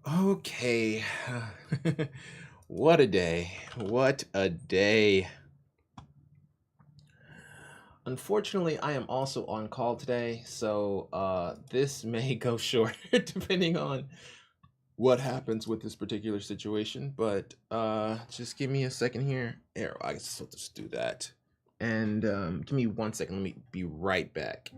Okay. What a day. What a day. Unfortunately, I am also on call today, so this may go short depending on what happens with this particular situation. But just give me a second here. Here, I guess I'll just do that. And give me 1 second. Let me be right back.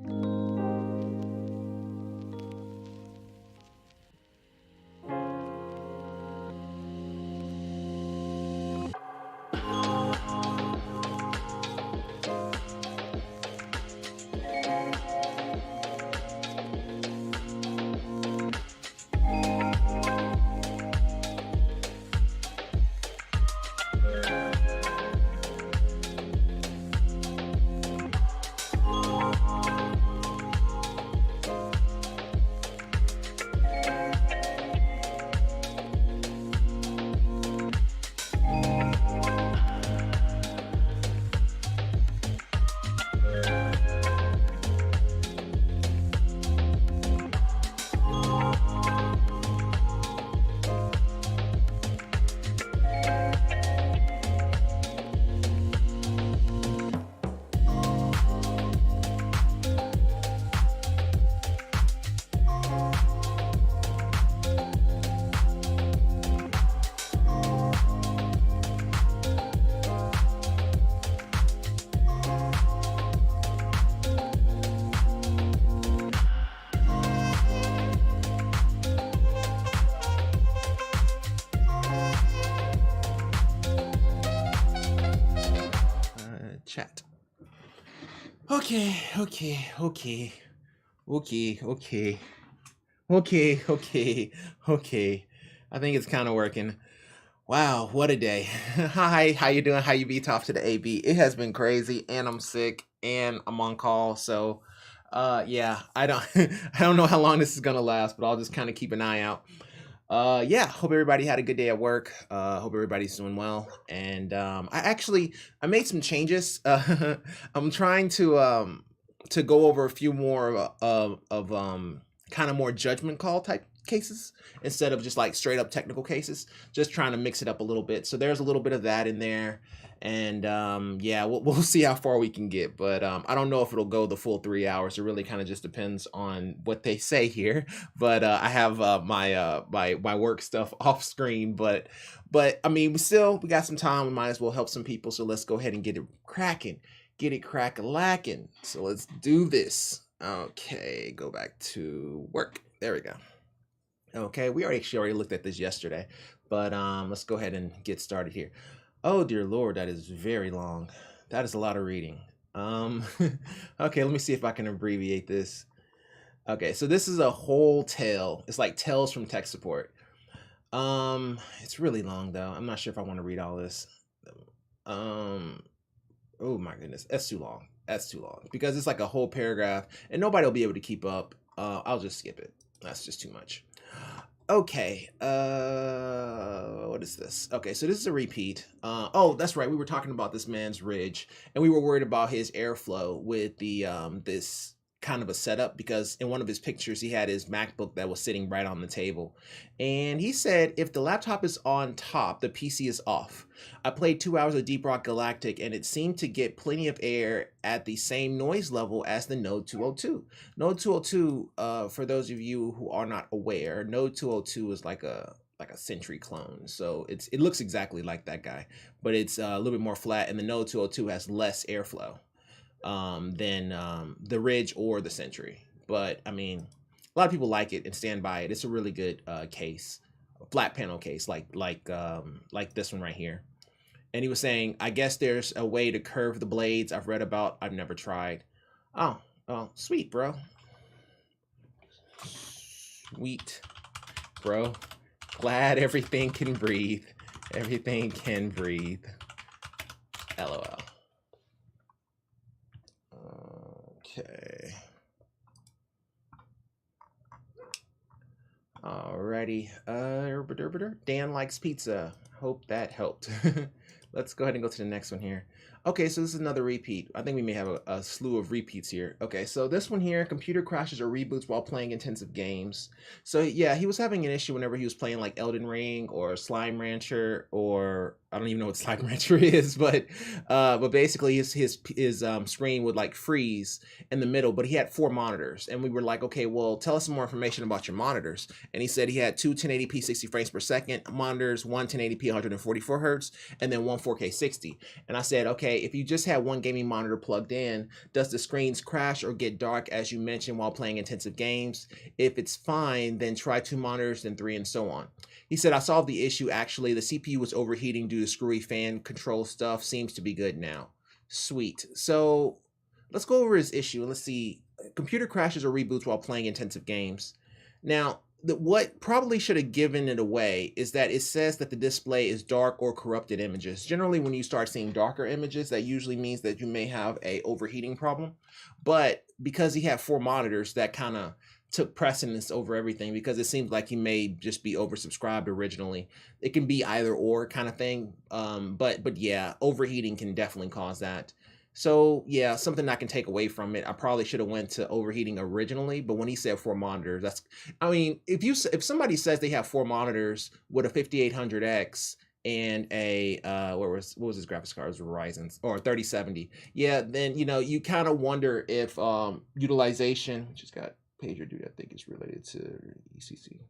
Chat. Okay. I think it's kind of working. Wow, what a day. Hi, how you doing? How you be? Top to the AB. It has been crazy and I'm sick and I'm on call. So yeah, I don't I don't know how long this is gonna last, but I'll just kind of keep an eye out. Yeah, hope everybody had a good day at work. Hope everybody's doing well. And I made some changes. I'm trying to go over a few more of kind of more judgment call type cases instead of just like straight up technical cases. Just trying to mix it up a little bit. So there's a little bit of that in there. And yeah, we'll see how far we can get. But I don't know if it'll go the full 3 hours. It really kind of just depends on what they say here. But I have my work stuff off screen. But I mean, we got some time. We might as well help some people. So let's go ahead and get it cracking. Get it crack-a-lacking. So let's do this. Okay, go back to work. There we go. Okay, we already looked at this yesterday, but let's go ahead and get started here. Oh dear Lord, that is very long. That is a lot of reading. Okay, let me see if I can abbreviate this. Okay, so this is a whole tale. It's like tales from tech support. It's really long though. I'm not sure if I want to read all this. Um, oh my goodness, that's too long. That's too long because it's like a whole paragraph and nobody will be able to keep up. I'll just skip it. That's just too much. Okay, what is this? Okay, so this is a repeat. Oh, that's right. We were talking about this man's ridge, and we were worried about his airflow with the this kind of a setup because in one of his pictures he had his MacBook that was sitting right on the table, and he said if the laptop is on top, the PC is off. I played 2 hours of Deep Rock Galactic, and it seemed to get plenty of air at the same noise level as the Node 202. Node 202, for those of you who are not aware, Node 202 is like a Sentry clone. So it looks exactly like that guy, but it's a little bit more flat, and the Node 202 has less airflow than the Ridge or the Sentry. But I mean, a lot of people like it and stand by it. It's a really good case, a flat panel case, like this one right here. And he was saying, I guess there's a way to curve the blades. I've read about. I've never tried. Oh, sweet, bro. Sweet, bro. Glad everything can breathe. Everything can breathe. LOL. Okay. Alrighty. Dan likes pizza. Hope that helped. Let's go ahead and go to the next one here. Okay, so this is another repeat. I think we may have a slew of repeats here. Okay, so this one here, computer crashes or reboots while playing intensive games. So yeah, he was having an issue whenever he was playing like Elden Ring or Slime Rancher, or I don't even know what Slime Rancher is, but basically his screen would like freeze in the middle, but he had 4 monitors, and we were like, okay, well, tell us some more information about your monitors. And he said he had two 1080p 60 frames per second monitors, one 1080p 144 hertz, and then one 4K 60. And I said, okay, if you just had one gaming monitor plugged in, does the screens crash or get dark as you mentioned while playing intensive games? If it's fine, then try 2 monitors, then 3, and so on. He said, I solved the issue actually. The CPU was overheating due to screwy fan control stuff. Seems to be good now. Sweet. So let's go over his issue and let's see. Computer crashes or reboots while playing intensive games. Now, what probably should have given it away is that it says that the display is dark or corrupted images. Generally, when you start seeing darker images, that usually means that you may have a overheating problem. But because he had 4 monitors, that kind of took precedence over everything, because it seems like he may just be oversubscribed originally. It can be either or kind of thing. But yeah, overheating can definitely cause that. So yeah, something I can take away from it. I probably should have went to overheating originally, but when he said 4 monitors, that's, I mean, if somebody says they have 4 monitors with a 5800X and a what was his graphics card? It was Ryzen's or 3070. Yeah, then you kind of wonder if utilization, which has got PagerDuty, I think is related to ECC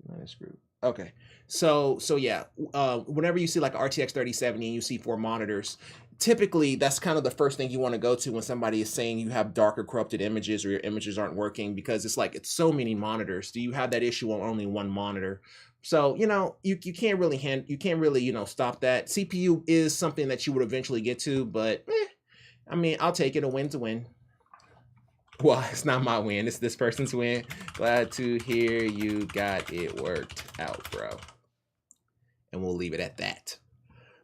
minus group. Okay, so yeah, whenever you see like RTX 3070 and you see 4 monitors, typically that's kind of the first thing you want to go to when somebody is saying you have darker corrupted images or your images aren't working, because it's like it's so many monitors. Do you have that issue on only one monitor? So you can't really stop that. CPU is something that you would eventually get to, but I mean, I'll take it. A win's a win. Well, it's not my win. It's this person's win. Glad to hear you got it worked out, bro. And we'll leave it at that.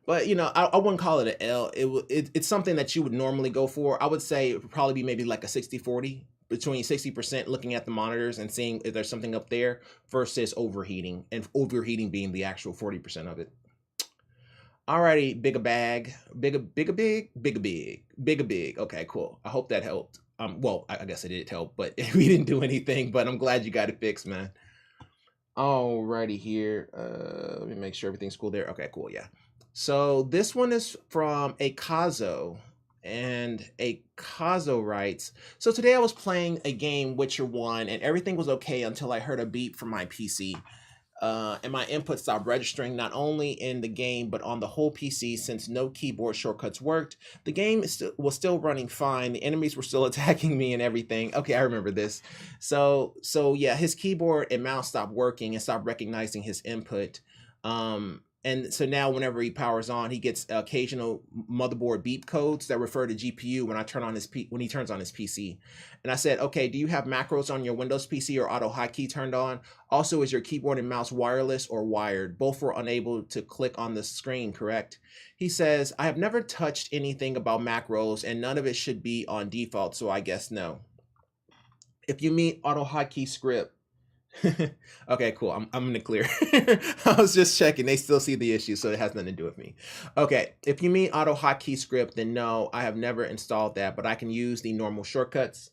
But I wouldn't call it an L. It's something that you would normally go for. I would say it would probably be maybe like a 60-40, between 60% looking at the monitors and seeing if there's something up there versus overheating, and overheating being the actual 40% of it. Alrighty, big. Okay, cool. I hope that helped. Well, I guess it did help, but we didn't do anything. But I'm glad you got it fixed, man. Alrighty, here. Let me make sure everything's cool there. Okay, cool. Yeah. So this one is from a Kazo, and a Kazo writes, so today I was playing a game, Witcher 1, and everything was okay until I heard a beep from my PC. And my input stopped registering, not only in the game but on the whole PC. Since no keyboard shortcuts worked, the game was still running fine. The enemies were still attacking me and everything. Okay, I remember this. So yeah, his keyboard and mouse stopped working and stopped recognizing his input. And so now whenever he powers on, he gets occasional motherboard beep codes that refer to GPU when he turns on his PC. And I said, okay, do you have macros on your Windows PC or auto hotkey turned on? Also, is your keyboard and mouse wireless or wired? Both were unable to click on the screen, correct? He says, I have never touched anything about macros and none of it should be on default, so I guess no. If you mean auto hotkey script, okay, cool. I'm in the clear. I was just checking. They still see the issue, so it has nothing to do with me. Okay, if you mean auto hotkey script, then no, I have never installed that, but I can use the normal shortcuts.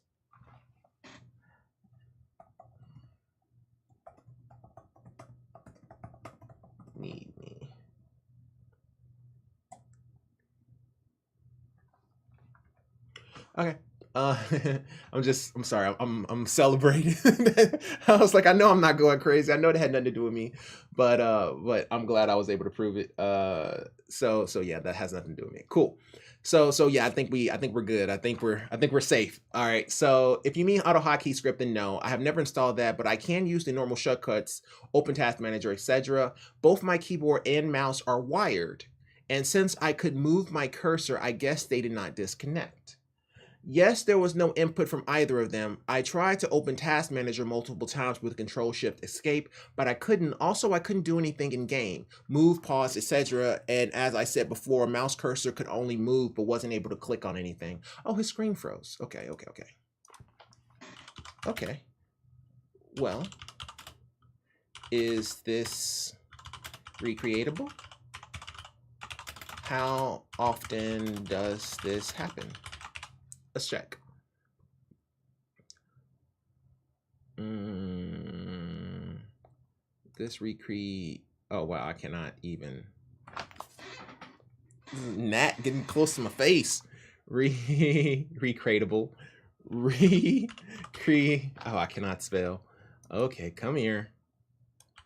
Need me. Okay. I'm sorry. I'm celebrating. I was like, I know I'm not going crazy. I know that had nothing to do with me, but I'm glad I was able to prove it. So yeah, that has nothing to do with me. Cool. So yeah, I think we're good. I think we're safe. All right. So if you mean auto hotkey script, then no, I have never installed that, but I can use the normal shortcuts, Open Task Manager, etc. Both my keyboard and mouse are wired, and since I could move my cursor, I guess they did not disconnect. Yes, there was no input from either of them. I tried to open Task Manager multiple times with Control-Shift-Escape, but I couldn't. Also, I couldn't do anything in game. Move, pause, etc. And as I said before, mouse cursor could only move, but wasn't able to click on anything. Oh, his screen froze. Okay. Well, is this recreatable? How often does this happen? Let's check. This recreate. Oh wow, I cannot even. Gnat getting close to my face. Recreatable. Oh, I cannot spell. Okay, come here.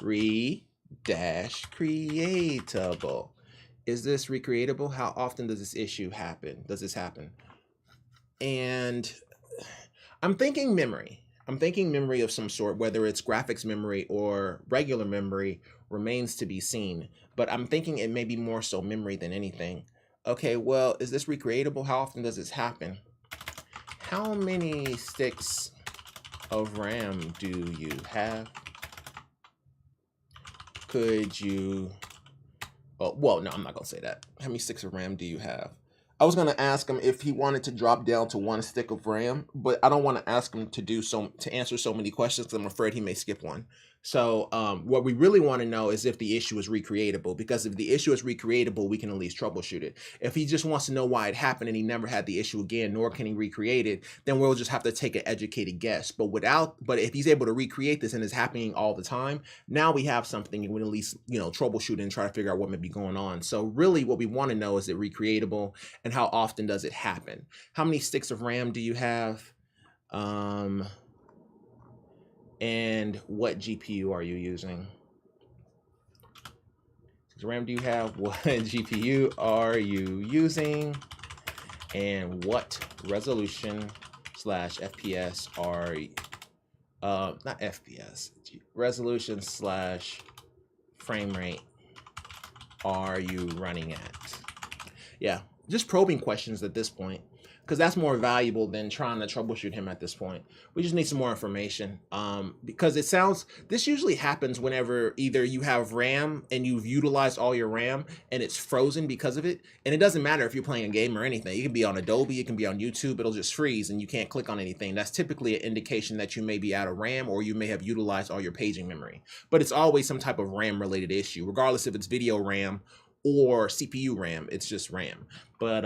Creatable. Is this recreatable? How often does this issue happen? Does this happen? And I'm thinking memory. I'm thinking memory of some sort, whether it's graphics memory or regular memory remains to be seen. But I'm thinking it may be more so memory than anything. Okay, well, is this recreatable? How often does this happen? How many sticks of RAM do you have? Could you... Oh, well, no, I'm not going to say that. How many sticks of RAM do you have? I was going to ask him if he wanted to drop down to 1 stick of RAM, but I don't want to ask him to answer so many questions because I'm afraid he may skip one. So what we really want to know is if the issue is recreatable, because if the issue is recreatable, we can at least troubleshoot it. If he just wants to know why it happened and he never had the issue again, nor can he recreate it, then we'll just have to take an educated guess. But if he's able to recreate this and it's happening all the time, now we have something and we at least, troubleshoot and try to figure out what may be going on. So really what we want to know is it recreatable and how often does it happen? How many sticks of RAM do you have? And what GPU are you using? RAM do you have? What GPU are you using? And what resolution / FPS are not FPS, resolution / frame rate are you running at? Yeah, just probing questions at this point, because that's more valuable than trying to troubleshoot him at this point. We just need some more information, because this usually happens whenever either you have RAM and you've utilized all your RAM and it's frozen because of it. And it doesn't matter if you're playing a game or anything. It can be on Adobe, it can be on YouTube, it'll just freeze and you can't click on anything. That's typically an indication that you may be out of RAM or you may have utilized all your paging memory. But it's always some type of RAM related issue, regardless if it's video RAM or CPU RAM. It's just RAM. But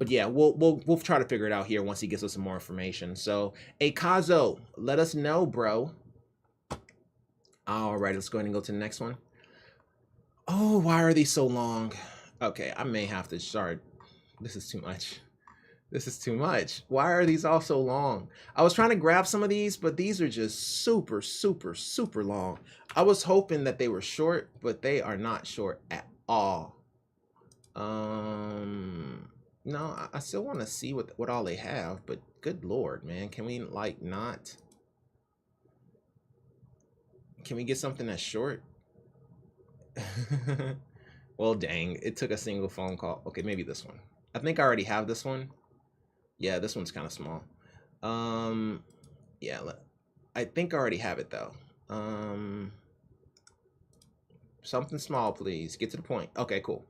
yeah, we'll try to figure it out here once he gives us some more information. So, hey Kazo, let us know, bro. All right, let's go ahead and go to the next one. Oh, why are these so long? Okay, I may have to start. This is too much. This is too much. Why are these all so long? I was trying to grab some of these, but these are just super, super, super long. I was hoping that they were short, but they are not short at all. No, I still want to see what all they have, but good Lord, man, can we not? Can we get something that's short? Well, dang, it took a single phone call. Okay, maybe this one. I think I already have this one. Yeah, this one's kind of small. Yeah, I think I already have it though. Something small, please. Get to the point. Okay, cool.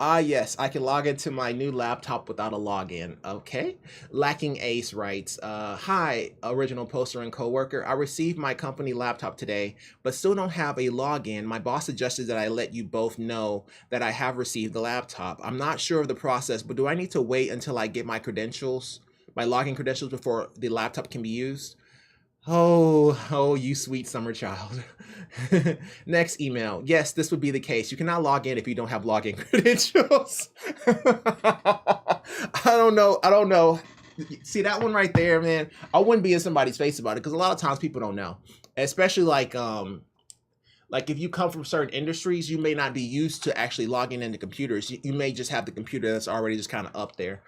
Yes, I can log into my new laptop without a login. Okay. Lacking Ace writes, hi, original poster and coworker. I received my company laptop today, but still don't have a login. My boss suggested that I let you both know that I have received the laptop. I'm not sure of the process, but do I need to wait until I get my credentials, my login credentials before the laptop can be used? Oh, you sweet summer child. Next email. Yes, this would be the case. You cannot log in if you don't have login credentials. I don't know. See that one right there, man? I wouldn't be in somebody's face about it because a lot of times people don't know. Especially like if you come from certain industries, you may not be used to actually logging into computers. You may just have the computer that's already just kind of up there.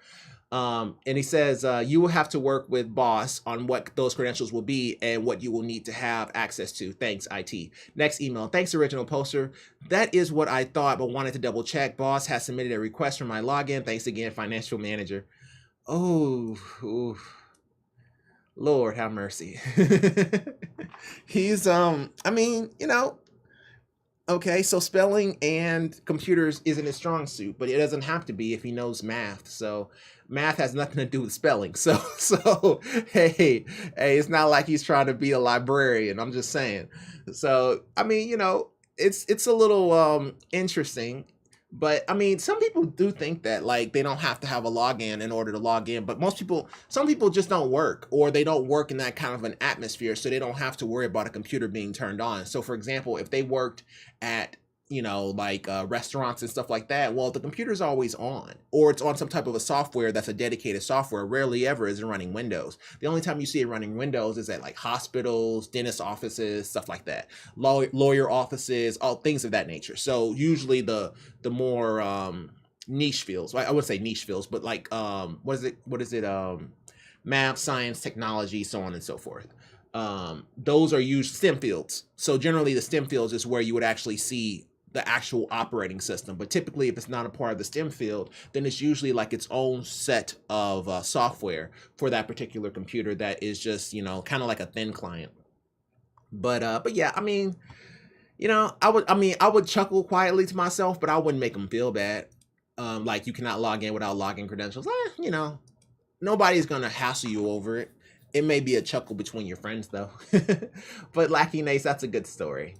And he says, you will have to work with boss on what those credentials will be and what you will need to have access to. Thanks, IT. Next email. Thanks, original poster. That is what I thought, but wanted to double check. Boss has submitted a request for my login. Thanks again, financial manager. Oh, oof. Lord have mercy. He's, I mean, okay, so spelling and computers isn't his strong suit, but it doesn't have to be if he knows math. So math has nothing to do with spelling. So hey, it's not like he's trying to be a librarian. I'm just saying. So I mean, it's a little interesting, But I mean, some people do think that like they don't have to have a login in order to log in. But some people just don't work, or they don't work in that kind of an atmosphere, so they don't have to worry about a computer being turned on. So, for example, if they worked at like restaurants and stuff like that, well, the computer's always on, or it's on some type of a software that's a dedicated software. Rarely ever is it running Windows. The only time you see it running Windows is at like hospitals, dentist offices, stuff like that, lawyer offices, all things of that nature. So usually the more niche fields, I wouldn't say niche fields, but like what is it math, science, technology, so on and so forth. Those are used STEM fields. So generally the STEM fields is where you would actually see the actual operating system. But typically, if it's not a part of the STEM field, then it's usually like its own set of software for that particular computer that is just, kind of like a thin client. But yeah, I mean, I would chuckle quietly to myself, but I wouldn't make them feel bad. Like you cannot log in without login credentials. Nobody's gonna hassle you over it. It may be a chuckle between your friends though. But Lackey Nace, that's a good story.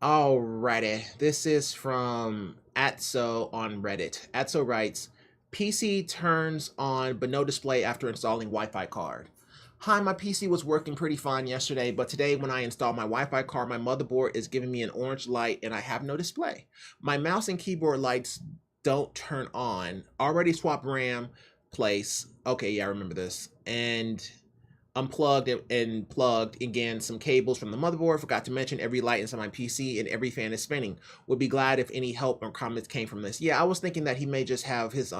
Alrighty, this is from Atso on Reddit. Atso writes, PC turns on but no display after installing Wi-Fi card. Hi, my PC was working pretty fine yesterday, but today when I installed my Wi-Fi card, my motherboard is giving me an orange light and I have no display. My mouse and keyboard lights don't turn on. Already swapped RAM place. Okay, yeah, I remember this. And unplugged and plugged again some cables from the motherboard. Forgot to mention every light inside my PC and every fan is spinning. Would be glad if any help or comments came from this. Yeah, I was thinking that he may just have his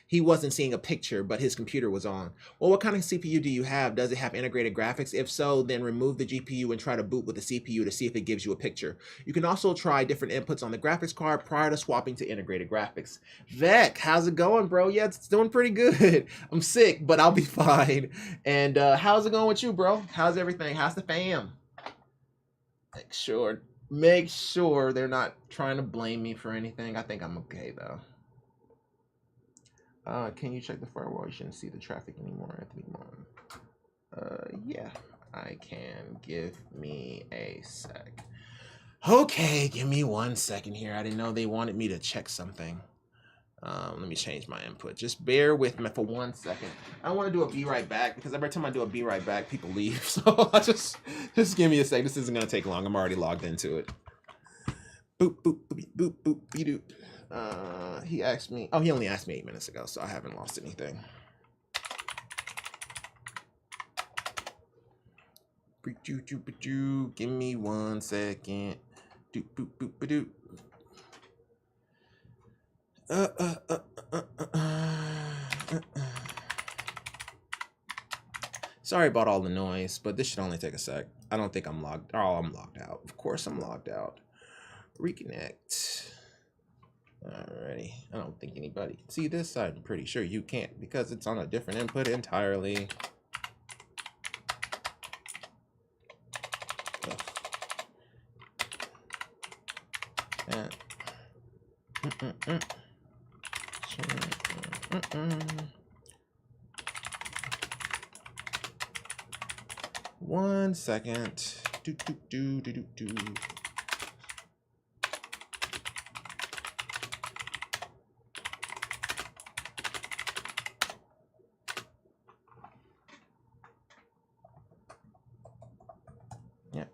he wasn't seeing a picture, but his computer was on. Well, what kind of CPU do you have? Does it have integrated graphics? If so, then remove the GPU and try to boot with the CPU to see if it gives you a picture. You can also try different inputs on the graphics card prior to swapping to integrated graphics. Vec, how's it going, bro? Yeah, it's doing pretty good. I'm sick, but I'll be fine. And how's it going with you, bro? How's everything? How's the fam? Make sure they're not trying to blame me for anything. I think I'm okay though. Can you check the firewall? You shouldn't see the traffic anymore, Anthony Mon. Yeah, I can. Give me a sec. Okay, give me 1 second here. I didn't know they wanted me to check something. Let me change my input. Just bear with me for 1 second. I want to do a be right back because every time I do a be right back, people leave. So I just give me a sec. This isn't gonna take long. I'm already logged into it. Boop boop boop boop boop boop. He asked me. Oh, he only asked me 8 minutes ago, so I haven't lost anything. Give me 1 second. Doop boop boop boop. Sorry about all the noise, but this should only take a sec. I don't think I'm logged. Oh, I'm logged out. Of course I'm logged out. Reconnect. Alrighty. I don't think anybody can see this. I'm pretty sure you can't because it's on a different input entirely. One second. Yeah.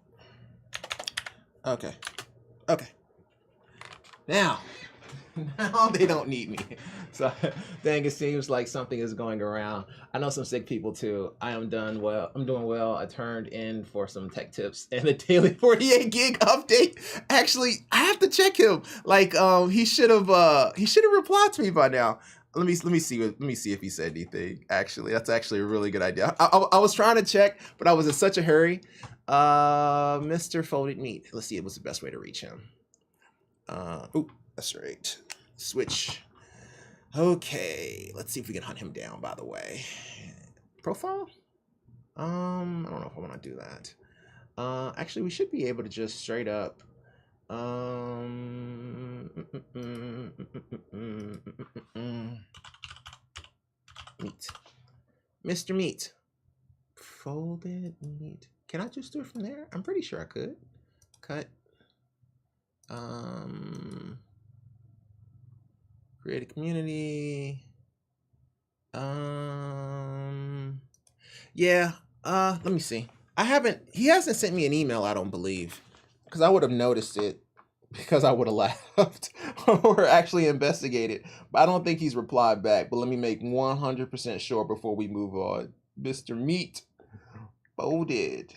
Okay. Now they don't need me. So dang, it seems like something is going around. I know some sick people too. I'm doing well. I turned in for some tech tips and the daily 48 gig update. Actually, I have to check him. Like he should have replied to me by now. Let me see if he said anything. Actually, that's actually a really good idea. I was trying to check, but I was in such a hurry. Mr. Folded Meat. Let's see what's the best way to reach him. Oh, that's right. Switch. Okay, let's see if we can hunt him down, by the way. Profile? I don't know if I want to do that. Actually, we should be able to just straight up meat. Mr. Meat. Folded meat. Can I just do it from there? I'm pretty sure I could. Cut. Create a community. Yeah. Let me see. He hasn't sent me an email, I don't believe. Because I would have noticed it. Because I would have laughed or actually investigated. But I don't think he's replied back. But let me make 100% sure before we move on. Mr. Meat Bolded.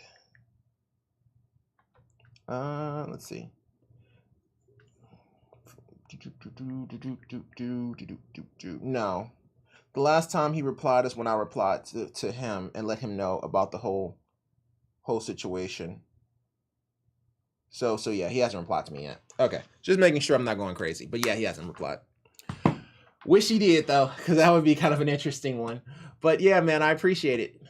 Let's see. No. The last time he replied is when I replied to him and let him know about the whole situation. So yeah, he hasn't replied to me yet. Okay, just making sure I'm not going crazy. But yeah, he hasn't replied. Wish he did though, because that would be kind of an interesting one. But yeah, man, I appreciate it.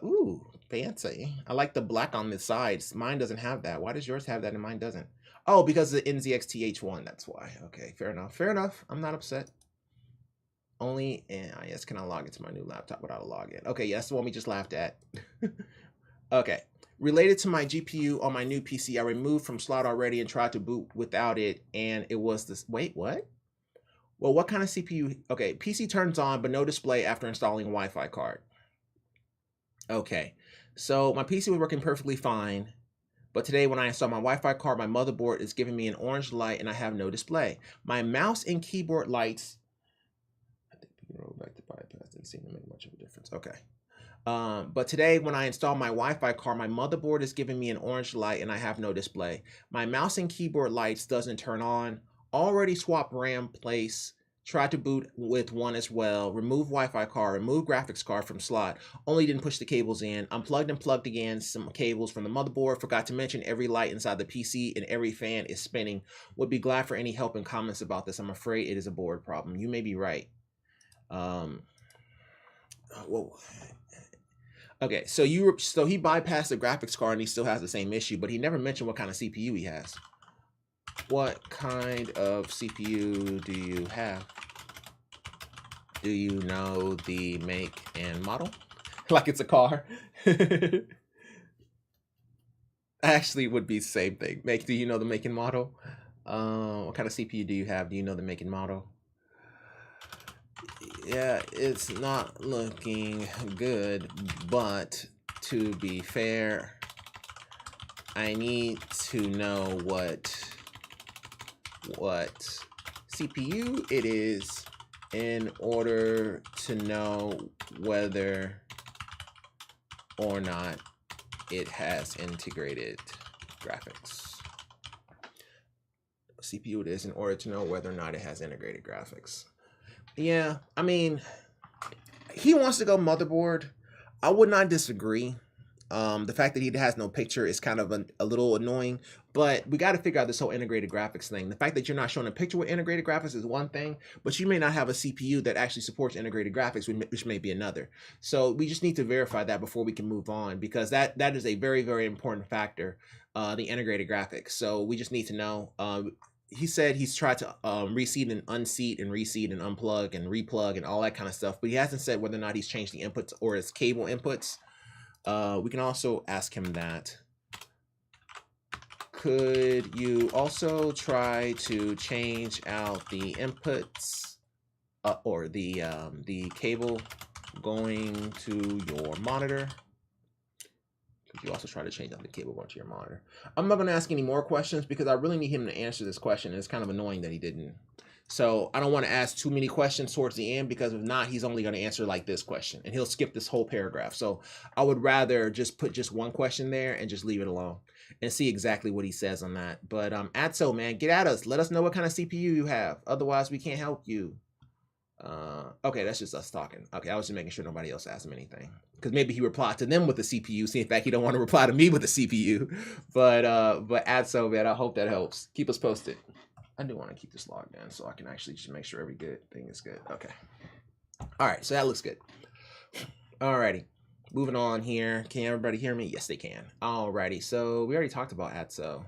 Ooh, fancy. I like the black on the sides. Mine doesn't have that. Why does yours have that and mine doesn't? Oh, because of the NZXTH1. That's why. Okay, fair enough. Fair enough. I'm not upset. Only, yes, can I log into my new laptop without a login? Okay, yes, the one we just laughed at. Okay. Related to my GPU on my new PC, I removed from slot already and tried to boot without it, and it was this. Wait, what? Well, what kind of CPU? Okay, PC turns on, but no display after installing a Wi-Fi card. Okay, so my PC was working perfectly fine, but today when I install my Wi-Fi card, my motherboard is giving me an orange light and I have no display. My mouse and keyboard lights. I think we can roll back to bypass. Didn't seem to make much of a difference. Okay. But today when I install my Wi-Fi card, my motherboard is giving me an orange light and I have no display. My mouse and keyboard lights doesn't turn on. Already swapped RAM place. Tried to boot with one as well. Remove Wi-Fi card. Remove graphics card from slot. Only didn't push the cables in. Unplugged and plugged again some cables from the motherboard. Forgot to mention every light inside the PC and every fan is spinning. Would be glad for any help and comments about this. I'm afraid it is a board problem. You may be right. Whoa. Okay, so he bypassed the graphics card and he still has the same issue, but he never mentioned what kind of CPU he has. What kind of CPU do you have? Do you know the make and model? Like it's a car. Actually, it would be the same thing. Do you know the make and model? What kind of CPU do you have? Do you know the make and model? Yeah, it's not looking good, but to be fair, I need to know what CPU it is in order to know whether or not it has integrated graphics. CPU it is in order to know whether or not it has integrated graphics. Yeah, I mean, he wants to go motherboard. I would not disagree. The fact that he has no picture is kind of a little annoying, but we got to figure out this whole integrated graphics thing. The fact that you're not showing a picture with integrated graphics is one thing, but you may not have a CPU that actually supports integrated graphics, which may be another. So we just need to verify that before we can move on, because that is a very, very important factor, the integrated graphics. So we just need to know. He said he's tried to reseat and unseat and reseat and unplug and replug and all that kind of stuff, but he hasn't said whether or not he's changed the inputs or his cable inputs. We can also ask him that. Could you also try to change out the inputs or the cable going to your monitor? Could you also try to change out the cable going to your monitor? I'm not going to ask any more questions because I really need him to answer this question. It's kind of annoying that he didn't. So I don't want to ask too many questions towards the end, because if not, he's only going to answer like this question and he'll skip this whole paragraph. So I would rather just put just one question there and just leave it alone and see exactly what he says on that. But Atso, man, get at us. Let us know what kind of CPU you have. Otherwise, we can't help you. Okay, that's just us talking. Okay, I was just making sure nobody else asked him anything, because maybe he replied to them with the CPU. See, in fact, he don't want to reply to me with the CPU. But Atso, man, I hope that helps. Keep us posted. I do want to keep this logged in so I can actually just make sure every good thing is good. Okay. All right, so that looks good. Alrighty, moving on here. Can everybody hear me? Yes, they can. Alrighty, so we already talked about Atso.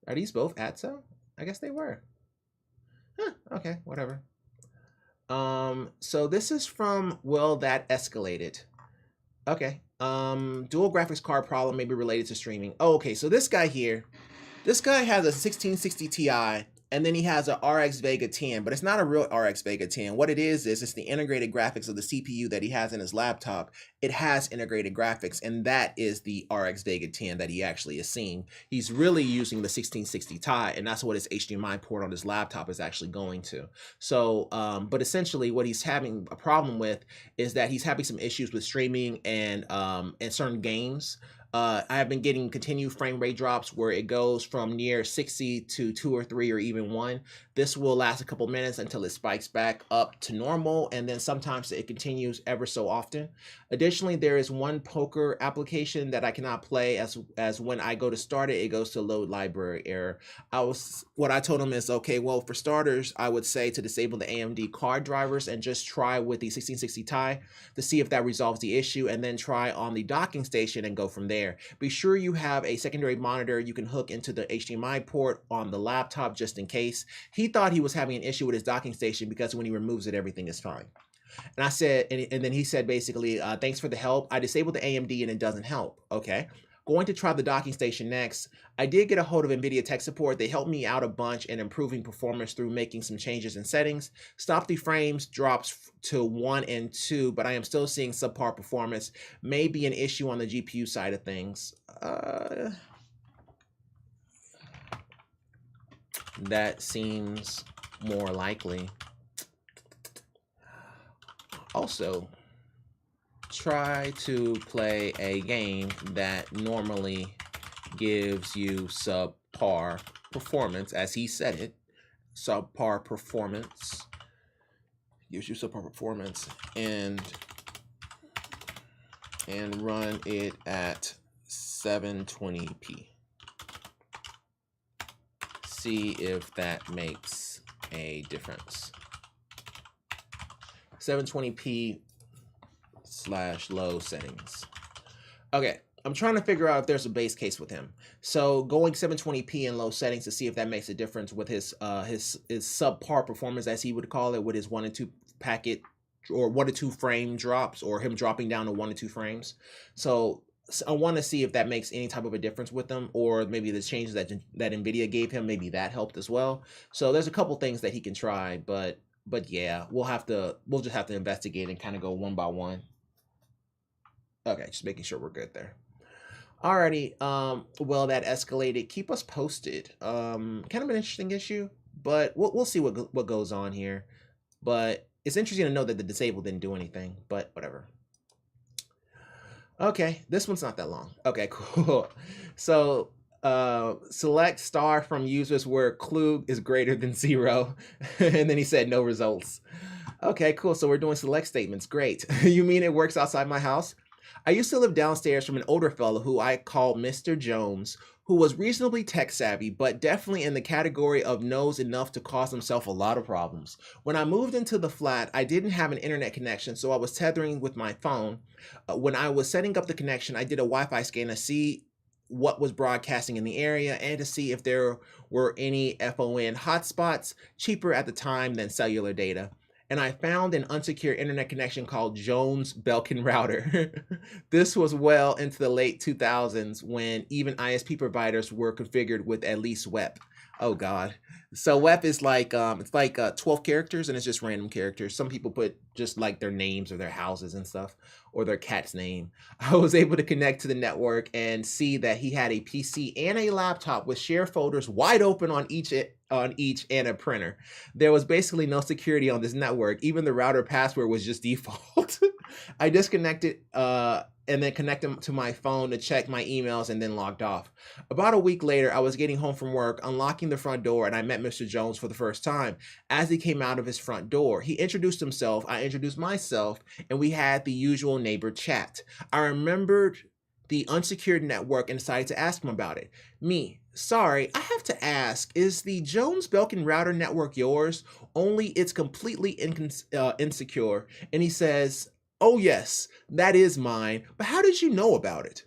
Are these both Atso? I guess they were. Huh, okay, whatever. So this is from Well That Escalated. Okay. Dual graphics card problem may be related to streaming. Oh, okay, so this guy here, This guy has a 1660 Ti, and then he has a RX Vega 10, but it's not a real RX Vega 10. What it is it's the integrated graphics of the CPU that he has in his laptop. It has integrated graphics, and that is the RX Vega 10 that he actually is seeing. He's really using the 1660 Ti, and that's what his HDMI port on his laptop is actually going to. So, but essentially what he's having a problem with is that he's having some issues with streaming and certain games. I have been getting continued frame rate drops where it goes from near 60 to 2 or 3 or even 1. This will last a couple minutes until it spikes back up to normal, and then sometimes it continues ever so often. Additionally, there is one poker application that I cannot play as when I go to start it, it goes to load library error. What I told him is, okay, well, for starters, I would say to disable the AMD card drivers and just try with the 1660 Ti to see if that resolves the issue, and then try on the docking station and go from there. Be sure you have a secondary monitor you can hook into the HDMI port on the laptop just in case. He thought he was having an issue with his docking station because when he removes it, everything is fine. And I said, and then he said basically, thanks for the help. I disabled the AMD and it doesn't help. Okay. Going to try the docking station next. I did get a hold of NVIDIA tech support. They helped me out a bunch in improving performance through making some changes in settings. Stop the frames drops to 1 and 2, but I am still seeing subpar performance. May be an issue on the GPU side of things. That seems more likely. Also, try to play a game that normally gives you subpar performance, as he said it. Subpar performance gives you subpar performance, and run it at 720p. See if that makes a difference. 720p / low settings. Okay, I'm trying to figure out if there's a base case with him. So going 720p in low settings to see if that makes a difference with his subpar performance, as he would call it, with his 1 and 2 packet or 1 to 2 frame drops, or him dropping down to 1 to 2 frames. So I want to see if that makes any type of a difference with them, or maybe the changes that NVIDIA gave him, maybe that helped as well. So there's a couple things that he can try, but yeah, we'll just have to investigate and kind of go one by one. Okay, just making sure we're good there. Alrighty, well, that escalated. Keep us posted. Kind of an interesting issue, but we'll see what goes on here. But it's interesting to know that the disable didn't do anything, but whatever. Okay, this one's not that long. Okay, cool. So select star from users where clue is greater than 0. And then he said no results. Okay, cool. So we're doing select statements. Great. You mean it works outside my house? I used to live downstairs from an older fellow who I called Mr. Jones, who was reasonably tech savvy, but definitely in the category of knows enough to cause himself a lot of problems. When I moved into the flat, I didn't have an internet connection, so I was tethering with my phone. When I was setting up the connection, I did a Wi-Fi scan to see what was broadcasting in the area and to see if there were any FON hotspots, cheaper at the time than cellular data. And I found an unsecured internet connection called Jones Belkin router. This was well into the late 2000s when even ISP providers were configured with at least WEP. Oh God. So WEP is like, it's like 12 characters and it's just random characters. Some people put just like their names or their houses and stuff, or their cat's name. I was able to connect to the network and see that he had a PC and a laptop with share folders wide open on each and a printer. There was basically no security on this network. Even the router password was just default. I disconnected and then connected to my phone to check my emails and then logged off. About a week later, I was getting home from work, unlocking the front door, and I met Mr. Jones for the first time. As he came out of his front door, he introduced himself, I introduced myself, and we had the usual neighbor chat. I remembered the unsecured network and decided to ask him about it. Me, sorry, I have to ask, is the Jones Belkin router network yours? Only it's completely insecure. And he says, oh yes, that is mine, but how did you know about it?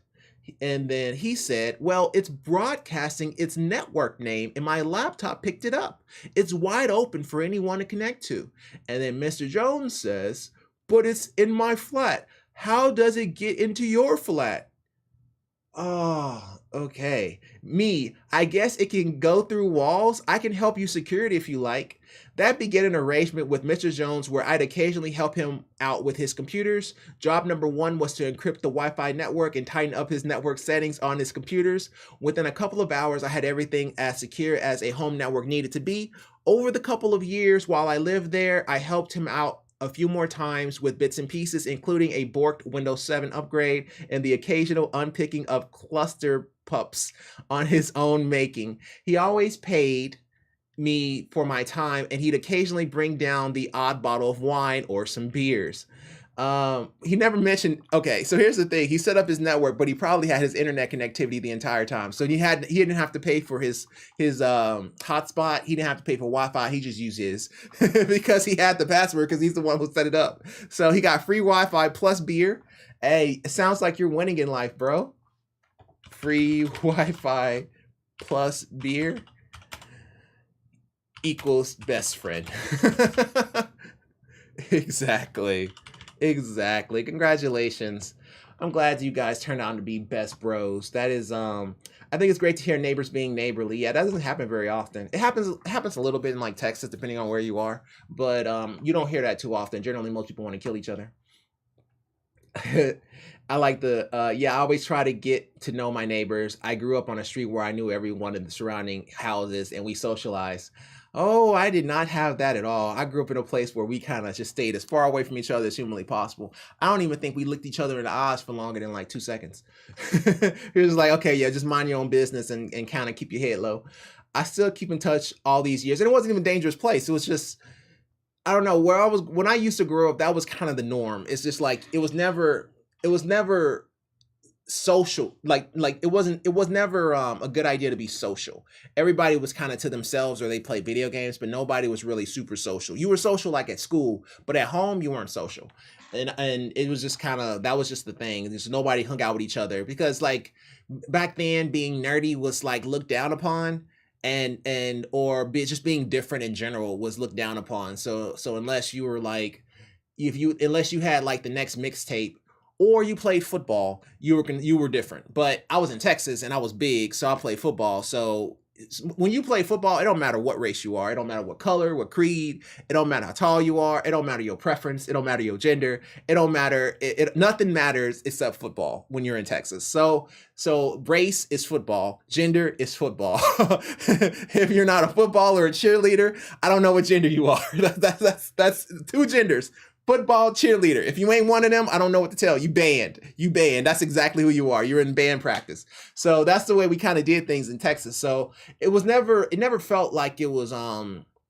And then he said, well, it's broadcasting its network name and my laptop picked it up. It's wide open for anyone to connect to. And then Mr. Jones says, but it's in my flat. How does it get into your flat? Oh, okay. Me, I guess it can go through walls. I can help you secure it if you like. That began an arrangement with Mr. Jones where I'd occasionally help him out with his computers. Job number one was to encrypt the Wi-Fi network and tighten up his network settings on his computers. Within a couple of hours, I had everything as secure as a home network needed to be. Over the couple of years while I lived there, I helped him out a few more times with bits and pieces, including a borked Windows 7 upgrade and the occasional unpicking of cluster pups on his own making. He always paid me for my time, and he'd occasionally bring down the odd bottle of wine or some beers. He never mentioned. Okay, so here's the thing: he set up his network, but he probably had his internet connectivity the entire time. So he didn't have to pay for his hotspot. He didn't have to pay for Wi-Fi. He just used his because he had the password because he's the one who set it up. So he got free Wi-Fi plus beer. Hey, it sounds like you're winning in life, bro. Free Wi-Fi plus beer equals best friend. Exactly. Exactly. Congratulations. I'm glad you guys turned out to be best bros. That is I think it's great to hear neighbors being neighborly. Yeah, that doesn't happen very often. It happens a little bit in like Texas depending on where you are, but you don't hear that too often. Generally most people want to kill each other. I like the yeah, I always try to get to know my neighbors. I grew up on a street where I knew everyone in the surrounding houses and we socialized. Oh, I did not have that at all. I grew up in a place where we kind of just stayed as far away from each other as humanly possible. I don't even think we looked each other in the eyes for longer than like 2 seconds. It was like, okay, yeah, just mind your own business and kind of keep your head low. I still keep in touch all these years. And it wasn't even a dangerous place. It was just I don't know where I was when I used to grow up. That was kind of the norm. It's just like it was never social. It was never a good idea to be social. Everybody was kind of to themselves or they played video games, but nobody was really super social. You were social like at school, but at home you weren't social. And it was just kind of that was just the thing. Just nobody hung out with each other because like back then being nerdy was like looked down upon just being different in general was looked down upon. So unless you were like if you unless you had like the next mixtape or you played football, you were different. But I was in Texas and I was big, so I played football. So when you play football, it don't matter what race you are, it don't matter what color, what creed, it don't matter how tall you are, it don't matter your preference, it don't matter your gender, it don't matter. Nothing matters except football when you're in Texas. So race is football, gender is football. If you're not a footballer or a cheerleader, I don't know what gender you are. That's two genders. Football, cheerleader. If you ain't one of them, I don't know what to tell you. Banned. You banned. That's exactly who you are. You're in band practice. So that's the way we kind of did things in Texas. So it never felt like it was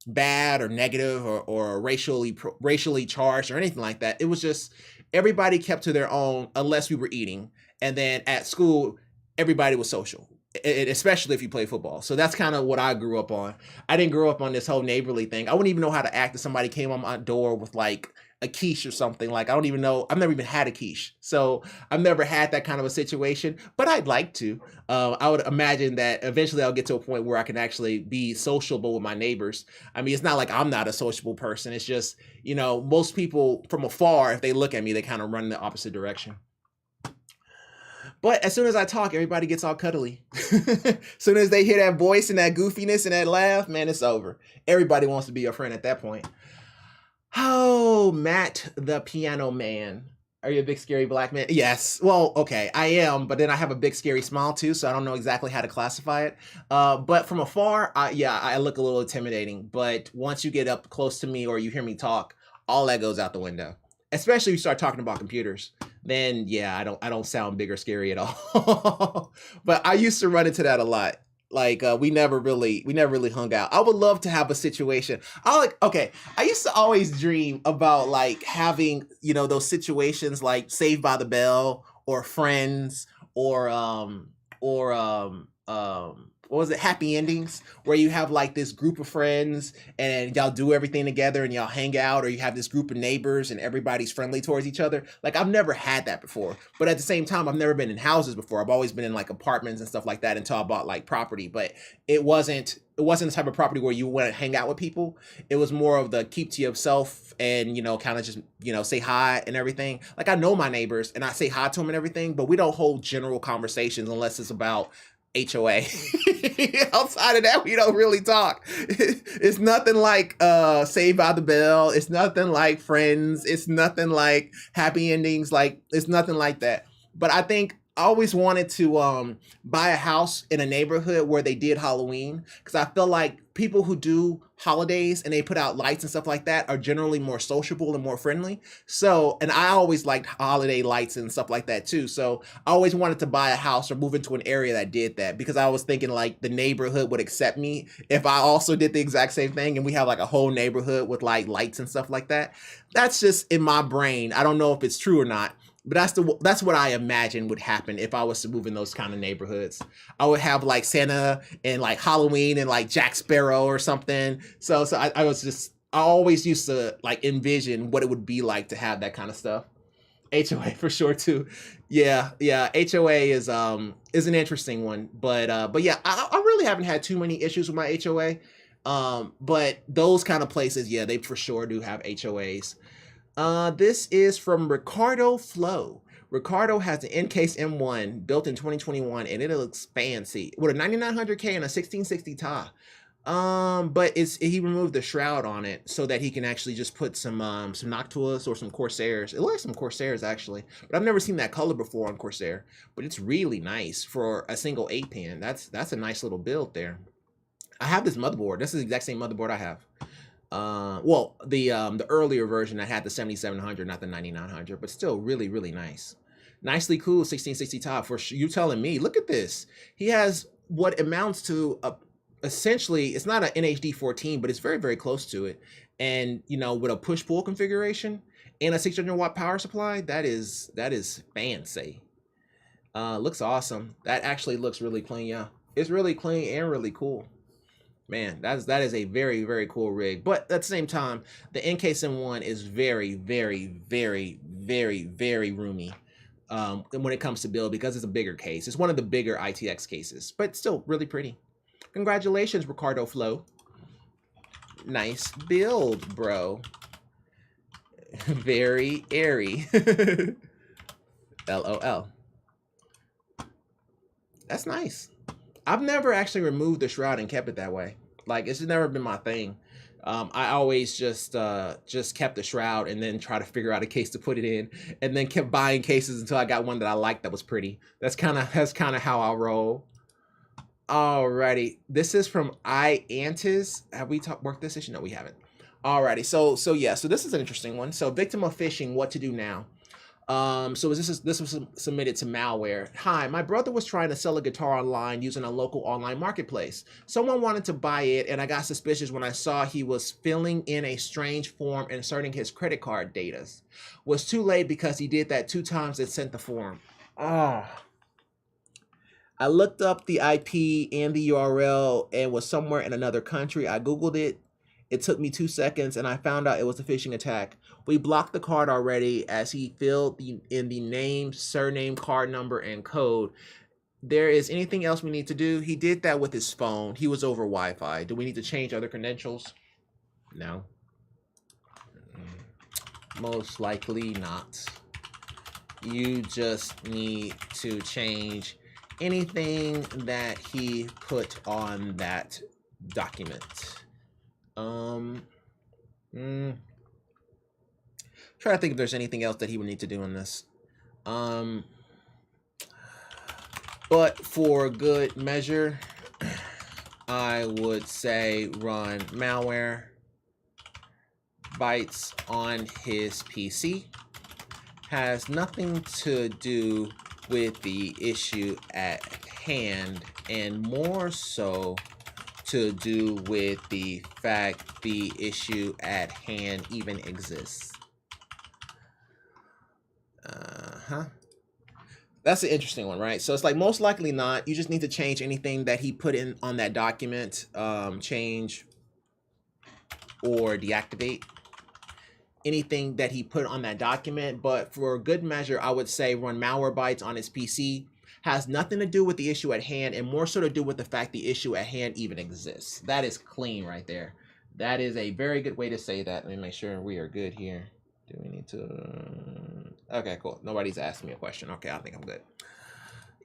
bad or negative or racially charged or anything like that. It was just everybody kept to their own unless we were eating. And then at school, everybody was social. Especially if you play football. So that's kind of what I grew up on. I didn't grow up on this whole neighborly thing. I wouldn't even know how to act if somebody came on my door with like a quiche or something. Like I don't even know. I've never even had a quiche, so I've never had that kind of a situation. But I'd like to. I would imagine that eventually I'll get to a point where I can actually be sociable with my neighbors. I mean, it's not like I'm not a sociable person. It's just most people from afar, if they look at me, they kind of run in the opposite direction. But as soon as I talk, everybody gets all cuddly. As soon as they hear that voice and that goofiness and that laugh, man, it's over. Everybody wants to be your friend at that point. Oh, Matt the Piano Man. Are you a big scary black man? Yes. Well, okay, I am, but then I have a big scary smile too, so I don't know exactly how to classify it. But from afar, I look a little intimidating. But once you get up close to me or you hear me talk, all that goes out the window. Especially if you start talking about computers, then yeah, I don't sound big or scary at all. But I used to run into that a lot. Like we never really hung out. I would love to have a situation. I used to always dream about like having, those situations like Saved by the Bell or Friends or what was it, happy endings, where you have like this group of friends and y'all do everything together and y'all hang out, or you have this group of neighbors and everybody's friendly towards each other. Like, I've never had that before, but at the same time, I've never been in houses before. I've always been in like apartments and stuff like that until I bought like property, but it wasn't the type of property where you want to hang out with people. It was more of the keep to yourself and, you know, kind of just, you know, say hi and everything. Like, I know my neighbors and I say hi to them and everything, but we don't hold general conversations unless it's about HOA. Outside of that, we don't really talk. It's nothing like Saved by the Bell. It's nothing like Friends. It's nothing like happy endings. Like, it's nothing like that. But I think I always wanted to buy a house in a neighborhood where they did Halloween, because I feel like people who do holidays and they put out lights and stuff like that are generally more sociable and more friendly. So, and I always liked holiday lights and stuff like that too. So I always wanted to buy a house or move into an area that did that, because I was thinking like the neighborhood would accept me if I also did the exact same thing and we have like a whole neighborhood with like lights and stuff like that. That's just in my brain. I don't know if it's true or not. But that's what I imagine would happen if I was to move in those kind of neighborhoods. I would have like Santa and like Halloween and like Jack Sparrow or something. So I always used to like envision what it would be like to have that kind of stuff. HOA for sure too. Yeah. HOA is an interesting one, but yeah, I really haven't had too many issues with my HOA. But those kind of places, yeah, they for sure do have HOAs. This is from Ricardo Flo. Ricardo has an N-Case M1 built in 2021, and it looks fancy with a 9900K and a 1660 Ti. But he removed the shroud on it so that he can actually just put some Noctuas or some Corsairs. It looks like some Corsairs actually, but I've never seen that color before on Corsair. But it's really nice for a single 8-pin. That's a nice little build there. I have this motherboard. This is the exact same motherboard I have. Well, the earlier version that had the 7700, not the 9900, but still really nice. Nicely cool 1660 Ti for you telling me. Look at this. He has what amounts to essentially, it's not an NHD 14, but it's very close to it. And you know, with a push-pull configuration and a 600 watt power supply, that is fancy. Looks awesome. That actually looks really clean. Yeah, it's really clean and really cool. Man, that is a very cool rig. But at the same time, the N-Case M1 is very roomy when it comes to build, because it's a bigger case. It's one of the bigger ITX cases, but still really pretty. Congratulations, Ricardo Flo. Nice build, bro. Very airy. LOL. That's nice. I've never actually removed the shroud and kept it that way. Like, it's never been my thing. I always just kept the shroud and then try to figure out a case to put it in, and then kept buying cases until I got one that I liked that was pretty. That's kind of how I roll. Alrighty, this is from iAntis. Have we worked this issue? No, we haven't. Alrighty, so yeah, so this is an interesting one. So victim of phishing, what to do now? So this was submitted to malware. Hi, my brother was trying to sell a guitar online using a local online marketplace. Someone wanted to buy it, and I got suspicious when I saw he was filling in a strange form inserting his credit card data. Was too late because he did that 2 times and sent the form. I looked up the IP and the URL and was somewhere in another country. I Googled it. It took me 2 seconds and I found out it was a phishing attack. We blocked the card already as he filled in the name, surname, card number, and code. There is anything else we need to do? He did that with his phone. He was over Wi-Fi. Do we need to change other credentials? No. Most likely not. You just need to change anything that he put on that document. Try to think if there's anything else that he would need to do in this. But for good measure, I would say run malware bytes on his PC. Has nothing to do with the issue at hand, and more so to do with the fact the issue at hand even exists. That's an interesting one, right? So it's like most likely not. You just need to change anything that he put in on that document, change or deactivate anything that he put on that document. But for good measure, I would say run Malwarebytes on his PC. Has nothing to do with the issue at hand and more so to do with the fact the issue at hand even exists. That is clean right there. That is a very good way to say that. Let me make sure we are good here. Do we need to? Okay, cool. Nobody's asked me a question. Okay, I think I'm good.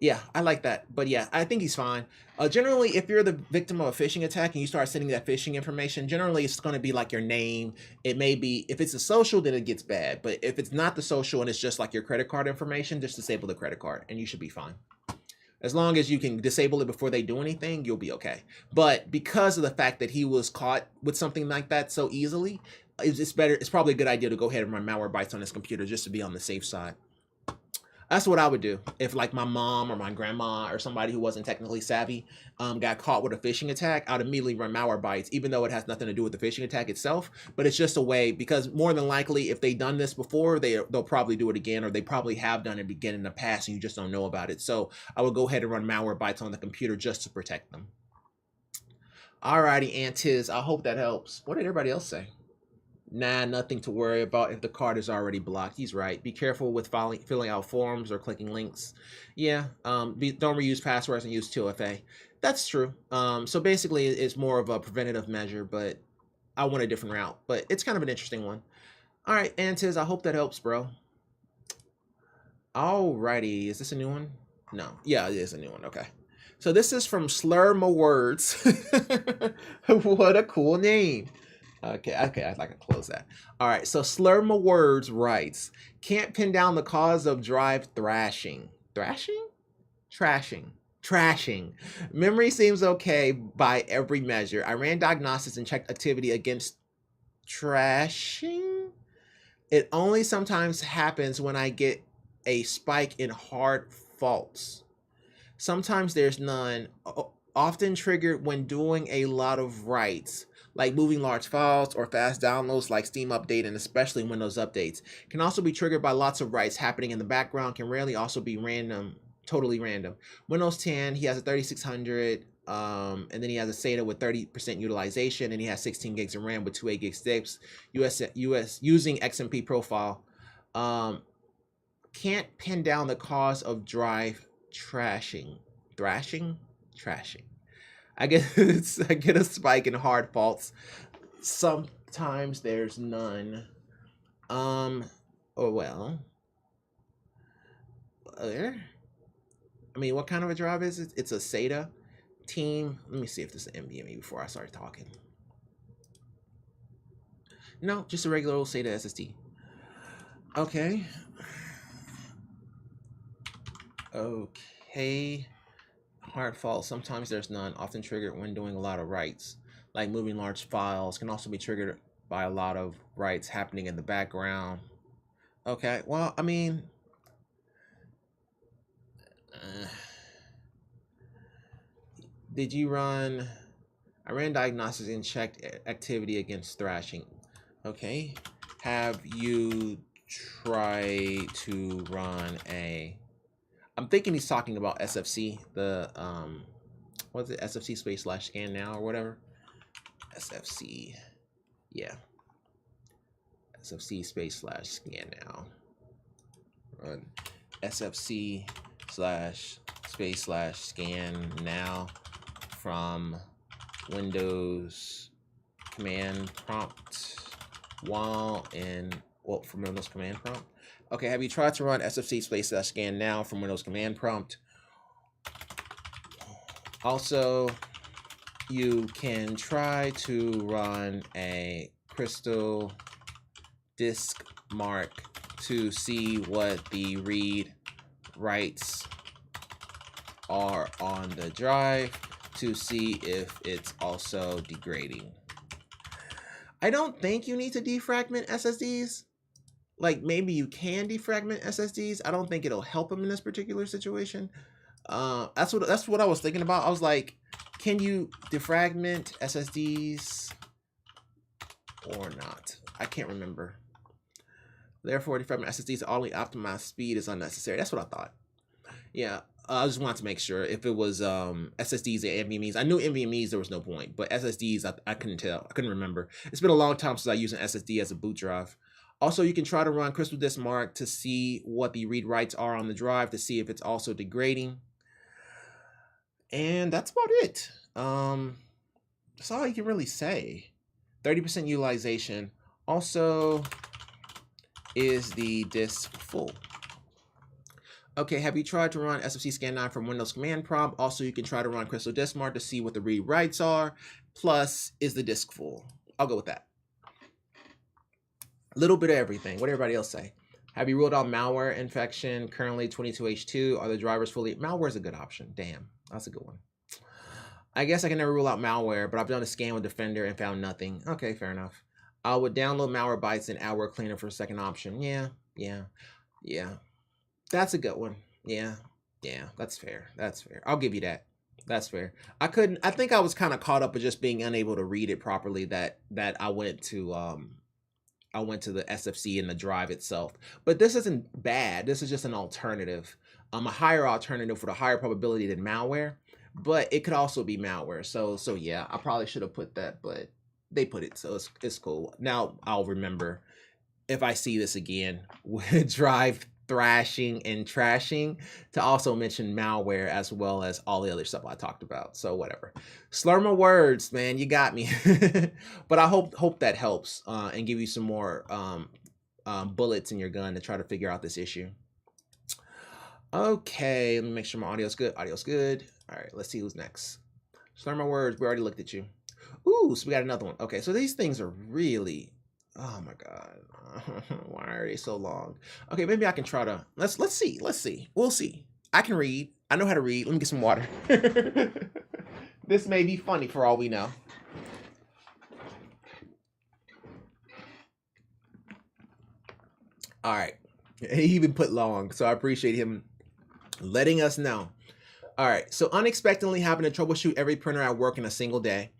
Yeah, I like that. But yeah, I think he's fine. Generally, if you're the victim of a phishing attack and you start sending that phishing information, generally it's going to be like your name. It may be, if it's a social, then it gets bad. But if it's not the social and it's just like your credit card information, just disable the credit card and you should be fine. As long as you can disable it before they do anything, you'll be okay. But because of the fact that he was caught with something like that so easily, it's better. It's probably a good idea to go ahead and run Malwarebytes on his computer just to be on the safe side. That's what I would do if like my mom or my grandma or somebody who wasn't technically savvy got caught with a phishing attack. I'd immediately run Malwarebytes, even though it has nothing to do with the phishing attack itself. But it's just a way, because more than likely, if they've done this before, they'll probably do it again, or they probably have done it again in the past and you just don't know about it. So I would go ahead and run Malwarebytes on the computer just to protect them. Alrighty, Antiz, I hope that helps. What did everybody else say? Nah, nothing to worry about if the card is already blocked. He's right. Be careful with filling out forms or clicking links. Yeah, don't reuse passwords and use 2FA. That's true. So basically, it's more of a preventative measure, but I went a different route. But it's kind of an interesting one. All right, Antiz, I hope that helps, bro. Alrighty, is this a new one? No. Yeah, it is a new one. Okay. So this is from Slur My Words. What a cool name. Okay, I'd like to close that. All right, so Slur My Words writes, can't pin down the cause of drive thrashing. Thrashing? Trashing. Trashing. Memory seems okay by every measure. I ran diagnostics and checked activity against trashing. It only sometimes happens when I get a spike in hard faults. Sometimes there's none, often triggered when doing a lot of writes, like moving large files or fast downloads like Steam Update and especially Windows updates. Can also be triggered by lots of writes happening in the background, can rarely also be random, totally random. Windows 10, he has a 3600, and then he has a SATA with 30% utilization, and he has 16 gigs of RAM with 2 8 gig sticks, US using XMP profile. Can't pin down the cause of drive trashing. Trashing. I get a spike in hard faults. Sometimes there's none. Oh well. I mean, what kind of a drive is it? It's a SATA team. Let me see if this is an NVMe before I start talking. No, just a regular old SATA SSD. Okay. Okay. Hard fault. Sometimes there's none. Often triggered when doing a lot of writes, like moving large files. Can also be triggered by a lot of writes happening in the background. Okay. Well, I mean, did you run? I ran diagnostics and checked activity against thrashing. Okay. Have you tried to run a? I'm thinking he's talking about SFC, the what's it, SFC space/scan now or whatever. SFC, yeah, SFC space/scan now. Run SFC /space/scan now from Windows command prompt from Windows command prompt. Okay, have you tried to run SFC space/scan now from Windows command prompt? Also, you can try to run a crystal disk mark to see what the read writes are on the drive to see if it's also degrading. I don't think you need to defragment SSDs. Like, maybe you can defragment SSDs. I don't think it'll help them in this particular situation. That's what I was thinking about. I was like, can you defragment SSDs or not? I can't remember. Therefore, defragment SSDs only optimized speed is unnecessary. That's what I thought. Yeah. I just wanted to make sure if it was SSDs and NVMe's. I knew NVMe's there was no point, but SSDs I couldn't tell. I couldn't remember. It's been a long time since I used an SSD as a boot drive. Also, you can try to run Crystal Disk Mark to see what the read writes are on the drive to see if it's also degrading. And that's about it. That's all you can really say. 30% utilization. Also, is the disk full? Okay, have you tried to run SFC Scan 9 from Windows Command Prompt? Also, you can try to run Crystal Disk Mark to see what the read writes are. Plus, is the disk full? I'll go with that. A little bit of everything. What did everybody else say? Have you ruled out malware infection? Currently 22H2. Are the drivers fully? Malware is a good option. Damn, that's a good one. I guess I can never rule out malware, but I've done a scan with Defender and found nothing. Okay, fair enough. I would download Malwarebytes and Adware Cleaner for a second option. Yeah. That's a good one. Yeah, that's fair. That's fair. I'll give you that. That's fair. I think I was kind of caught up with just being unable to read it properly that I went to the SFC and the drive itself. But this isn't bad. This is just an alternative. A higher alternative for the higher probability than malware, but it could also be malware. So yeah, I probably should have put that, but they put it, so it's cool. Now I'll remember if I see this again with drive thrashing and trashing to also mention malware as well as all the other stuff I talked about. So whatever. Slur my words, man. You got me. But I hope that helps and give you some more bullets in your gun to try to figure out this issue. Okay, let me make sure my audio's good. Audio's good. All right, let's see who's next. Slur my words. We already looked at you. Ooh, so we got another one. Okay, so these things are really, oh my God. Why are they so long? Okay, maybe I can try to, let's see. We'll see. I can read. I know how to read. Let me get some water. This may be funny for all we know. All right. He even put long, so I appreciate him letting us know. All right, so unexpectedly having to troubleshoot every printer at work in a single day.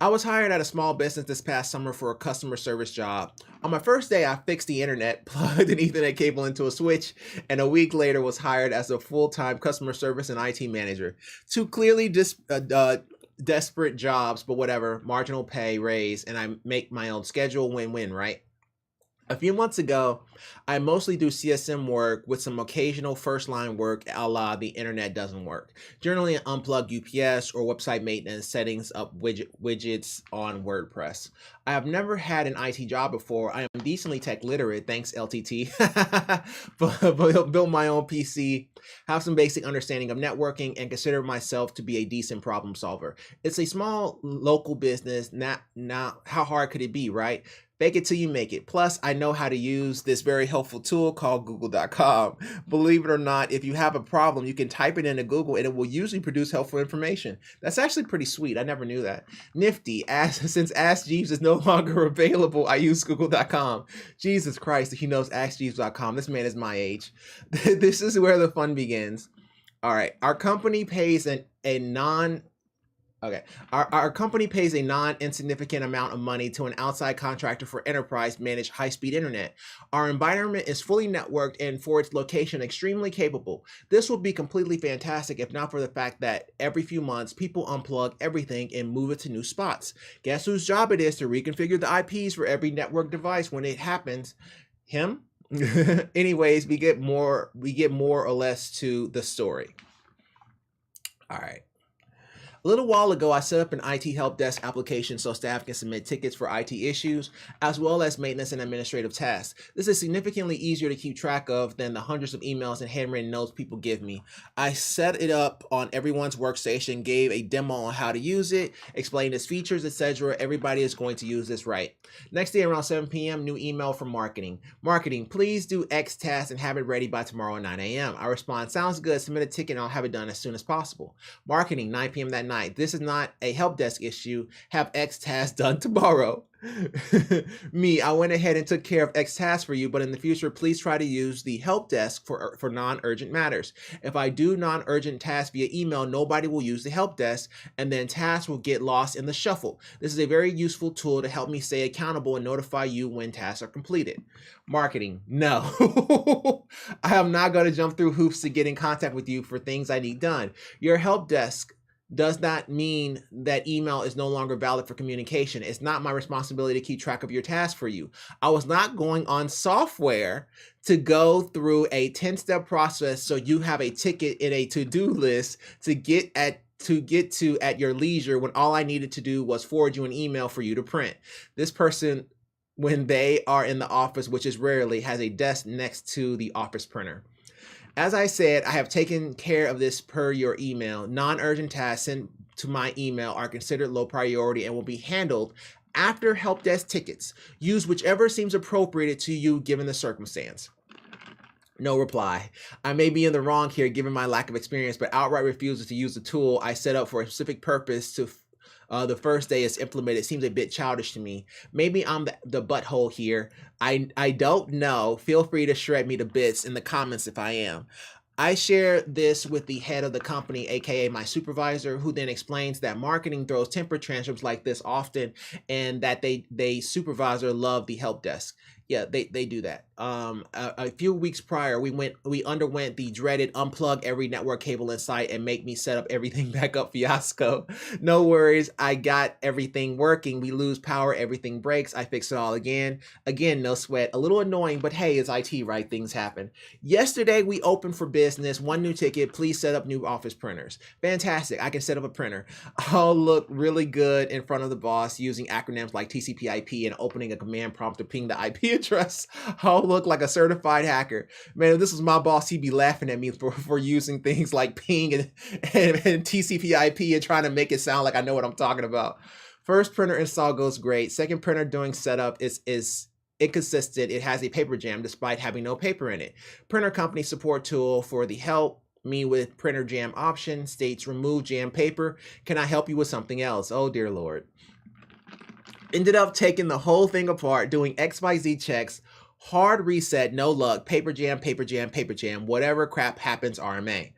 I was hired at a small business this past summer for a customer service job. On my first day, I fixed the internet, plugged an Ethernet cable into a switch, and a week later was hired as a full-time customer service and IT manager. Two clearly desperate jobs, but whatever, marginal pay, raise, and I make my own schedule, win-win, right? A few months ago, I mostly do CSM work with some occasional first-line work a la the internet doesn't work. Generally, unplug UPS or website maintenance, settings up widgets on WordPress. I have never had an IT job before. I am decently tech literate, thanks LTT. Build my own PC, have some basic understanding of networking, and consider myself to be a decent problem solver. It's a small local business. Now, how hard could it be, right? Fake it till you make it. Plus, I know how to use this very helpful tool called Google.com. Believe it or not, if you have a problem, you can type it into Google and it will usually produce helpful information. That's actually pretty sweet. I never knew that. Nifty. Since Ask Jeeves is no longer available, I use Google.com. Jesus Christ, he knows AskJeeves.com. This man is my age. This is where the fun begins. All right. Our company pays Our company pays a non-insignificant amount of money to an outside contractor for enterprise managed high-speed internet. Our environment is fully networked and for its location extremely capable. This would be completely fantastic if not for the fact that every few months people unplug everything and move it to new spots. Guess whose job it is to reconfigure the IPs for every network device when it happens? Him? Anyways, we get more or less to the story. All right. A little while ago, I set up an IT help desk application so staff can submit tickets for IT issues, as well as maintenance and administrative tasks. This is significantly easier to keep track of than the hundreds of emails and handwritten notes people give me. I set it up on everyone's workstation, gave a demo on how to use it, explained its features, etc. Everybody is going to use this right. Next day around 7 p.m., new email from marketing. Marketing, please do X task and have it ready by tomorrow at 9 a.m. I respond, sounds good, submit a ticket and I'll have it done as soon as possible. Marketing, 9 p.m. that night. tonight. This is not a help desk issue. Have X task done tomorrow. Me, I went ahead and took care of X task for you, but in the future, please try to use the help desk for non-urgent matters. If I do non-urgent tasks via email, nobody will use the help desk, and then tasks will get lost in the shuffle. This is a very useful tool to help me stay accountable and notify you when tasks are completed. Marketing, no. I am not going to jump through hoops to get in contact with you for things I need done. Your help desk does not mean that email is no longer valid for communication. It's not my responsibility to keep track of your tasks for you. I was not going on software to go through a 10-step process so you have a ticket in a to-do list to get to at your leisure, when all I needed to do was forward you an email for you to print. This person, when they are in the office, which is rarely, has a desk next to the office printer. As I said, I have taken care of this per your email. Non-urgent tasks sent to my email are considered low priority and will be handled after help desk tickets. Use whichever seems appropriate to you given the circumstance. No reply. I may be in the wrong here given my lack of experience, but outright refusal to use the tool I set up for a specific purpose to the first day it's implemented seems a bit childish to me. Maybe I'm the butthole here. I don't know. Feel free to shred me to bits in the comments if I am. I share this with the head of the company, aka my supervisor, who then explains that marketing throws temper tantrums like this often, and that they supervisor love the help desk. Yeah, they do that. A few weeks prior, we underwent the dreaded unplug every network cable in sight and make me set up everything back up fiasco. No worries, I got everything working. We lose power, everything breaks. I fix it all again. Again, no sweat. A little annoying, but hey, it's IT, right? Things happen. Yesterday, we opened for business. One new ticket. Please set up new office printers. Fantastic. I can set up a printer. I'll look really good in front of the boss using acronyms like TCP/IP and opening a command prompt to ping the IP address. I'll look like a certified hacker. Man, if this was my boss, he'd be laughing at me for using things like ping and TCP/IP and trying to make it sound like I know what I'm talking about. First printer install goes great. Second printer doing setup is inconsistent. It has a paper jam despite having no paper in it. Printer company support tool for the help me with printer jam option states remove jam paper. Can I help you with something else? Oh dear Lord. Ended up taking the whole thing apart, doing XYZ checks, hard reset, no luck, paper jam, paper jam, paper jam, whatever crap happens, RMA.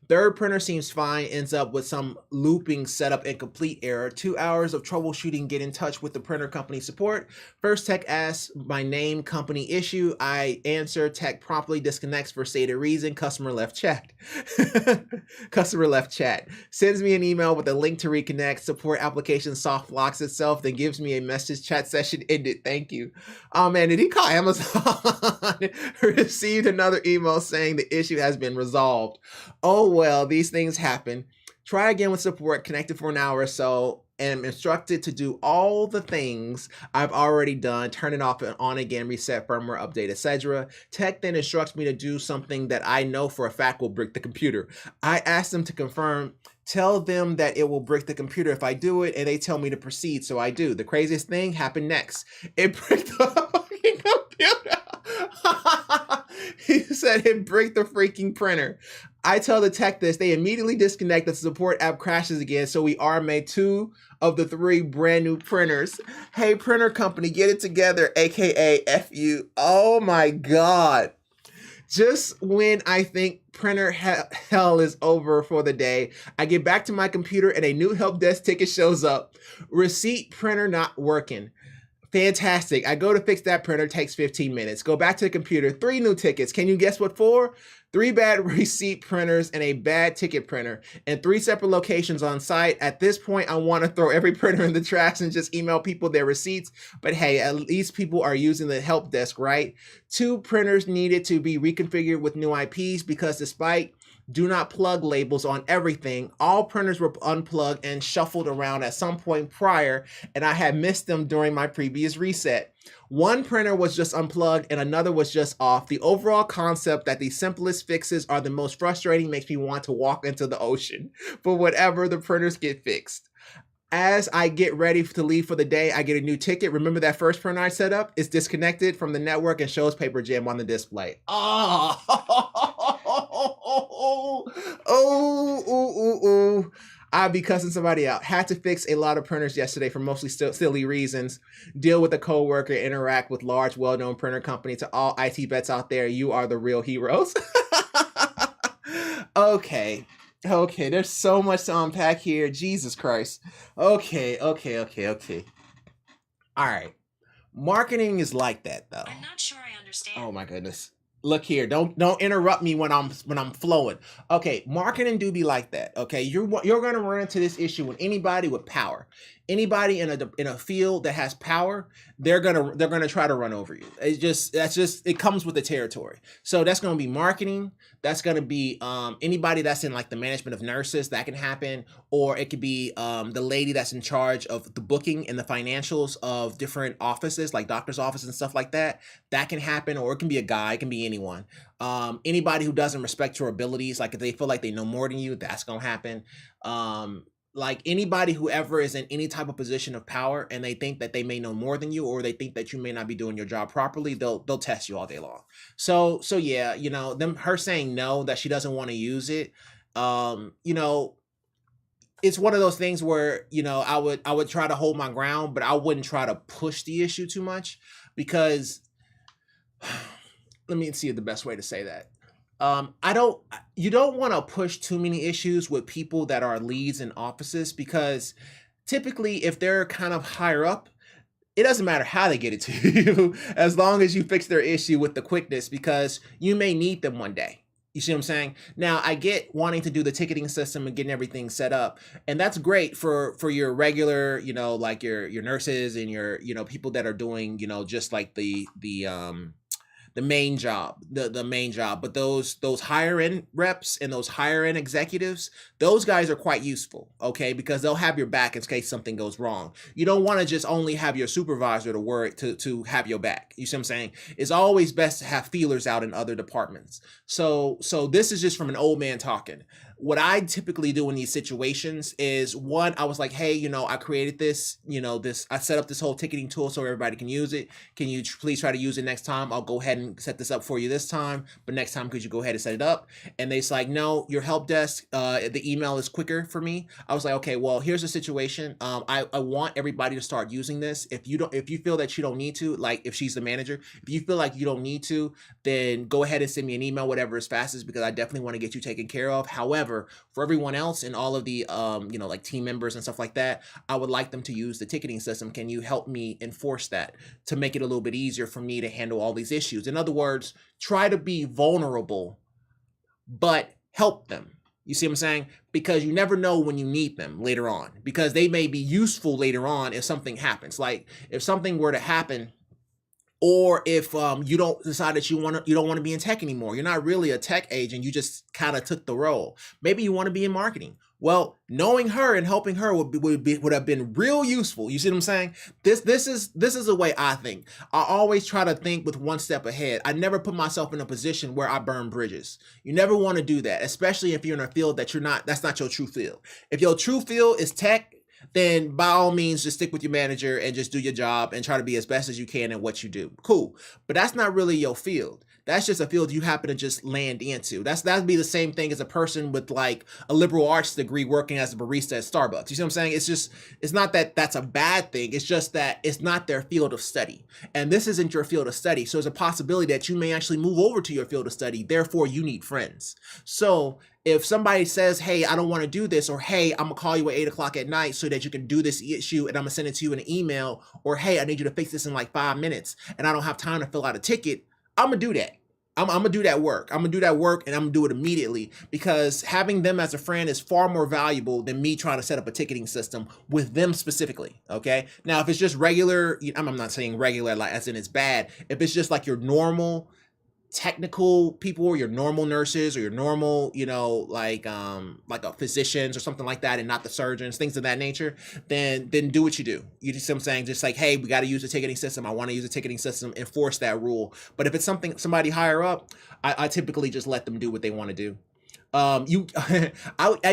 Third printer seems fine, ends up with some looping setup and complete error. 2 hours of troubleshooting, get in touch with the printer company support. First tech asks my name, company issue. I answer, tech promptly disconnects for stated reason. Customer left chat. Customer left chat. Sends me an email with a link to reconnect. Support application soft locks itself, then gives me a message, chat session ended. Thank you. Oh man, did he call Amazon? Received another email saying the issue has been resolved. Oh, well, these things happen. Try again with support, connected for an hour or so, and I'm instructed to do all the things I've already done, turn it off and on again, reset firmware, update, etc. Tech then instructs me to do something that I know for a fact will brick the computer. I ask them to confirm, tell them that it will brick the computer if I do it, and they tell me to proceed, so I do. The craziest thing happened next. It bricked the fucking computer. He said it bricked the freaking printer. I tell the tech this, they immediately disconnect, the support app crashes again, so we are made 2 of the 3 brand new printers. Hey, printer company, get it together, aka F you. Oh my God. Just when I think printer hell is over for the day, I get back to my computer and a new help desk ticket shows up. Receipt printer not working. Fantastic. I go to fix that printer, takes 15 minutes. Go back to the computer, 3 new tickets. Can you guess what for? 3 bad receipt printers and a bad ticket printer, and 3 separate locations on site. At this point, I want to throw every printer in the trash and just email people their receipts. But hey, at least people are using the help desk, right? 2 printers needed to be reconfigured with new IPs because despite do not plug labels on everything, all printers were unplugged and shuffled around at some point prior, and I had missed them during my previous reset. One printer was just unplugged and another was just off. The overall concept that the simplest fixes are the most frustrating makes me want to walk into the ocean. But whatever, the printers get fixed. As I get ready to leave for the day, I get a new ticket. Remember that first printer I set up? It's disconnected from the network and shows paper jam on the display. Oh, I'd be cussing somebody out. Had to fix a lot of printers yesterday for mostly silly reasons. Deal with a coworker, interact with large, well-known printer company. To all IT vets out there, you are the real heroes. Okay. Okay, there's so much to unpack here. Jesus Christ. Okay. All right. Marketing is like that, though. I'm not sure I understand. Oh my goodness. Look here, don't interrupt me when I'm flowing. Okay, marketing do be like that. Okay, you're gonna run into this issue with anybody with power, anybody in a field that has power. They're gonna try to run over you. It comes with the territory. So that's gonna be marketing. That's gonna be anybody that's in like the management of nurses. That can happen, or it could be the lady that's in charge of the booking and the financials of different offices, like doctor's office and stuff like that. That can happen, or it can be a guy. It can be anyone. Anybody who doesn't respect your abilities, like if they feel like they know more than you, that's gonna happen. Like anybody who ever is in any type of position of power and they think that they may know more than you, or they think that you may not be doing your job properly, they'll test you all day long. So yeah, you know, her saying no, that she doesn't want to use it, you know, it's one of those things where, you know, I would try to hold my ground, but I wouldn't try to push the issue too much, because let me see the best way to say that. You don't want to push too many issues with people that are leads in offices, because typically if they're kind of higher up, it doesn't matter how they get it to you, as long as you fix their issue with the quickness, because you may need them one day. You see what I'm saying? Now, I get wanting to do the ticketing system and getting everything set up, and that's great for your regular, you know, like your nurses and your, you know, people that are doing, you know, just like the main job, the main job. But those higher end reps and those higher end executives, those guys are quite useful, okay? Because they'll have your back in case something goes wrong. You don't want to just only have your supervisor to work to have your back. You see what I'm saying? It's always best to have feelers out in other departments. So this is just from an old man talking. What I typically do in these situations is, one, I was like, hey, you know, I created this, you know, I set up this whole ticketing tool so everybody can use it. Can you please try to use it next time? I'll go ahead and set this up for you this time, but next time, could you go ahead and set it up? And they's like, no, your help desk, the email is quicker for me. I was like, okay, well, here's the situation. I want everybody to start using this. If you feel that you don't need to, like if she's the manager, if you feel like you don't need to, then go ahead and send me an email, whatever is fastest, because I definitely want to get you taken care of. However, for everyone else and all of the, you know, like team members and stuff like that, I would like them to use the ticketing system. Can you help me enforce that to make it a little bit easier for me to handle all these issues? In other words, try to be vulnerable, but help them. You see what I'm saying? Because you never know when you need them later on, because they may be useful later on if something happens. Like if something were to happen, or if you don't decide that you don't want to be in tech anymore, you're not really a tech agent, you just kind of took the role. Maybe you want to be in marketing. Well, knowing her and helping her would have been real useful. You see what I'm saying? This is the way I think. I always try to think with one step ahead. I never put myself in a position where I burn bridges. You never want to do that, especially if you're in a field that's not your true field. If your true field is tech, then by all means, just stick with your manager and just do your job and try to be as best as you can in what you do. Cool. But that's not really your field. That's just a field you happen to just land into. That'd be the same thing as a person with like a liberal arts degree working as a barista at Starbucks. You see what I'm saying? It's not that that's a bad thing. It's just that it's not their field of study. And this isn't your field of study. So there's a possibility that you may actually move over to your field of study. Therefore, you need friends. So if somebody says, hey, I don't want to do this, or hey, I'm gonna call you at 8 o'clock at night so that you can do this issue and I'm gonna send it to you in an email, or hey, I need you to fix this in like 5 minutes and I don't have time to fill out a ticket, I'm gonna do that. I'm gonna do that work. I'm gonna do that work and I'm gonna do it immediately, because having them as a friend is far more valuable than me trying to set up a ticketing system with them specifically. Okay. Now, if it's just regular, I'm not saying regular like as in it's bad. If it's just like your normal technical people, or your normal nurses, or your normal, you know, like a physicians or something like that, and not the surgeons, things of that nature, then do what you do. You see what I'm saying? Just like, hey, we got to use a ticketing system. I want to use a ticketing system, enforce that rule. But if it's somebody higher up, I typically just let them do what they want to do. I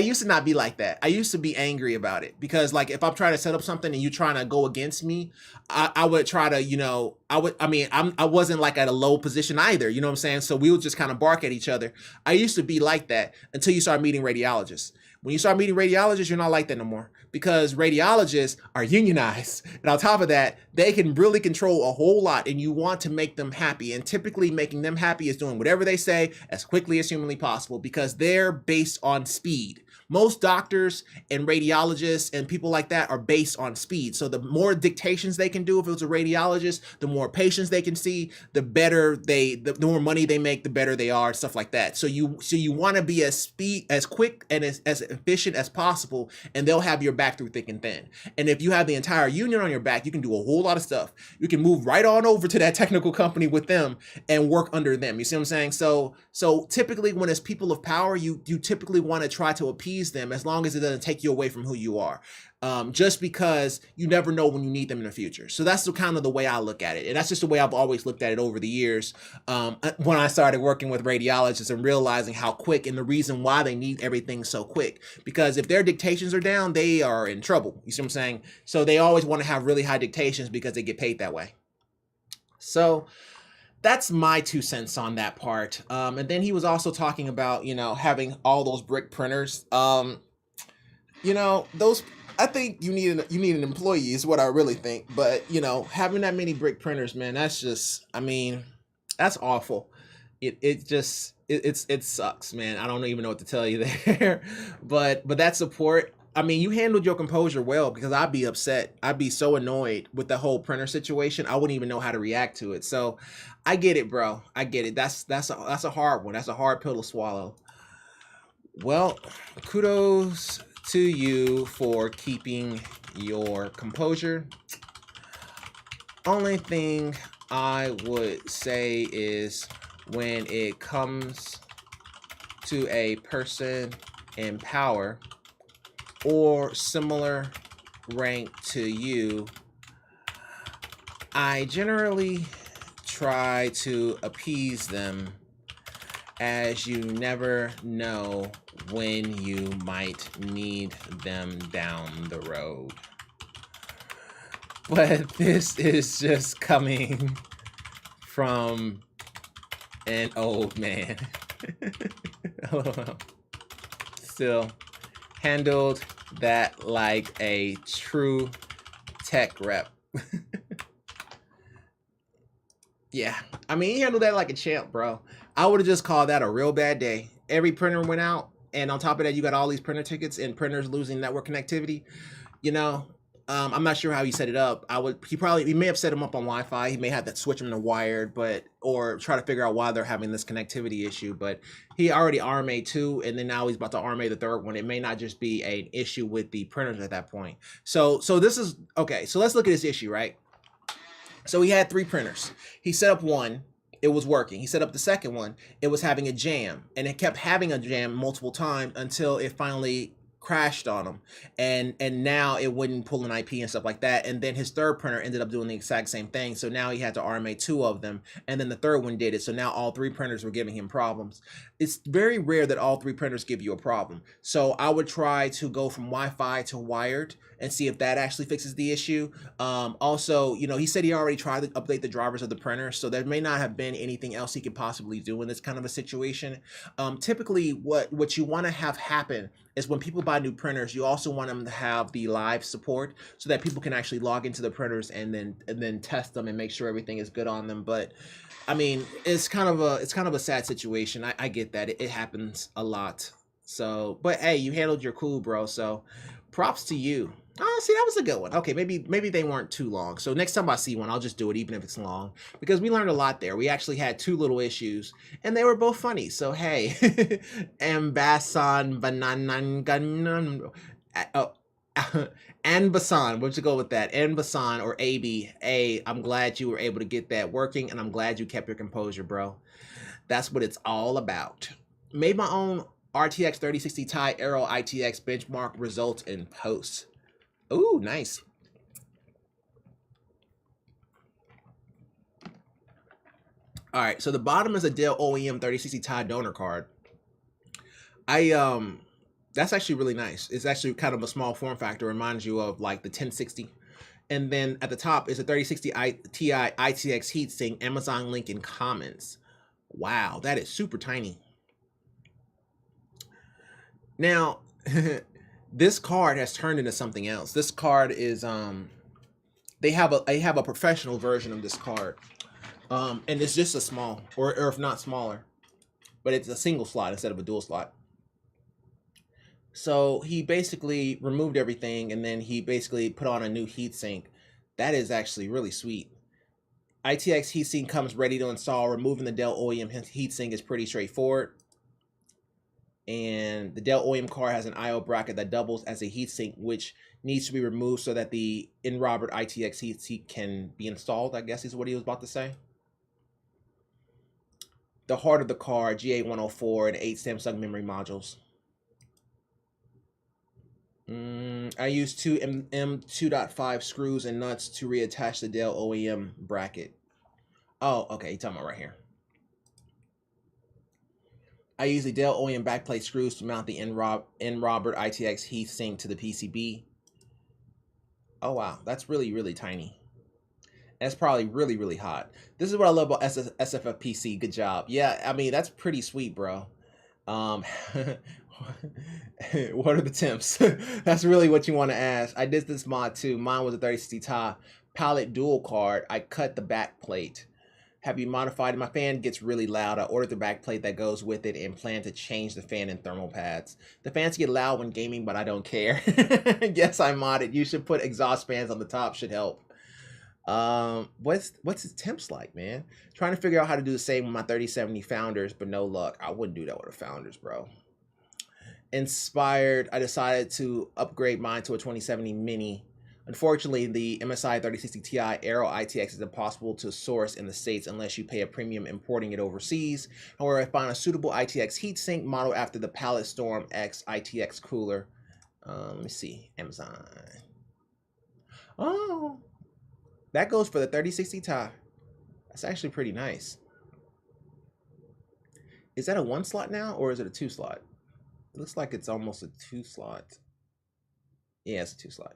used to not be like that. I used to be angry about it, because like if I'm trying to set up something and you trying to go against me, I would try to, you know, I wasn't like at a low position either. You know what I'm saying? So we would just kind of bark at each other. I used to be like that until you start meeting radiologists. When you start meeting radiologists, you're not like that no more, because radiologists are unionized. And on top of that, they can really control a whole lot, and you want to make them happy. And typically making them happy is doing whatever they say as quickly as humanly possible, because they're based on speed. Most doctors and radiologists and people like that are based on speed. So the more dictations they can do, if it was a radiologist, the more patients they can see, the better the more money they make, the better they are, stuff like that. So you want to be as quick and as efficient as possible, and they'll have your back through thick and thin. And if you have the entire union on your back, you can do a whole lot of stuff. You can move right on over to that technical company with them and work under them. You see what I'm saying? So typically when it's people of power, you typically want to try to appease them, as long as it doesn't take you away from who you are. Just because you never know when you need them in the future. So that's kind of the way I look at it. And that's just the way I've always looked at it over the years. When I started working with radiologists and realizing how quick, and the reason why they need everything so quick, because if their dictations are down, they are in trouble. You see what I'm saying? So they always want to have really high dictations because they get paid that way. So that's my 2 cents on that part. And then he was also talking about, having all those brick printers. Those, I think you need an employee is what I really think. But, having that many brick printers, man, that's just, that's awful. It sucks, man. I don't even know what to tell you there. But that support, you handled your composure well, because I'd be upset. I'd be so annoyed with the whole printer situation. I wouldn't even know how to react to it. So I get it, bro. I get it. That's a hard one. That's a hard pill to swallow. Well, kudos to you for keeping your composure. Only thing I would say is, when it comes to a person in power or similar rank to you, I generally try to appease them, as you never know when you might need them down the road. But this is just coming from an old man. Still handled that like a true tech rep. Yeah, he handled that like a champ, bro. I would have just called that a real bad day. Every printer went out, and on top of that, you got all these printer tickets and printers losing network connectivity. I'm not sure how he set it up. He may have set them up on Wi-Fi. He may have to switch them to wired, or try to figure out why they're having this connectivity issue. But he already RMA 2, and then now he's about to RMA the third one. It may not just be an issue with the printers at that point. So this is okay. So let's look at this issue, right? So he had 3 printers. He set up one. It was working. He set up the second one. It was having a jam, and it kept having a jam multiple times until it finally crashed on him, and now it wouldn't pull an IP and stuff like that. And then his third printer ended up doing the exact same thing, so now he had to RMA 2 of them, and then the third one did it. So now all 3 printers were giving him problems. It's very rare that all 3 printers give you a problem, so I would try to go from Wi-Fi to wired and see if that actually fixes the issue. Also, he said he already tried to update the drivers of the printer, so there may not have been anything else he could possibly do in this kind of a situation. Typically, what you want to have happen is, when people buy new printers, you also want them to have the live support, so that people can actually log into the printers and then test them and make sure everything is good on them. But it's kind of a sad situation. I get that it happens a lot. So, but hey, you handled your cool, bro. So props to you. Oh, see, that was a good one. Okay, maybe they weren't too long. So next time I see one, I'll just do it, even if it's long, because we learned a lot there. We actually had 2 little issues, and they were both funny. So hey, Ambasan Bananan, Anbasan, what'd you go with that? Anbasan or AB. Hey, I'm glad you were able to get that working, and I'm glad you kept your composure, bro. That's what it's all about. Made my own RTX 3060 Ti Aero ITX benchmark results in post. Ooh, nice. All right, so the bottom is a Dell OEM 3060 Ti donor card. That's actually really nice. It's actually kind of a small form factor. Reminds you of like the 1060. And then at the top is a 3060 Ti ITX heatsink, Amazon link in comments. Wow, that is super tiny. Now, this card has turned into something else. This card is they have a professional version of this card. And it's just a small, or if not smaller, but it's a single slot instead of a dual slot. So he basically removed everything, and then he basically put on a new heatsink. That is actually really sweet. ITX heatsink comes ready to install. Removing the Dell OEM heatsink is pretty straightforward. And the Dell OEM card has an I/O bracket that doubles as a heatsink, which needs to be removed so that the in-Robert ITX heatsink can be installed, I guess is what he was about to say. The heart of the card, G8104, and 8 Samsung memory modules. I used two M2.5 screws and nuts to reattach the Dell OEM bracket. Oh, okay, you're talking about right here. I use the Dell OEM backplate screws to mount the in-Robert ITX heatsink to the PCB. Oh wow, that's really, really tiny. That's probably really, really hot. This is what I love about SFFPC. Good job. Yeah, I mean, that's pretty sweet, bro. What are the temps? That's really what you want to ask. I did this mod too. Mine was a 3060 Ti palette dual card. I cut the back plate. Have you modified it? My fan gets really loud. I ordered the back plate that goes with it and plan to change the fan and thermal pads. The fans get loud when gaming, but I don't care. Yes, I modded. You should put exhaust fans on the top. Should help. What's his temps like, man? Trying to figure out how to do the same with my 3070 Founders, but no luck. I wouldn't do that with a Founders, bro. Inspired, I decided to upgrade mine to a 2070 Mini. Unfortunately, the MSI 3060 Ti Aero ITX is impossible to source in the States unless you pay a premium importing it overseas. However, I found a suitable ITX heatsink model after the Palette Storm X ITX cooler. Let me see, Amazon. Oh, that goes for the 3060 Ti. That's actually pretty nice. Is that a 1 slot now, or is it a 2 slot? It looks like it's almost a 2 slot. Yeah, it's a 2 slot.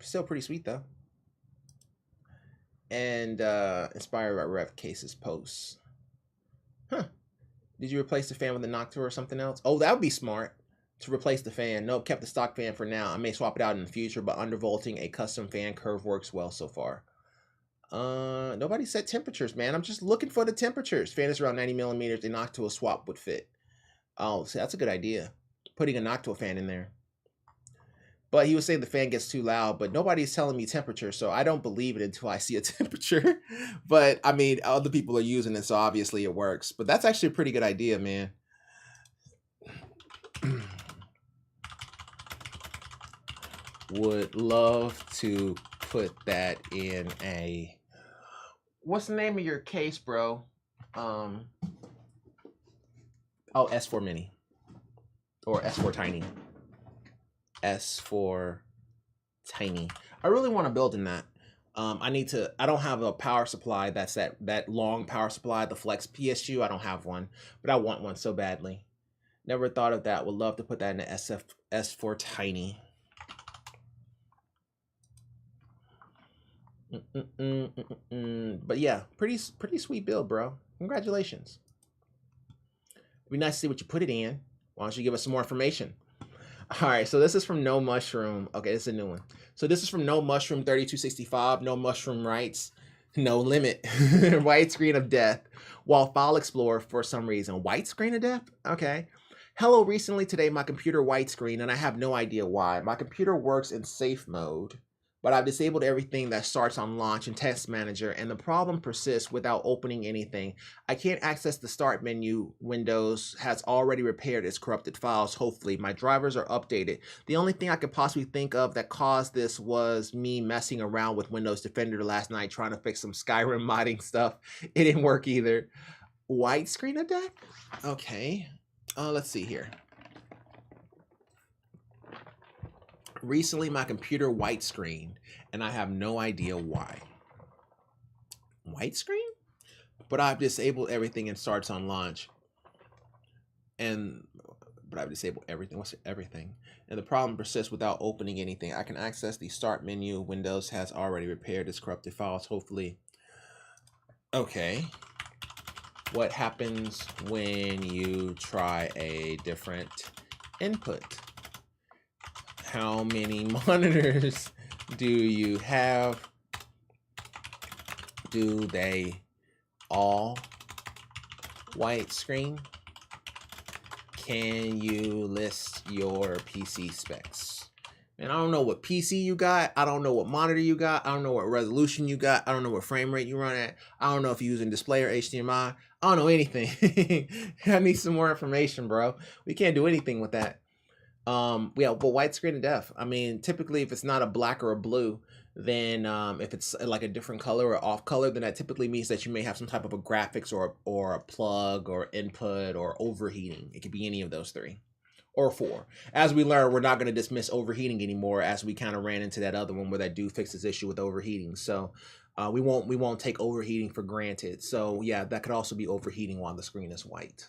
Still pretty sweet though. And inspired by Rev Case's posts. Huh. Did you replace the fan with a Noctua or something else? Oh, that would be smart to replace the fan. Nope, kept the stock fan for now. I may swap it out in the future, but undervolting a custom fan curve works well so far. Nobody set temperatures, man. I'm just looking for the temperatures. Fan is around 90 millimeters. A Noctua swap would fit. Oh, see, that's a good idea. Putting a Noctua fan in there. But he was saying the fan gets too loud, but nobody's telling me temperature, so I don't believe it until I see a temperature. But, I mean, other people are using it, so obviously it works. But that's actually a pretty good idea, man. Would love to put that in a... What's the name of your case, bro? Oh, S4 Mini. Or S4 Tiny. S4 Tiny. I really want to build in that. I don't have a power supply that's that long power supply, the Flex PSU. I don't have one, but I want one so badly. Never thought of that. Would love to put that in the S4 Tiny. But yeah, pretty sweet build, bro. Congratulations. It'd be nice to see what you put it in. Why don't you give us some more information? All right, so this is from No Mushroom. Okay, this is a new one. So this is from No Mushroom 3265. No Mushroom writes, no limit. White screen of death. While File Explorer for some reason. White screen of death? Okay. Hello, recently today my computer white screen and I have no idea why. My computer works in safe mode, but I've disabled everything that starts on launch and test manager and the problem persists without opening anything. I can't access the start menu. Windows has already repaired its corrupted files. Hopefully my drivers are updated. The only thing I could possibly think of that caused this was me messing around with Windows Defender last night trying to fix some Skyrim modding stuff. It didn't work either. White screen of death? Okay. Let's see here. Recently, my computer white screened, and I have no idea why. White screen? But I've disabled everything and starts on launch. But I've disabled everything. What's everything? And the problem persists without opening anything. I can access the start menu. Windows has already repaired its corrupted files, hopefully. Okay. What happens when you try a different input? How many monitors do you have? Do they all widescreen? Can you list your PC specs? And I don't know what PC you got. I don't know what monitor you got. I don't know what resolution you got. I don't know what frame rate you run at. I don't know if you're using display or HDMI. I don't know anything. I need some more information, bro. We can't do anything with that. Yeah, but widescreen and def. I mean, typically if it's not a black or a blue, then if it's like a different color or off color, then that typically means that you may have some type of a graphics or a plug or input or overheating. It could be any of those three or four. As we learn, we're not going to dismiss overheating anymore, as we kind of ran into that other one where that dude fixed his issue with overheating. So we won't take overheating for granted. So yeah, that could also be overheating while the screen is white.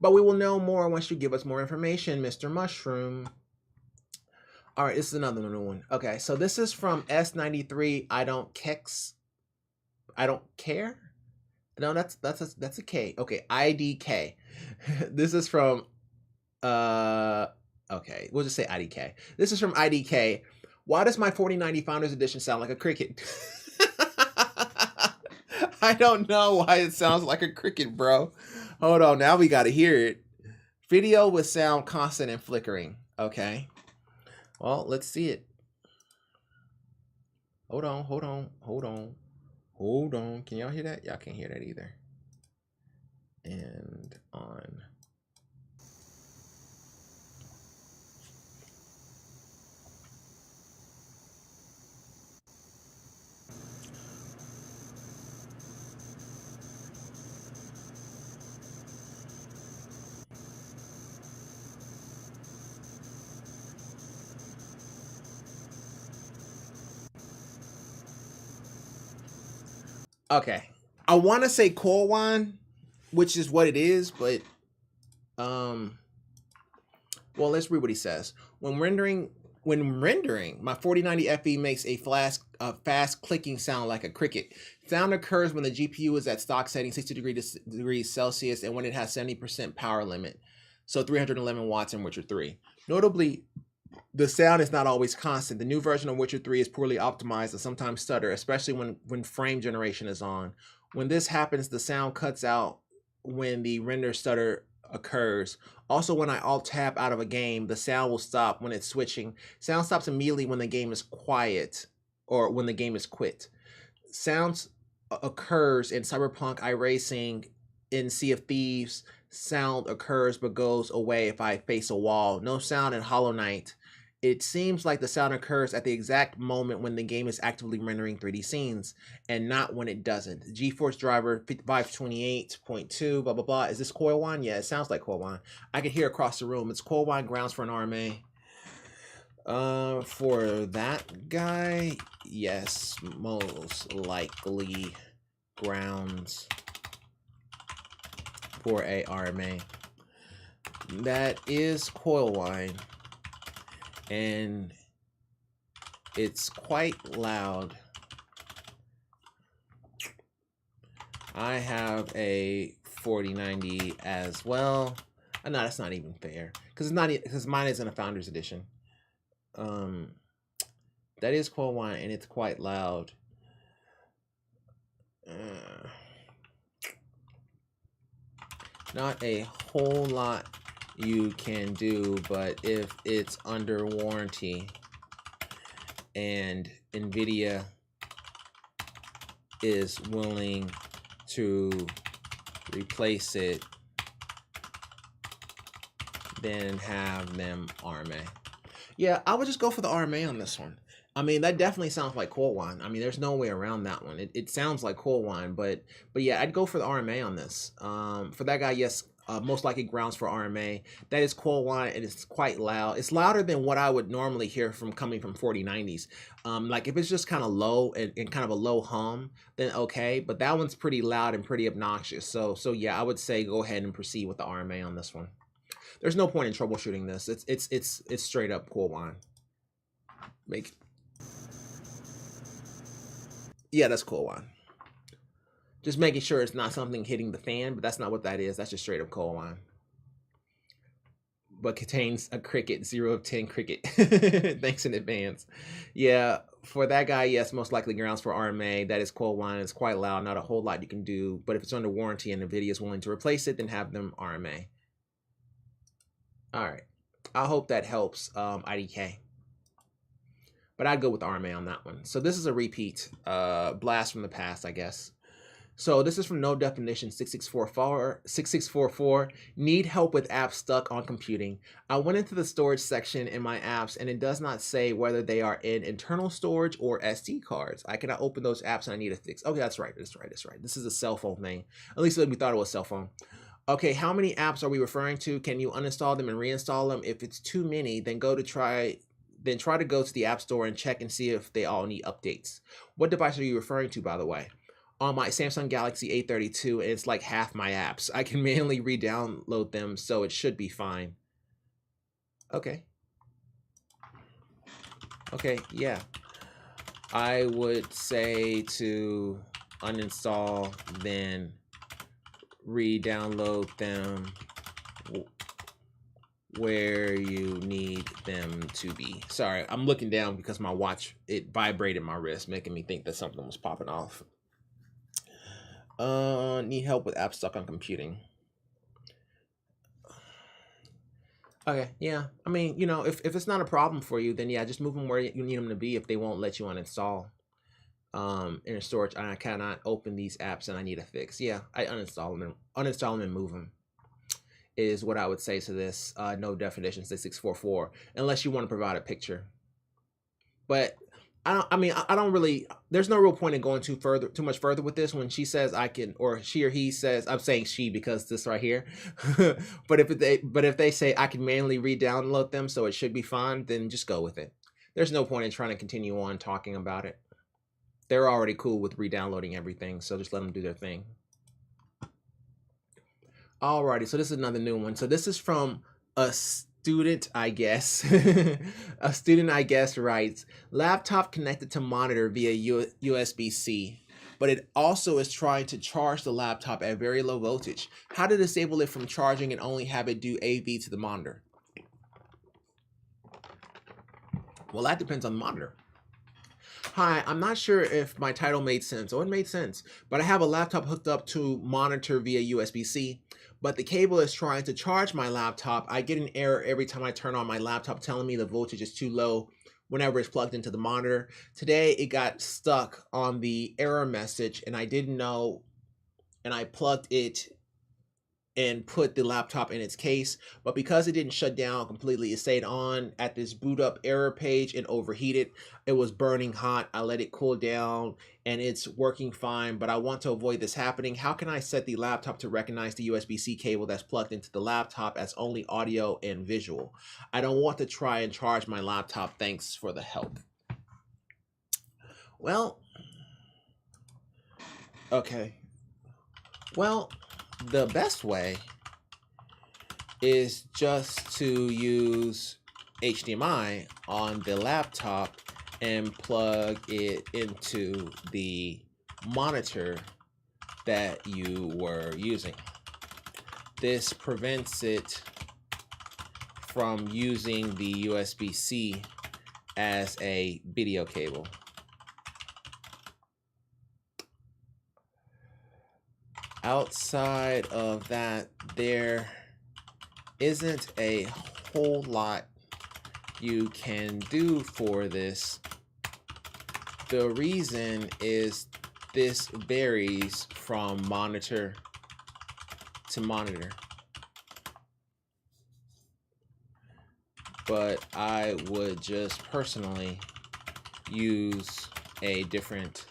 But we will know more once you give us more information, Mr. Mushroom. All right, this is another new one. Okay, so this is from S93. I don't care. No, that's a K. Okay, IDK. This is from okay, we'll just say IDK. This is from IDK. Why does my 4090 Founders Edition sound like a cricket? I don't know why it sounds like a cricket, bro. Hold on, now we gotta hear it. Video with sound constant and flickering. Okay. Well, let's see it. Hold on. Can y'all hear that? Y'all can't hear that either. And on. Okay. I want to say core wine, which is what it is, but well, let's read what he says. When rendering, my 4090 FE makes a fast clicking sound like a cricket. Sound occurs when the GPU is at stock setting 60 degrees Celsius and when it has 70% power limit. So 311 watts in Witcher 3. Notably, the sound is not always constant. The new version of Witcher 3 is poorly optimized and sometimes stutter, especially when frame generation is on. When this happens, the sound cuts out when the render stutter occurs. Also, when I alt-tab out of a game, the sound will stop when it's switching. Sound stops immediately when the game is quiet or when the game is quit. Sounds occurs in Cyberpunk iRacing, in Sea of Thieves. Sound occurs but goes away if I face a wall. No sound in Hollow Knight. It seems like the sound occurs at the exact moment when the game is actively rendering 3D scenes and not when it doesn't. GeForce driver 5528.2, blah, blah, blah. Is this coil wine? Yeah, it sounds like coil wine. I can hear across the room. It's coil wine grounds for an RMA. For that guy, yes, most likely grounds for a RMA. That is coil wine. And it's quite loud. I have a 4090 as well. No, that's not even fair because mine isn't a Founders Edition. That is coil wine and it's quite loud. Not a whole lot you can do, but if it's under warranty and NVIDIA is willing to replace it, then have them RMA. Yeah, I would just go for the RMA on this one. I mean, that definitely sounds like coil wine. I mean, there's no way around that one. It sounds like coil wine, but yeah, I'd go for the RMA on this. For that guy, yes, most likely grounds for RMA. That is coil wine, and it's quite loud. It's louder than what I would normally hear from coming from 4090s. Like if it's just kind of low and kind of a low hum, then okay. But that one's pretty loud and pretty obnoxious. So yeah, I would say go ahead and proceed with the RMA on this one. There's no point in troubleshooting this. It's straight up coil wine. Yeah, that's coil wine. Just making sure it's not something hitting the fan, but that's not what that is. That's just straight up coil wine. but contains a cricket, 0 of 10 cricket. Thanks in advance. Yeah, for that guy, yes, most likely grounds for RMA. That is quote line. It's quite loud. Not a whole lot you can do. But if it's under warranty and NVIDIA is willing to replace it, then have them RMA. All right. I hope that helps, IDK. But I'd go with RMA on that one. So this is a repeat, blast from the past, I guess. So this is from No Definition 6644. Need help with apps stuck on computing. I went into the storage section in my apps and it does not say whether they are in internal storage or SD cards. I cannot open those apps and I need a fix. Okay, that's right. That's right. This is a cell phone thing. At least we thought it was cell phone. Okay, how many apps are we referring to? Can you uninstall them and reinstall them? If it's too many, then try to go to the App Store and check and see if they all need updates. What device are you referring to, by the way? On my Samsung Galaxy A32, and it's like half my apps. I can manually re-download them, so it should be fine. Okay. Okay, yeah. I would say to uninstall, then re-download them where you need them to be. Sorry, I'm looking down because my watch, it vibrated my wrist, making me think that something was popping off. Need help with apps stuck on computing. Okay, yeah. I mean, you know, if it's not a problem for you, then yeah, just move them where you need them to be if they won't let you uninstall. In storage, I cannot open these apps and I need a fix. Yeah, I uninstall them and move them. Is what I would say to this. No Definition 6644, unless you want to provide a picture. But I don't really, there's no real point in going too much further with this when she says I can, or she or he says, I'm saying she because this right here. but if they say I can manually re-download them, so it should be fine, then just go with it. There's no point in trying to continue on talking about it. They're already cool with re-downloading everything, so just let them do their thing. Alrighty, so this is another new one. So this is from a student, I guess. A student, I guess, writes, laptop connected to monitor via USB-C, but it also is trying to charge the laptop at very low voltage. How to disable it from charging and only have it do AV to the monitor? Well, that depends on the monitor. Hi, I'm not sure if my title made sense. Oh, it made sense. But I have a laptop hooked up to monitor via USB-C, but the cable is trying to charge my laptop. I get an error every time I turn on my laptop telling me the voltage is too low whenever it's plugged into the monitor. Today, it got stuck on the error message, and I didn't know, and I plugged it and put the laptop in its case, but because it didn't shut down completely, it stayed on at this boot up error page and overheated. It was burning hot. I let it cool down and it's working fine, but I want to avoid this happening. How can I set the laptop to recognize the USB-C cable that's plugged into the laptop as only audio and visual? I don't want to try and charge my laptop. Thanks for the help. Well, okay. Well, the best way is just to use HDMI on the laptop and plug it into the monitor that you were using. This prevents it from using the USB-C as a video cable. Outside of that, there isn't a whole lot you can do for this. The reason is this varies from monitor to monitor. But I would just personally use a different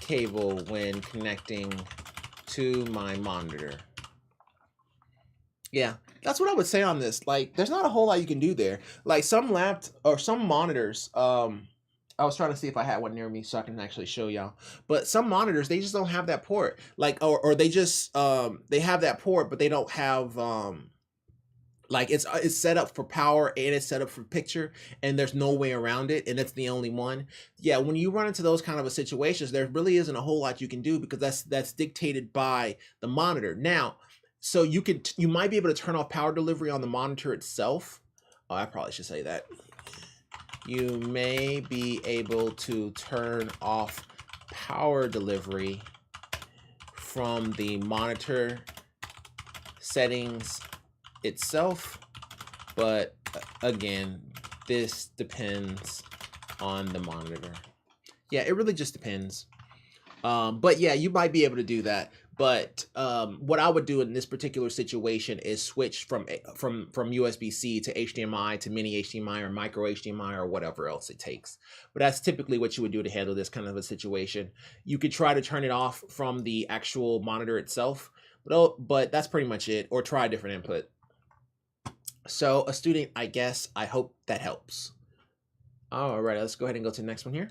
cable when connecting to my monitor. Yeah, that's what I would say on this. Like, there's not a whole lot you can do there. Like some monitors, I was trying to see if I had one near me so I can actually show y'all. But some monitors, they just don't have that port. Like, or they just they have that port, but they don't have like it's set up for power and it's set up for picture, and there's no way around it, and it's the only one. Yeah, when you run into those kind of situations, there really isn't a whole lot you can do because that's dictated by the monitor. Now, So you might be able to turn off power delivery on the monitor itself. Oh, I probably should say that. You may be able to turn off power delivery from the monitor settings itself, but again, this depends on the monitor. Yeah, it really just depends. But yeah, you might be able to do that. But what I would do in this particular situation is switch from USB-C to HDMI to mini HDMI or micro HDMI or whatever else it takes. But that's typically what you would do to handle this kind of a situation. You could try to turn it off from the actual monitor itself, but that's pretty much it. Or try a different input. So a student, I guess, I hope that helps. All right, let's go ahead and go to the next one here.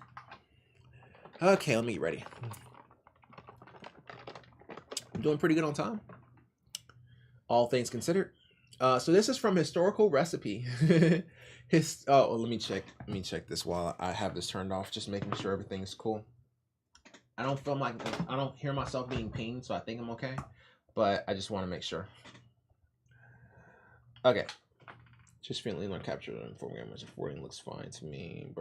Okay, let me get ready. I'm doing pretty good on time, all things considered. So this is from Historical Recipe. Let me check. Let me check this while I have this turned off, just making sure everything's cool. I don't hear myself being pinged, so I think I'm okay. But I just want to make sure. Okay. Just frequently learn capture and program much forwarding looks fine to me.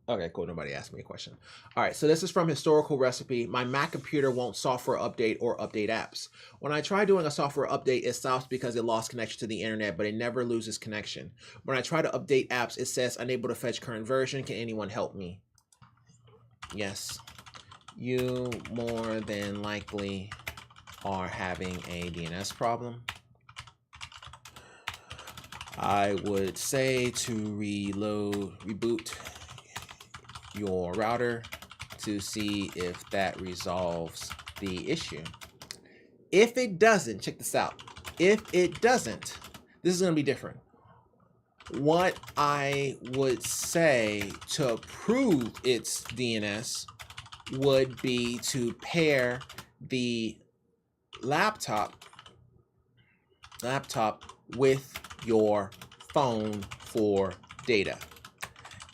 Okay, cool. Nobody asked me a question. All right, so this is from Historical Recipe. My Mac computer won't software update or update apps. When I try doing a software update, it stops because it lost connection to the internet, but it never loses connection. When I try to update apps, it says unable to fetch current version. Can anyone help me? Yes, you more than likely are having a DNS problem. I would say to reboot your router to see if that resolves the issue. If it doesn't, check this out. If it doesn't, this is going to be different. What I would say to prove it's DNS would be to pair the laptop with your phone for data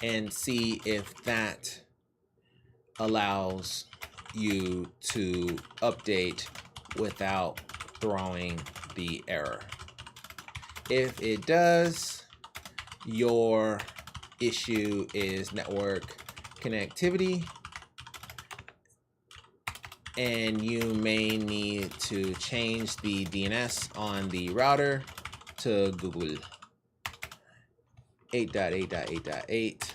and see if that allows you to update without throwing the error. If it does, your issue is network connectivity, and you may need to change the DNS on the router to Google 8.8.8.8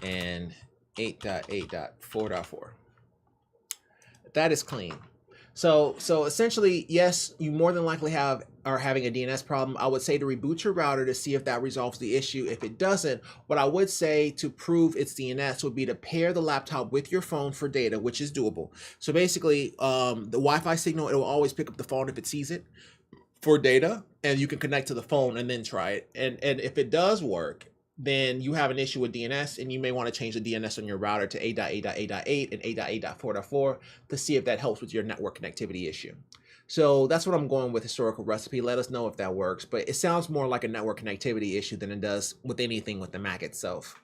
and 8.8.4.4. That is clean. So essentially, yes, you more than likely are having a DNS problem. I would say to reboot your router to see if that resolves the issue. If it doesn't, what I would say to prove it's DNS would be to pair the laptop with your phone for data, which is doable. So basically, the Wi-Fi signal, it will always pick up the phone if it sees it for data, and you can connect to the phone and then try it. And if it does work, then you have an issue with DNS, and you may want to change the DNS on your router to 8.8.8.8 and 8.8.4.4 to see if that helps with your network connectivity issue. So that's what I'm going with Historical Recipe. Let us know if that works, but it sounds more like a network connectivity issue than it does with anything with the Mac itself.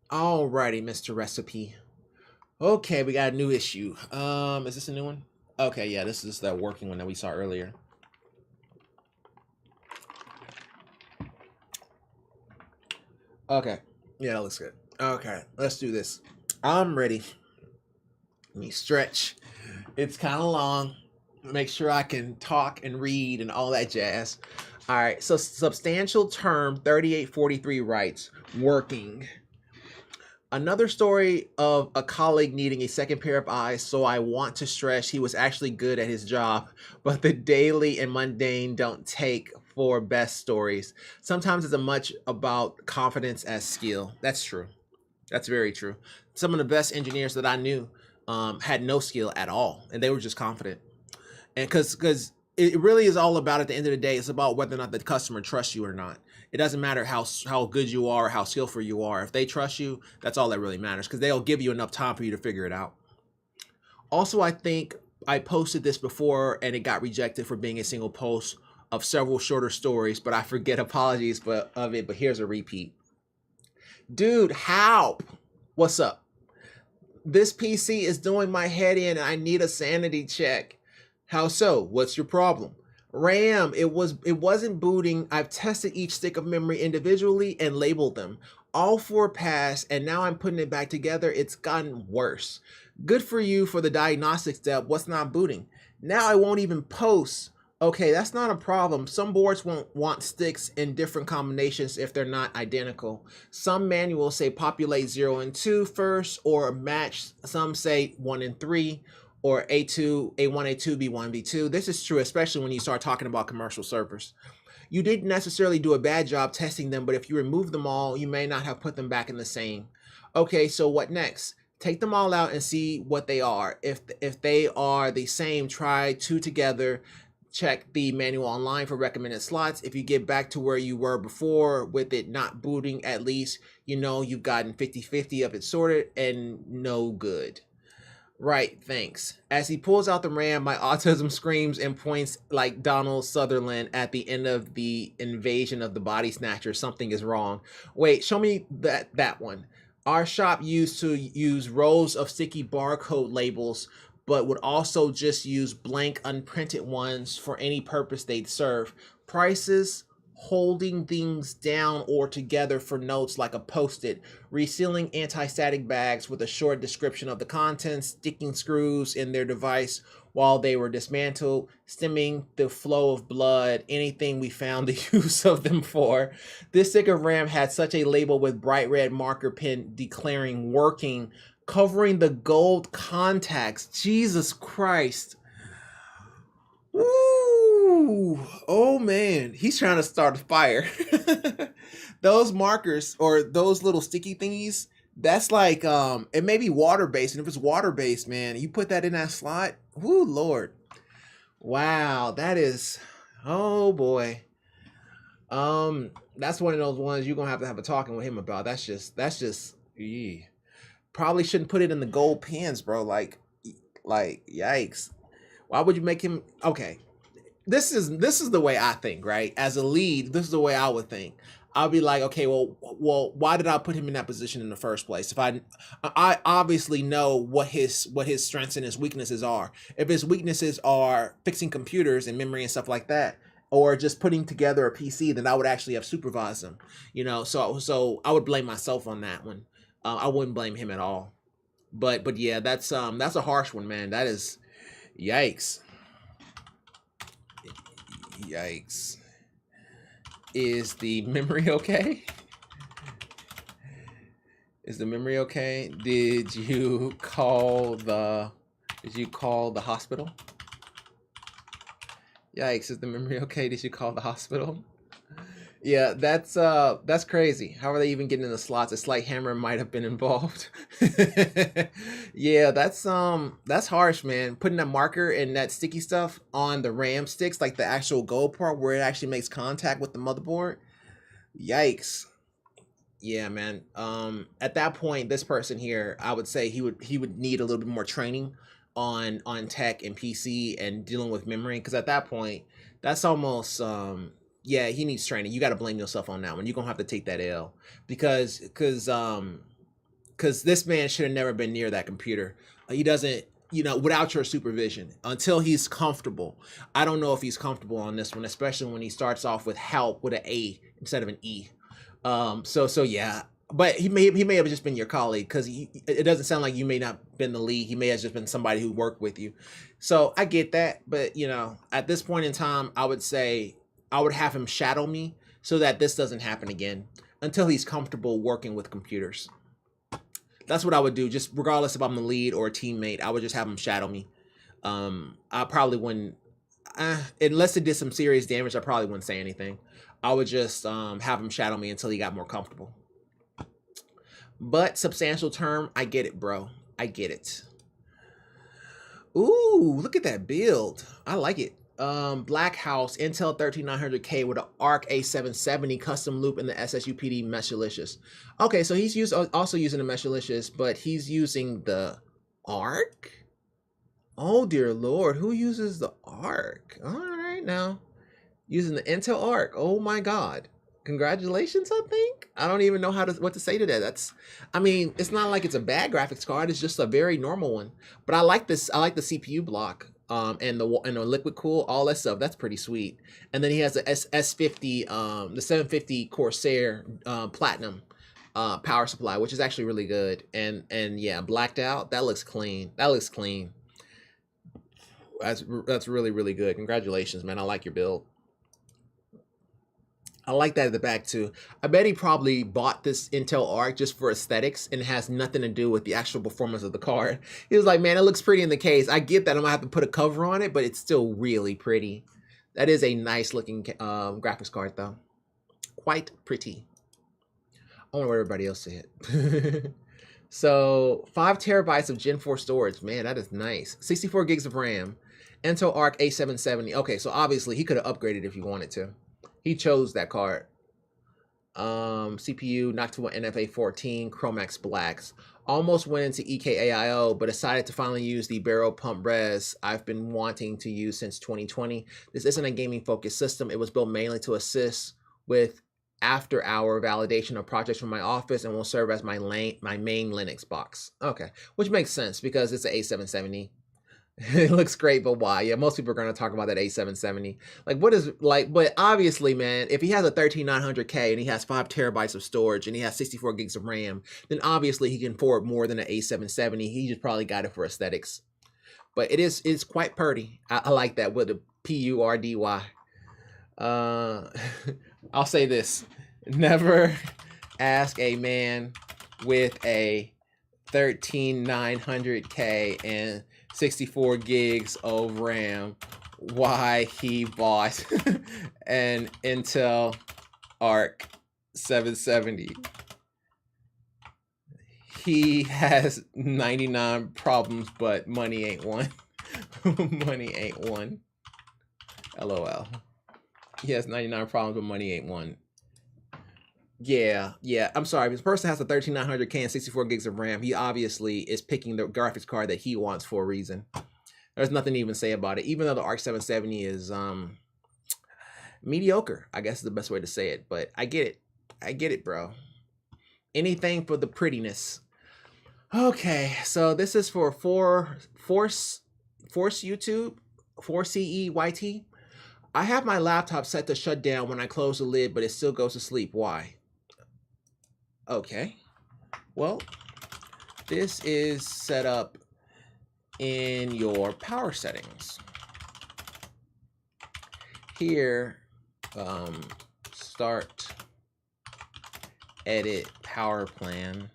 Alrighty, Mr. Recipe. Okay, we got a new issue. Is this a new one? Okay, yeah, this is that working one that we saw earlier. Okay, yeah, that looks good. Okay, let's do this. I'm ready. Let me stretch. It's kind of long. Make sure I can talk and read and all that jazz. All right, so substantial term 3843 writes, working. Another story of a colleague needing a second pair of eyes, so I want to stress he was actually good at his job, but the daily and mundane don't take for best stories. Sometimes it's as much about confidence as skill. That's true. That's very true. Some of the best engineers that I knew had no skill at all, and they were just confident. And because it really is all about, at the end of the day, it's about whether or not the customer trusts you or not. It doesn't matter how good you are or how skillful you are. If they trust you, that's all that really matters, because they'll give you enough time for you to figure it out. Also, I think I posted this before and it got rejected for being a single post of several shorter stories, but I forget, apologies of it, but here's a repeat. Dude, how? What's up? This PC is doing my head in and I need a sanity check. How so? What's your problem? RAM, it wasn't booting. I've tested each stick of memory individually and labeled them. All four passed, and now I'm putting it back together. It's gotten worse. Good for you for the diagnostic step. What's not booting? Now I won't even post. Okay, that's not a problem. Some boards won't want sticks in different combinations if they're not identical. Some manuals say populate 0 and 2 first, or match. Some say 1 and 3, or A2, A1, A2, B1, B2. This is true, especially when you start talking about commercial servers. You didn't necessarily do a bad job testing them, but if you remove them all, you may not have put them back in the same. Okay, so what next? Take them all out and see what they are. If they are the same, try 2 together. Check the manual online for recommended slots. If you get back to where you were before with it not booting, at least you know you've gotten 50-50 of it sorted and no good. Right, thanks. As he pulls out the RAM, my autism screams and points like Donald Sutherland at the end of the Invasion of the Body Snatchers. Something is wrong. Wait, show me that one. Our shop used to use rows of sticky barcode labels, but would also just use blank unprinted ones for any purpose they'd serve. Prices, holding things down or together for notes like a post-it, resealing anti-static bags with a short description of the contents, sticking screws in their device while they were dismantled, stemming the flow of blood, anything we found the use of them for. This stick of RAM had such a label with bright red marker pen declaring working, covering the gold contacts. Jesus Christ. Ooh, oh man, he's trying to start a fire. Those markers or those little sticky thingies, that's like it may be water based, and if it's water based, man, you put that in that slot. Whoo, Lord. Wow, that is, oh boy. That's one of those ones you're gonna have a talking with him about. That's just yeah. Probably shouldn't put it in the gold pens, bro. Like yikes. Why would you make him? Okay, this is the way I think, right? As a lead, this is the way I would think. I'll be like, okay, well, why did I put him in that position in the first place? If I obviously know what his strengths and his weaknesses are. If his weaknesses are fixing computers and memory and stuff like that, or just putting together a PC, then I would actually have supervised him. You know, so I would blame myself on that one. I wouldn't blame him at all. But yeah, that's a harsh one, man. That is. Yikes. Yikes. Is the memory okay? Is the memory okay? Did you call the hospital? Yikes, is the memory okay? Did you call the hospital? Yeah, that's crazy. How are they even getting in the slots? A slight hammer might have been involved. Yeah, that's harsh, man. Putting that marker and that sticky stuff on the RAM sticks, like the actual gold part where it actually makes contact with the motherboard. Yikes. Yeah, man. At that point, this person here, I would say he would need a little bit more training on tech and PC and dealing with memory, because at that point, that's almost yeah, he needs training. You got to blame yourself on that one. You're gonna have to take that L because this man should have never been near that computer. He doesn't, you know, without your supervision until he's comfortable. I don't know if he's comfortable on this one, especially when he starts off with help with an A instead of an E. So yeah, but he may have just been your colleague, because it doesn't sound like you may not been the lead. He may have just been somebody who worked with you. So I get that, but you know, at this point in time, I would say I would have him shadow me so that this doesn't happen again until he's comfortable working with computers. That's what I would do, just regardless if I'm the lead or a teammate. I would just have him shadow me. I probably wouldn't, unless it did some serious damage, I probably wouldn't say anything. I would just have him shadow me until he got more comfortable. But substantial term, I get it, bro. I get it. Ooh, look at that build. I like it. Black House Intel 13900K with an ARC A770 custom loop in the SSUPD Meshalicious. Okay, so he's also using the Meshalicious, but he's using the ARC? Oh dear Lord, who uses the ARC? All right now. Using the Intel ARC. Oh my God. congratulations, I think. I don't even know what to say to that. I mean, it's not like it's a bad graphics card. It's just a very normal one. But I like this. I like the CPU block, and the liquid cool, all that stuff. That's pretty sweet. And then he has the S50, the 750 Corsair Platinum power supply, which is actually really good. And yeah, blacked out. That looks clean. That looks clean. That's really, really good. Congratulations, man. I like your build. I like that at the back too. I bet he probably bought this Intel Arc just for aesthetics and it has nothing to do with the actual performance of the card. He was like, man, it looks pretty in the case. I get that I'm gonna have to put a cover on it, but it's still really pretty. That is a nice looking graphics card though. Quite pretty. I wonder what everybody else said. So 5 terabytes of Gen 4 storage. Man, that is nice. 64 gigs of RAM. Intel Arc A770. Okay, so obviously he could have upgraded if he wanted to. He chose that card. CPU Noctua NFA 14 Chromax Blacks. Almost went into EKAIO, but decided to finally use the barrel pump res I've been wanting to use since 2020. This isn't a gaming focused system. It was built mainly to assist with after-hour validation of projects from my office and will serve as my main Linux box. Okay, which makes sense because it's an A770. It looks great, but why? Yeah, most people are going to talk about that A770. Like, what is, like, but obviously, man, if he has a 13900K and he has 5 terabytes of storage and he has 64 gigs of RAM, then obviously he can afford more than an A770. He just probably got it for aesthetics. But it's quite pretty. I like that with the PURDY. I'll say this. Never ask a man with a 13900K and 64 gigs of RAM why he bought an Intel Arc 770. He has 99 problems, but money ain't one. Money ain't one. LOL. He has 99 problems, but money ain't one. Yeah. I'm sorry. If this person has a 13900K and 64 gigs of RAM, he obviously is picking the graphics card that he wants for a reason. There's nothing to even say about it. Even though the Arc 770 is mediocre, I guess is the best way to say it. But I get it. I get it, bro. Anything for the prettiness. Okay, so this is for Force YouTube, 4CEYT. I have my laptop set to shut down when I close the lid, but it still goes to sleep. Why? Okay. Well, this is set up in your power settings. Here, start, edit, power plan.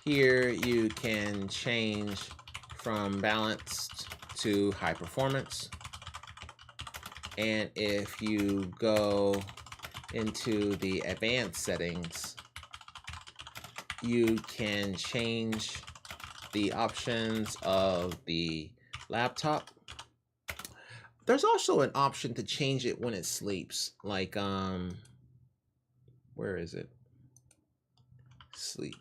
Here you can change from balanced to high performance. And if you go into the advanced settings, you can change the options of the laptop. There's also an option to change it when it sleeps, like where is it? Sleep.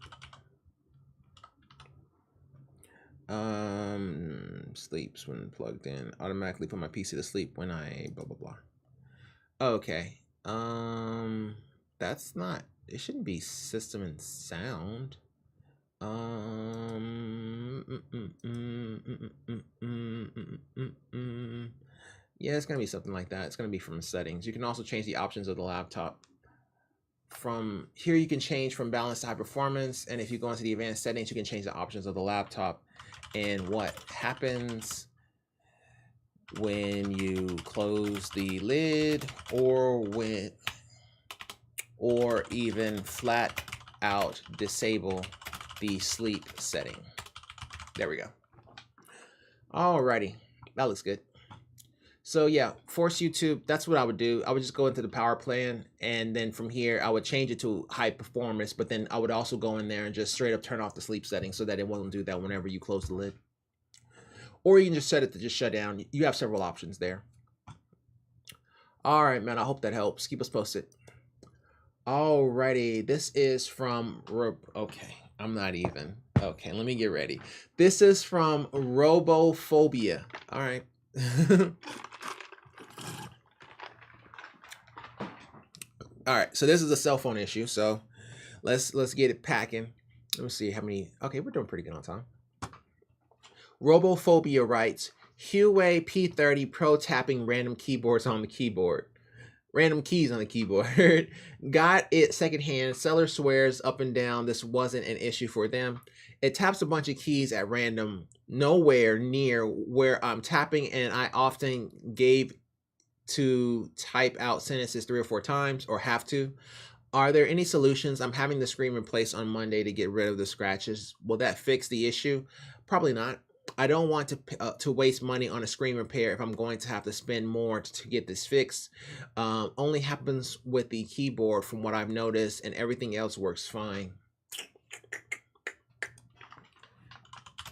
Sleeps when plugged in. Automatically put my PC to sleep when I blah blah blah. Okay. That's not, it shouldn't be system and sound. Yeah, it's gonna be something like that. It's gonna be from settings. You can also change the options of the laptop. From here, you can change from balance to high performance, and if you go into the advanced settings, you can change the options of the laptop and what happens when you close the lid, or even flat out disable the sleep setting. There we go. Alrighty, that looks good. So yeah, Force YouTube, that's what I would do. I would just go into the power plan, and then from here, I would change it to high performance, but then I would also go in there and just straight up turn off the sleep setting so that it won't do that whenever you close the lid. Or you can just set it to just shut down. You have several options there. All right, man, I hope that helps. Keep us posted. Alrighty, this is from, okay, I'm not even. Okay, let me get ready. This is from Robophobia. All right. All right, so this is a cell phone issue. So let's get it packing. Let me see how many. Okay, we're doing pretty good on time. Robophobia writes, Huawei P30 Pro tapping random keyboards on the keyboard. Random keys on the keyboard. Got it secondhand. Seller swears up and down this wasn't an issue for them. It taps a bunch of keys at random, nowhere near where I'm tapping, and I often gave to type out sentences 3 or 4 times, or have to. Are there any solutions? I'm having the screen replaced on Monday to get rid of the scratches. Will that fix the issue? Probably not. I don't want to waste money on a screen repair if I'm going to have to spend more to get this fixed. Only happens with the keyboard from what I've noticed, and everything else works fine.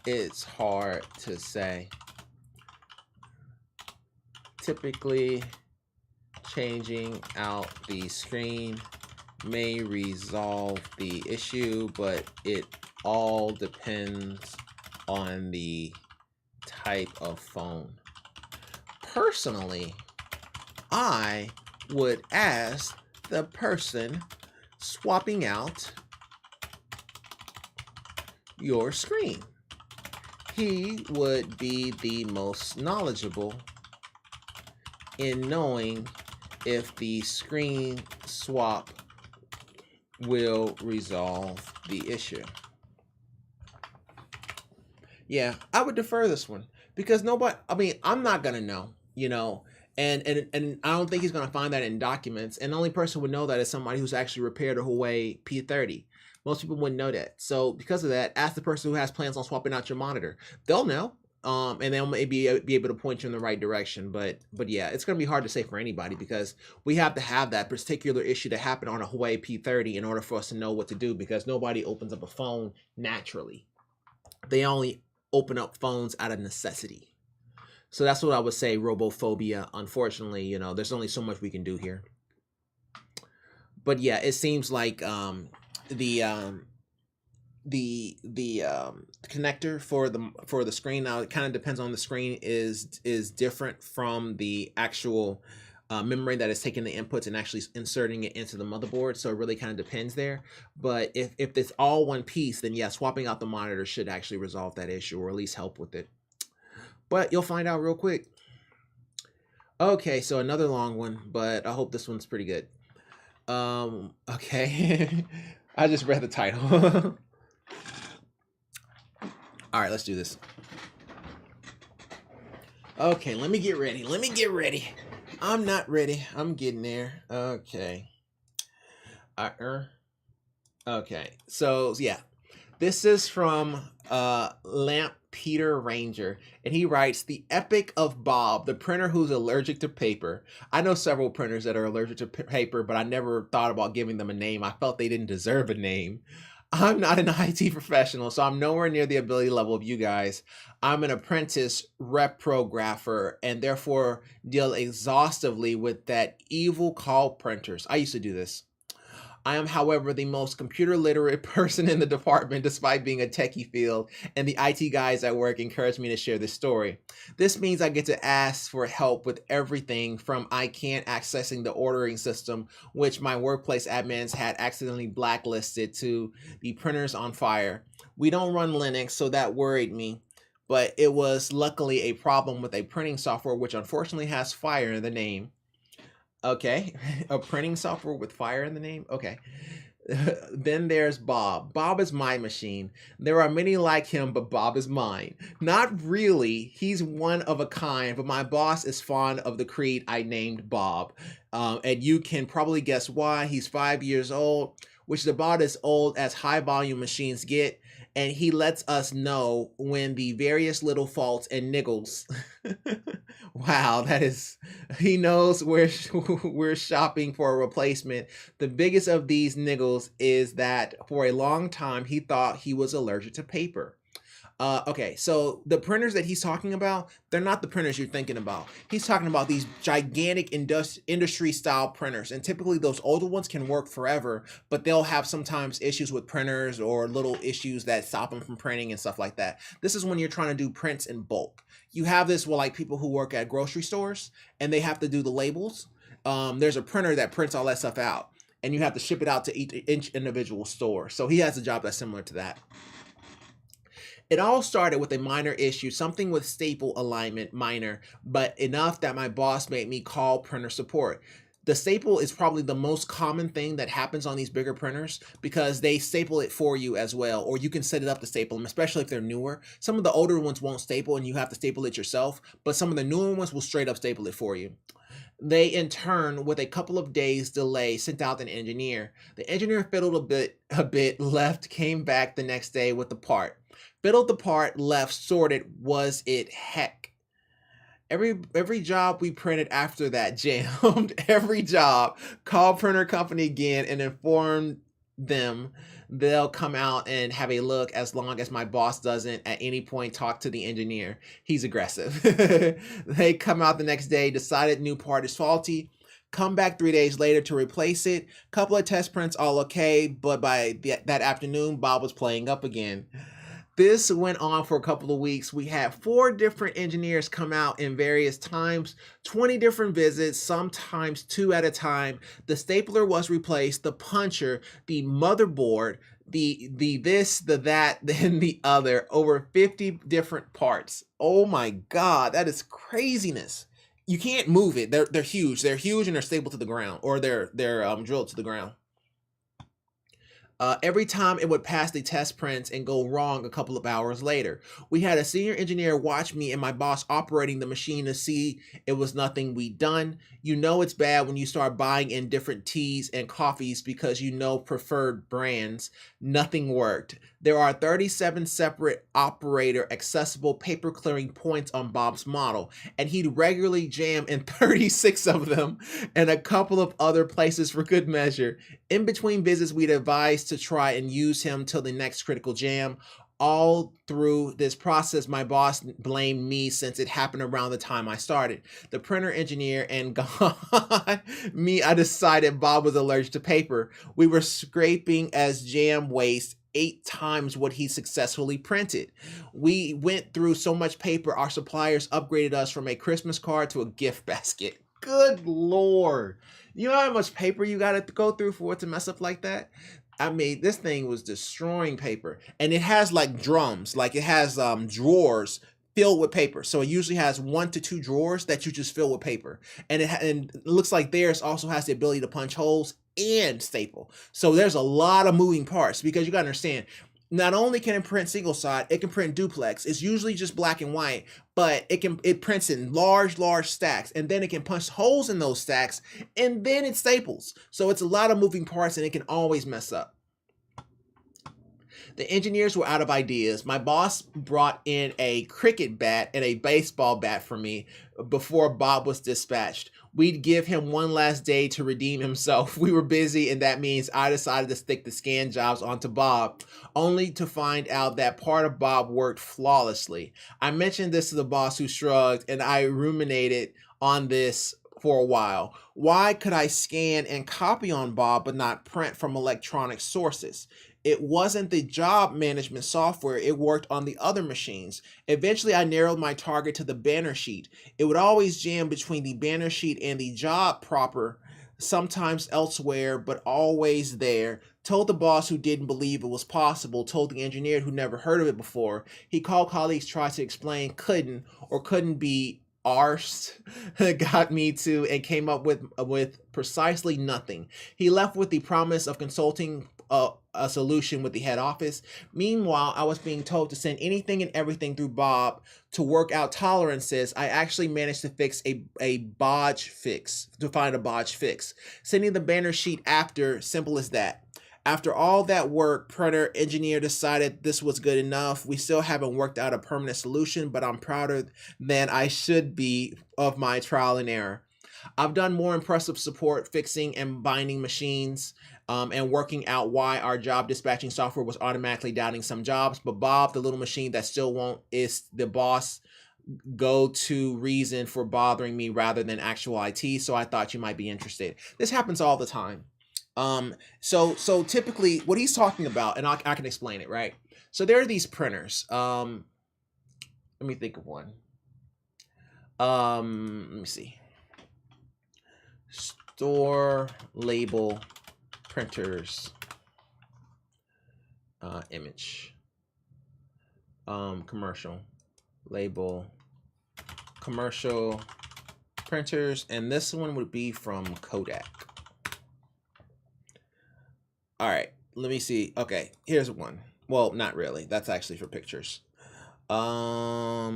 It's hard to say. Typically, changing out the screen may resolve the issue, but it all depends on the type of phone. Personally, I would ask the person swapping out your screen. He would be the most knowledgeable in knowing if the screen swap will resolve the issue. Yeah, I would defer this one because nobody, I mean, I'm not going to know, you know, and I don't think he's going to find that in documents. And the only person would know that is somebody who's actually repaired a Huawei P30. Most people wouldn't know that. So because of that, ask the person who has plans on swapping out your monitor. They'll know. And they'll maybe be able to point you in the right direction. But yeah, it's going to be hard to say for anybody because we have to have that particular issue to happen on a Huawei P30 in order for us to know what to do, because nobody opens up a phone naturally. They only open up phones out of necessity. So that's what I would say, robophobia. Unfortunately, you know, there's only so much we can do here. But yeah, it seems like the connector for the screen, now it kind of depends on the screen, is different from the actual memory that is taking the inputs and actually inserting it into the motherboard. So it really kind of depends there. But if it's all one piece, then yeah, swapping out the monitor should actually resolve that issue, or at least help with it. But you'll find out real quick. Okay, so another long one, but I hope this one's pretty good. Okay. I just read the title. All right, let's do this. Okay, let me get ready. I'm not ready. I'm getting there. Okay. Okay. So yeah, this is from Lamp Peter Ranger, and he writes, "The Epic of Bob, the printer who's allergic to paper." I know several printers that are allergic to paper, but I never thought about giving them a name. I felt they didn't deserve a name. I'm not an IT professional, so I'm nowhere near the ability level of you guys. I'm an apprentice reprographer and therefore deal exhaustively with that evil call printers. I used to do this. I am, however, the most computer literate person in the department, despite being a techie field, and the IT guys at work encouraged me to share this story. This means I get to ask for help with everything from ICANN accessing the ordering system, which my workplace admins had accidentally blacklisted, to the printers on fire. We don't run Linux, so that worried me, but it was luckily a problem with a printing software which unfortunately has fire in the name. Okay, a printing software with fire in the name? Okay. Then there's Bob. Bob is my machine. There are many like him, but Bob is mine. Not really. He's one of a kind, but my boss is fond of the creed I named Bob. And you can probably guess why. He's 5 years old, which is about as old as high volume machines get. And he lets us know when the various little faults and niggles. Wow, that is, he knows we're shopping for a replacement. The biggest of these niggles is that for a long time, he thought he was allergic to paper. Okay, so the printers that he's talking about, they're not the printers you're thinking about. He's talking about these gigantic industry style printers, and typically those older ones can work forever, but they'll have sometimes issues with printers or little issues that stop them from printing and stuff like that. This is when you're trying to do prints in bulk. You have this with like people who work at grocery stores and they have to do the labels. There's a printer that prints all that stuff out. and you have to ship it out to each individual store. So he has a job that's similar to that. It all started with a minor issue, something with staple alignment, minor, but enough that my boss made me call printer support. The staple is probably the most common thing that happens on these bigger printers because they staple it for you as well, or you can set it up to staple them, especially if they're newer. Some of the older ones won't staple and you have to staple it yourself, but some of the newer ones will straight up staple it for you. They, in turn, with a couple of days delay, sent out an engineer. The engineer fiddled a bit, left, came back the next day with the part. Fiddled the part, left, sorted. Was it heck? Every job we printed after that jammed. Every job. Called printer company again and informed them they'll come out and have a look as long as my boss doesn't at any point talk to the engineer. He's aggressive. They come out the next day, decided new part is faulty, come back 3 days later to replace it. Couple of test prints, all okay, but by that afternoon, Bob was playing up again. This went on for a couple of weeks. We had 4 different engineers come out in various times, 20 different visits, sometimes 2 at a time. The stapler was replaced, the puncher, the motherboard, the this, the that, then the other, over 50 different parts. Oh my God, that is craziness. You can't move it. They're huge. They're huge and they're stapled to the ground, or they're drilled to the ground. Every time it would pass the test prints and go wrong a couple of hours later. We had a senior engineer watch me and my boss operating the machine to see it was nothing we'd done. You know it's bad when you start buying in different teas and coffees because you know preferred brands. Nothing worked. There are 37 separate operator accessible paper clearing points on Bob's model, and he'd regularly jam in 36 of them and a couple of other places for good measure. In between visits, we'd advise to try and use him till the next critical jam. All through this process, my boss blamed me since it happened around the time I started. The printer engineer and God, me, I decided Bob was allergic to paper. We were scraping as jam waste 8 times what he successfully printed. We went through so much paper, our suppliers upgraded us from a Christmas card to a gift basket. Good Lord. You know how much paper you got to go through for it to mess up like that? I mean, this thing was destroying paper, and it has like drums, like it has drawers filled with paper. So it usually has 1 to 2 drawers that you just fill with paper, and it looks like theirs also has the ability to punch holes and staple. So there's a lot of moving parts because you got to understand. Not only can it print single side, it can print duplex. It's usually just black and white, but it prints in large stacks, and then it can punch holes in those stacks, and then it staples. So it's a lot of moving parts, and it can always mess up. The engineers were out of ideas. My boss brought in a cricket bat and a baseball bat for me before Bob was dispatched. We'd give him one last day to redeem himself. We were busy, and that means I decided to stick the scan jobs onto Bob, only to find out that part of Bob worked flawlessly. I mentioned this to the boss, who shrugged, and I ruminated on this for a while. Why could I scan and copy on Bob but not print from electronic sources? It wasn't the job management software, it worked on the other machines. Eventually, I narrowed my target to the banner sheet. It would always jam between the banner sheet and the job proper, sometimes elsewhere, but always there. Told the boss, who didn't believe it was possible. Told the engineer, who never heard of it before. He called colleagues, tried to explain, couldn't be arsed, got me to, and came up with precisely nothing. He left with the promise of consulting a solution with the head office. Meanwhile, I was being told to send anything and everything through Bob to work out tolerances. I actually managed to fix a bodge fix, to find a bodge fix. Sending the banner sheet after, simple as that. After all that work, printer engineer decided this was good enough. We still haven't worked out a permanent solution, but I'm prouder than I should be of my trial and error. I've done more impressive support, fixing and binding machines, and working out why our job dispatching software was automatically doubting some jobs. But Bob, the little machine that still won't, is the boss go-to reason for bothering me rather than actual IT. So I thought you might be interested. This happens all the time. So typically what he's talking about, and I can explain it, right? So there are these printers. Let me think of one. Let me see. Store label printers, image, commercial, label, commercial printers, and this one would be from Kodak. All right, let me see. Okay, here's one. Well, not really. That's actually for pictures. No,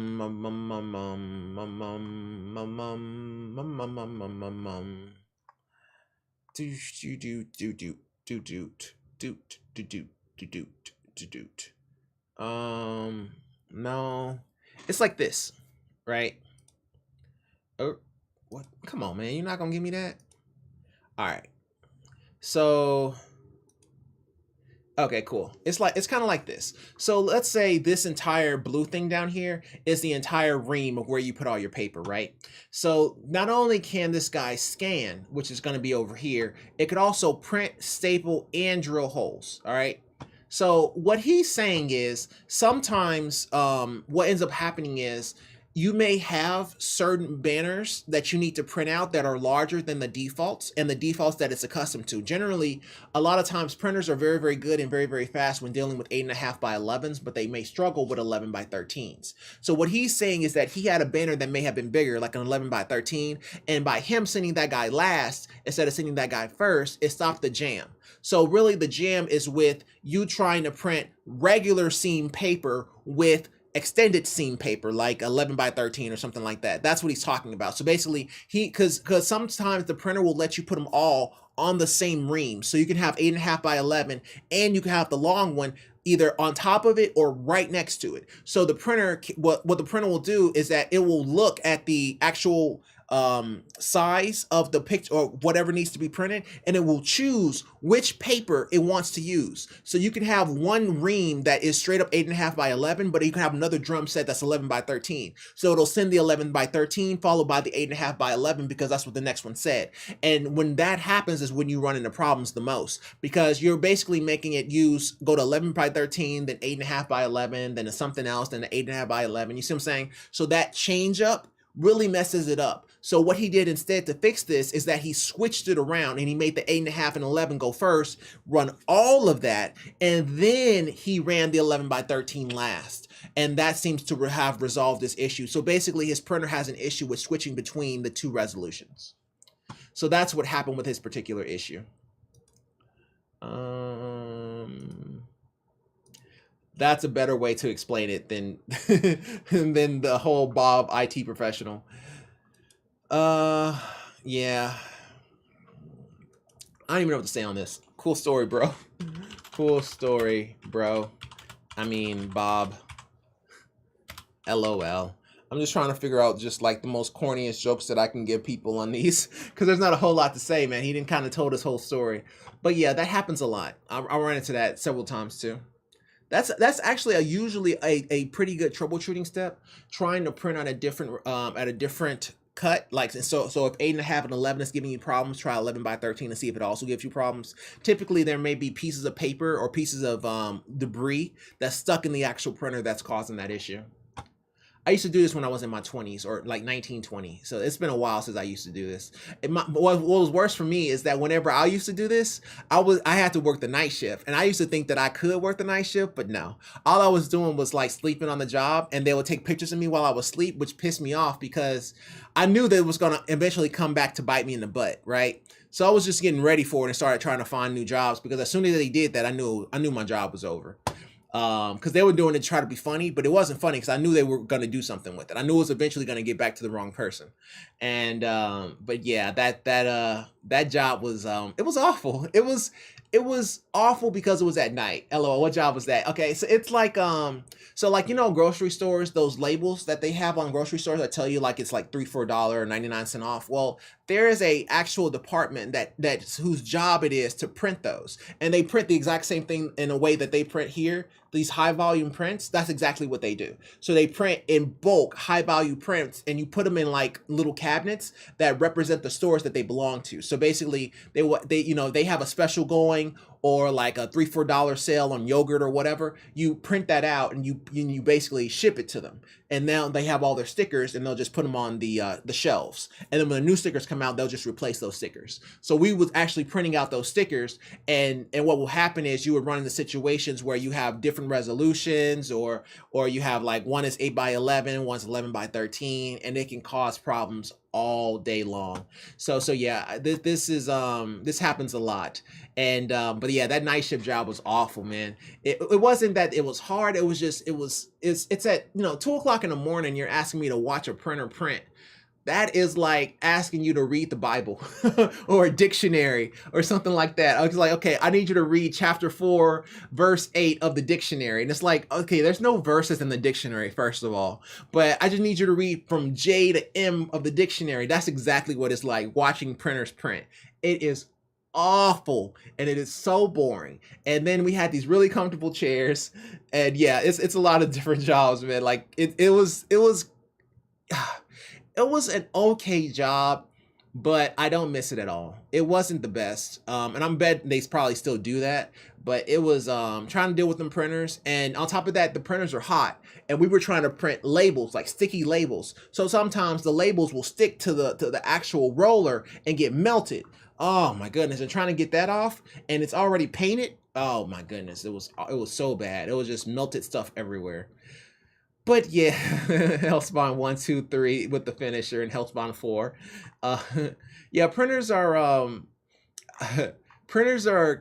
it's like this, right? Oh, what? Come on, man, you're not gonna give me that. All right, so okay, cool. It's kind of like this. So let's say this entire blue thing down here is the entire ream of where you put all your paper, right? So not only can this guy scan, which is going to be over here, it could also print, staple, and drill holes, all right? So what he's saying is sometimes what ends up happening is you may have certain banners that you need to print out that are larger than the defaults and the defaults that it's accustomed to. Generally, a lot of times printers are very, very good and very, very fast when dealing with 8.5 by 11s, but they may struggle with 11 by 13s. So what he's saying is that he had a banner that may have been bigger, like an 11 by 13, and by him sending that guy last, instead of sending that guy first, it stopped the jam. So really the jam is with you trying to print regular seam paper with extended seam paper like 11 by 13 or something like that. That's what he's talking about. So basically because sometimes the printer will let you put them all on the same ream. So you can have 8.5 by 11 and you can have the long one either on top of it or right next to it. So the printer, what the printer will do is that it will look at the actual size of the picture or whatever needs to be printed, and it will choose which paper it wants to use. So you can have one ream that is straight up 8.5 by 11, but you can have another drum set that's 11 by 13. So it'll send the 11 by 13 followed by the 8.5 by 11 because that's what the next one said. And when that happens is when you run into problems the most, because you're basically making it go to 11 by 13, then 8.5 by 11, then to something else, then to 8.5 by 11. You see what I'm saying? So that change up really messes it up. So what he did instead to fix this is that he switched it around and he made the 8.5 and 11 go first, run all of that, and then he ran the 11 by 13 last. And that seems to have resolved this issue. So basically his printer has an issue with switching between the two resolutions. So that's what happened with his particular issue. That's a better way to explain it than than the whole Bob IT professional. Yeah. I don't even know what to say on this. Cool story, bro. Cool story, bro. I mean, Bob. LOL. I'm just trying to figure out just like the most corniest jokes that I can give people on these, because there's not a whole lot to say, man. He didn't kind of told his whole story. But yeah, that happens a lot. I run into that several times too. That's actually usually a pretty good troubleshooting step, trying to print on a different cut. Like so if 8.5 and 11 is giving you problems, try 11 by 13 and see if it also gives you problems. Typically there may be pieces of paper or pieces of debris that's stuck in the actual printer that's causing that issue. I used to do this when I was in my 20s, or like 1920. So it's been a while since I used to do this. What was worse for me is that whenever I used to do this, I had to work the night shift. And I used to think that I could work the night shift, but no. All I was doing was like sleeping on the job, and they would take pictures of me while I was asleep, which pissed me off because I knew that it was going to eventually come back to bite me in the butt, right? So I was just getting ready for it and started trying to find new jobs, because as soon as they did that, I knew my job was over. Because they were doing it to try to be funny, but it wasn't funny because I knew they were going to do something with it. I knew it was eventually going to get back to the wrong person. And but yeah, that job was it was awful. It was awful because it was at night. LOL, what job was that? Okay, so it's like so like, you know, grocery stores, those labels that they have on grocery stores that tell you like it's like $3 for $1 or 99 cents off. Well, there is a actual department that's whose job it is to print those, and they print the exact same thing in a way that they print here. These high volume prints, that's exactly what they do. So they print in bulk high value prints, and you put them in like little cabinets that represent the stores that they belong to. So basically they you know, they have a special going, or like a $3-4 sale on yogurt or whatever, you print that out and you basically ship it to them. And now they have all their stickers and they'll just put them on the shelves. And then when the new stickers come out, they'll just replace those stickers. So we was actually printing out those stickers, and what will happen is you would run into situations where you have different resolutions, or you have like one is 8x11, one's 11x13, and it can cause problems all day long. So yeah, this happens a lot. And but yeah, that night shift job was awful, man. It wasn't that it was hard, it was just it's at 2 o'clock in the morning, you're asking me to watch a printer print. That is like asking you to read the Bible or a dictionary or something like that. I was like, okay, I need you to read chapter 4, verse 8 of the dictionary. And it's like, okay, there's no verses in the dictionary, first of all, but I just need you to read from J to M of the dictionary. That's exactly what it's like watching printers print. It is awful, and it is so boring. And then we had these really comfortable chairs, and yeah, it's a lot of different jobs, man. Like it was it was an okay job, but I don't miss it at all. It wasn't the best. And I'm bet they probably still do that, but it was trying to deal with them printers. And on top of that, the printers are hot, and we were trying to print labels, like sticky labels. So sometimes the labels will stick to the actual roller and get melted. Oh my goodness. And trying to get that off, and it's already painted. Oh my goodness. It was so bad. It was just melted stuff everywhere. But yeah, Hellspawn 1, 2, 3 with the finisher, and Hellspawn 4. Yeah, printers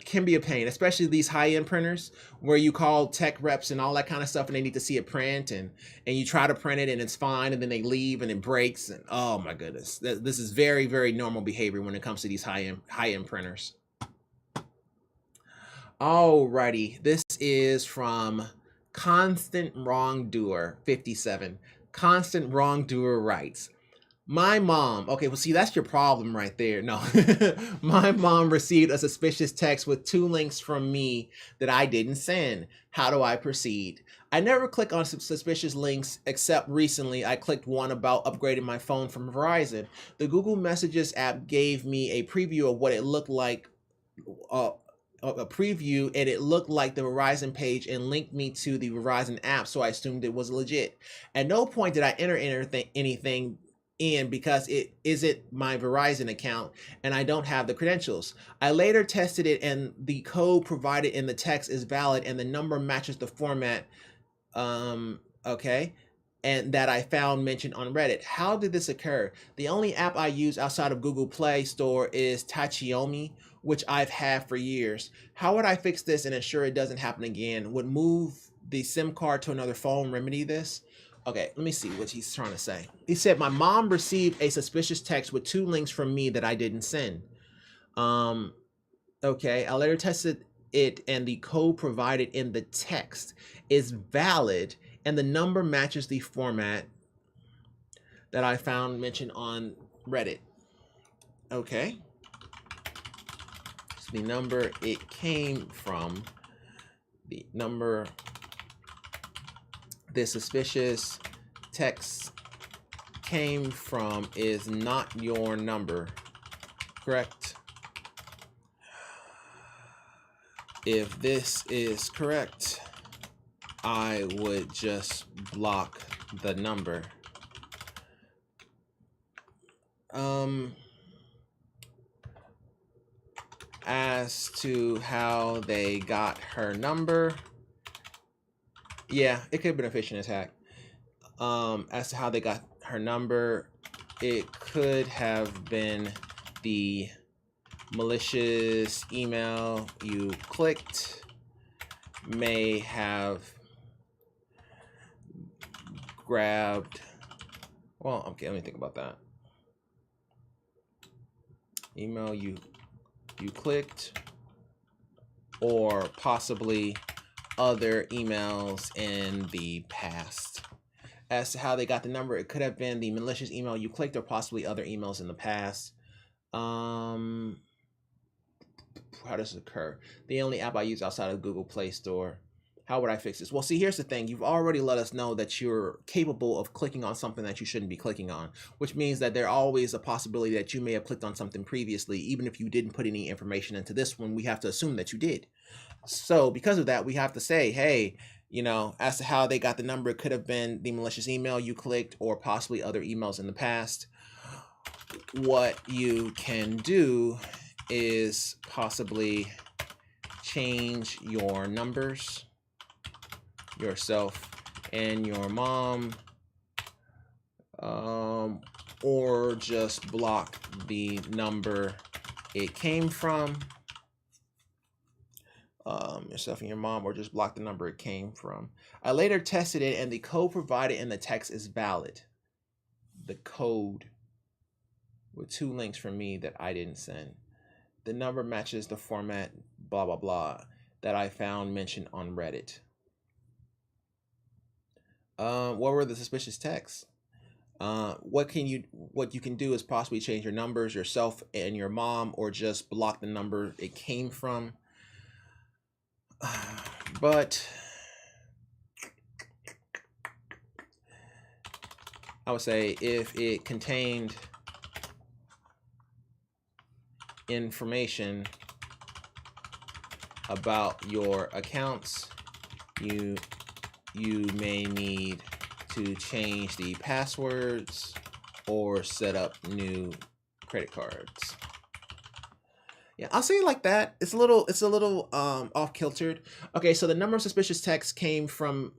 can be a pain, especially these high-end printers where you call tech reps and all that kind of stuff, and they need to see it print, and you try to print it and it's fine, and then they leave and it breaks, and oh my goodness, this is very, very normal behavior when it comes to these high-end printers. Alrighty, this is from Constant Wrongdoer 57. Constant Wrongdoer writes, my mom, okay, well, see, that's your problem right there. No, my mom received a suspicious text with 2 links from me that I didn't send. How do I proceed? I never click on suspicious links, except recently I clicked one about upgrading my phone from Verizon. The Google Messages app gave me a preview of what it looked like, a preview, and it looked like the Verizon page and linked me to the Verizon app, so I assumed it was legit. At no point did I enter anything in because it isn't my Verizon account and I don't have the credentials. I later tested it, and the code provided in the text is valid and the number matches the format, okay, and that I found mentioned on Reddit. How did this occur? The only app I use outside of Google Play Store is Tachiyomi, which I've had for years. How would I fix this and ensure it doesn't happen again? Would move the SIM card to another phone remedy this? Okay, let me see what he's trying to say. He said, my mom received a suspicious text with 2 links from me that I didn't send. Okay, I later tested it, and the code provided in the text is valid, and the number matches the format that I found mentioned on Reddit. Okay. So the number it came from, the number the suspicious text came from is not your number, correct? If this is correct, I would just block the number. As to how they got her number, yeah, it could have been a phishing attack. As to how they got her number, it could have been the malicious email you clicked may have grabbed. Well, okay, let me think about that. Email you clicked, or possibly other emails in the past. As to how they got the number, it could have been the malicious email you clicked, or possibly other emails in the past. How does it occur? The only app I use outside of Google Play Store. How would I fix this? Well, see, here's the thing. You've already let us know that you're capable of clicking on something that you shouldn't be clicking on, which means that there's always a possibility that you may have clicked on something previously. Even if you didn't put any information into this one, we have to assume that you did. So because of that, we have to say, hey, you know, as to how they got the number, it could have been the malicious email you clicked or possibly other emails in the past. What you can do is possibly change your numbers, yourself and your mom, or just block the number it came from. Yourself and your mom, or just block the number it came from. I later tested it and the code provided in the text is valid. The code with 2 links from me that I didn't send. The number matches the format, blah, blah, blah, that I found mentioned on Reddit. What were the suspicious texts? What you can do is possibly change your numbers, yourself and your mom, or just block the number it came from. But I would say if it contained information about your accounts, you may need to change the passwords or set up new credit cards. Yeah, I'll say it like that. It's a little off kiltered. Okay, so the number of suspicious texts came from.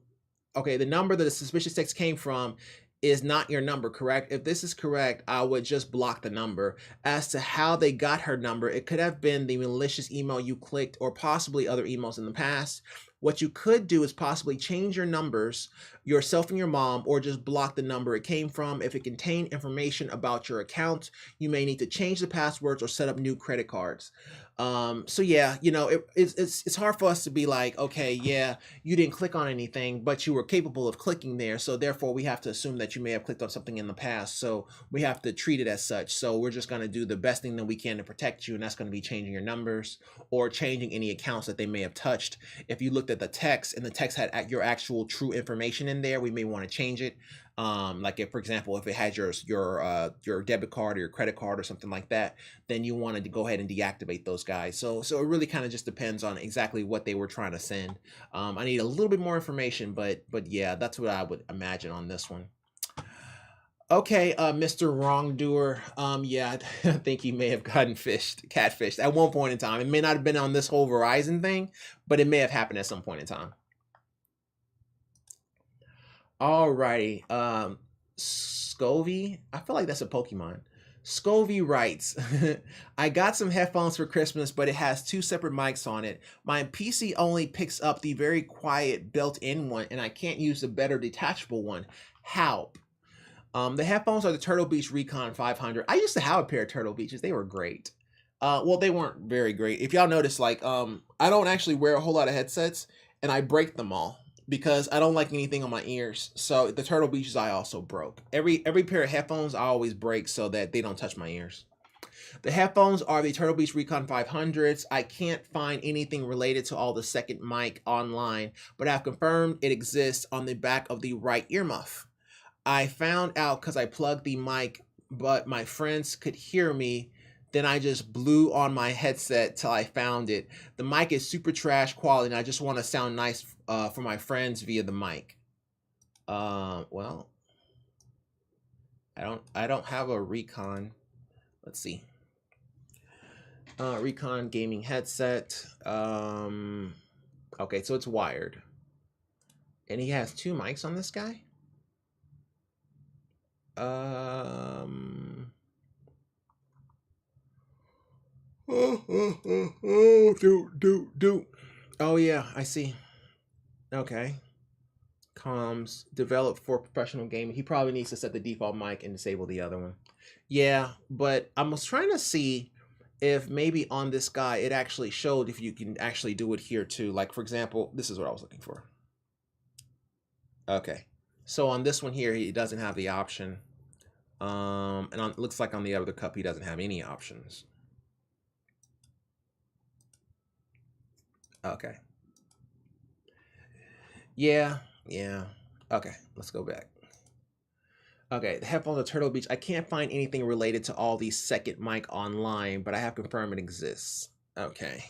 Okay, the number that the suspicious text came from is not your number, correct? If this is correct, I would just block the number. As to how they got her number, it could have been the malicious email you clicked or possibly other emails in the past. What you could do is possibly change your numbers, yourself and your mom, or just block the number it came from. If it contained information about your account, you may need to change the passwords or set up new credit cards. So yeah, you know, it's hard for us to be like, okay, yeah, you didn't click on anything, but you were capable of clicking there. So therefore we have to assume that you may have clicked on something in the past. So we have to treat it as such. So we're just going to do the best thing that we can to protect you. And that's going to be changing your numbers or changing any accounts that they may have touched. If you looked at the text and the text had your actual true information in there, we may want to change it. Like if, for example, if it had your debit card or your credit card or something like that, then you wanted to go ahead and deactivate those guys. So it really kind of just depends on exactly what they were trying to send. I need a little bit more information, but yeah, that's what I would imagine on this one. Okay, Mr. Wrongdoer. Yeah, I think he may have gotten catfished at one point in time. It may not have been on this whole Verizon thing, but it may have happened at some point in time. Alrighty, Scovy. I feel like that's a Pokemon. Scovy writes, I got some headphones for Christmas, but it has 2 separate mics on it. My PC only picks up the very quiet built-in one, and I can't use the better detachable one. Help. The headphones are the Turtle Beach Recon 500. I used to have a pair of Turtle Beaches. They were great. Well, they weren't very great. If y'all notice, like, I don't actually wear a whole lot of headsets, and I break them all because I don't like anything on my ears. So the Turtle Beaches I also broke. Every pair of headphones I always break so that they don't touch my ears. The headphones are the Turtle Beach Recon 500s. I can't find anything related to all the second mic online, but I've confirmed it exists on the back of the right earmuff. I found out because I plugged the mic, but my friends could hear me. Then I just blew on my headset till I found it. The mic is super trash quality, and I just want to sound nice for my friends via the mic. Well, I don't have a Recon. Let's see. Recon gaming headset. Okay, so it's wired, and he has 2 mics on this guy. Oh yeah, I see. Okay. Comms developed for professional gaming. He probably needs to set the default mic and disable the other one. Yeah, but I was trying to see if maybe on this guy it actually showed if you can actually do it here too. Like for example, this is what I was looking for. Okay. So on this one here, he doesn't have the option. And it looks like on the other cup, he doesn't have any options. Okay. Yeah. Okay, let's go back. Okay, the headphones are Turtle Beach. I can't find anything related to all these second mic online, but I have confirmed it exists. Okay.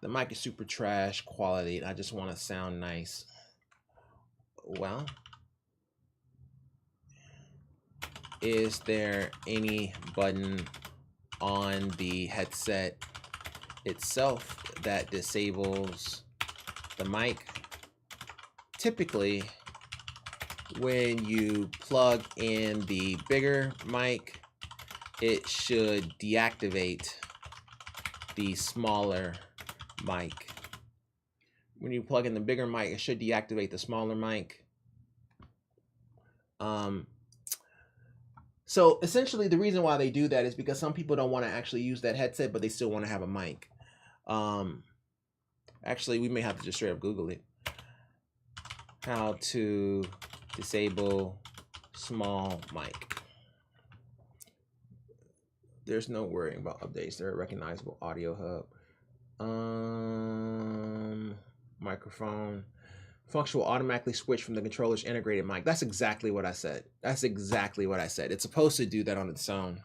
The mic is super trash quality, and I just want to sound nice. Well, is there any button on the headset itself that disables the mic? Typically, when you plug in the bigger mic, it should deactivate the smaller mic. When you plug in the bigger mic, it should deactivate the smaller mic. So essentially the reason why they do that is because some people don't want to actually use that headset, but they still want to have a mic. Actually, we may have to just straight up Google it. How to disable small mic. There's no worrying about updates. They're a recognizable audio hub. Microphone. Function will automatically switch from the controller's integrated mic. That's exactly what I said. That's exactly what I said. It's supposed to do that on its own.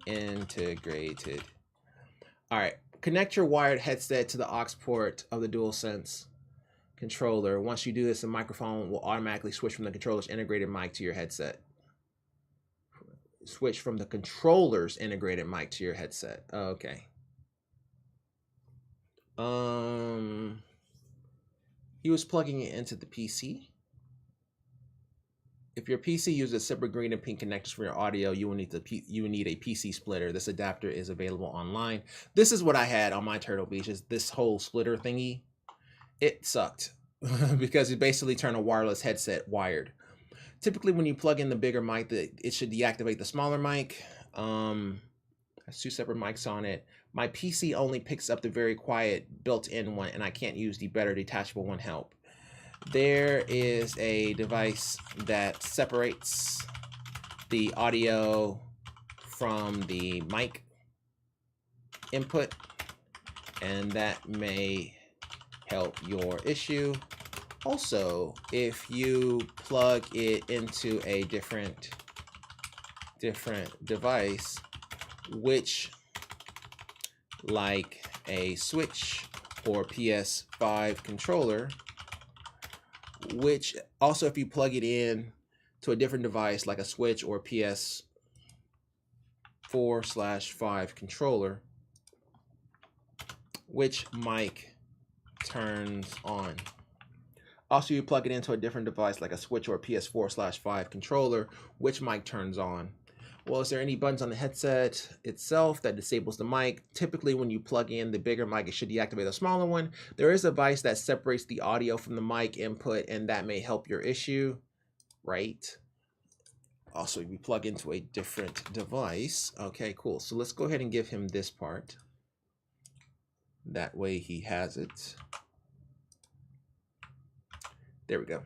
Integrated. All right. Connect your wired headset to the aux port of the DualSense controller. Once you do this, the microphone will automatically switch from the controller's integrated mic to your headset. Switch from the controller's integrated mic to your headset. Okay. He was plugging it into the PC. If your PC uses separate green and pink connectors for your audio, you will need a PC splitter. This adapter is available online. This is what I had on my Turtle Beach, is this whole splitter thingy. It sucked because it basically turned a wireless headset wired. Typically, when you plug in the bigger mic, it should deactivate the smaller mic. There's two separate mics on it. My PC only picks up the very quiet built-in one, and I can't use the better detachable one help. There is a device that separates the audio from the mic input, and that may help your issue. Also, if you plug it into a different device, which like a Switch or PS5 controller, which also if you plug it in to a different device like a Switch or PS4/5 controller, which mic turns on? Also, you plug it into a different device like a Switch or PS4/5 controller, which mic turns on? Well, is there any buttons on the headset itself that disables the mic? Typically, when you plug in the bigger mic, it should deactivate the smaller one. There is a device that separates the audio from the mic input, and that may help your issue, right? Also, if you plug into a different device. Okay, cool. So let's go ahead and give him this part. That way he has it. There we go.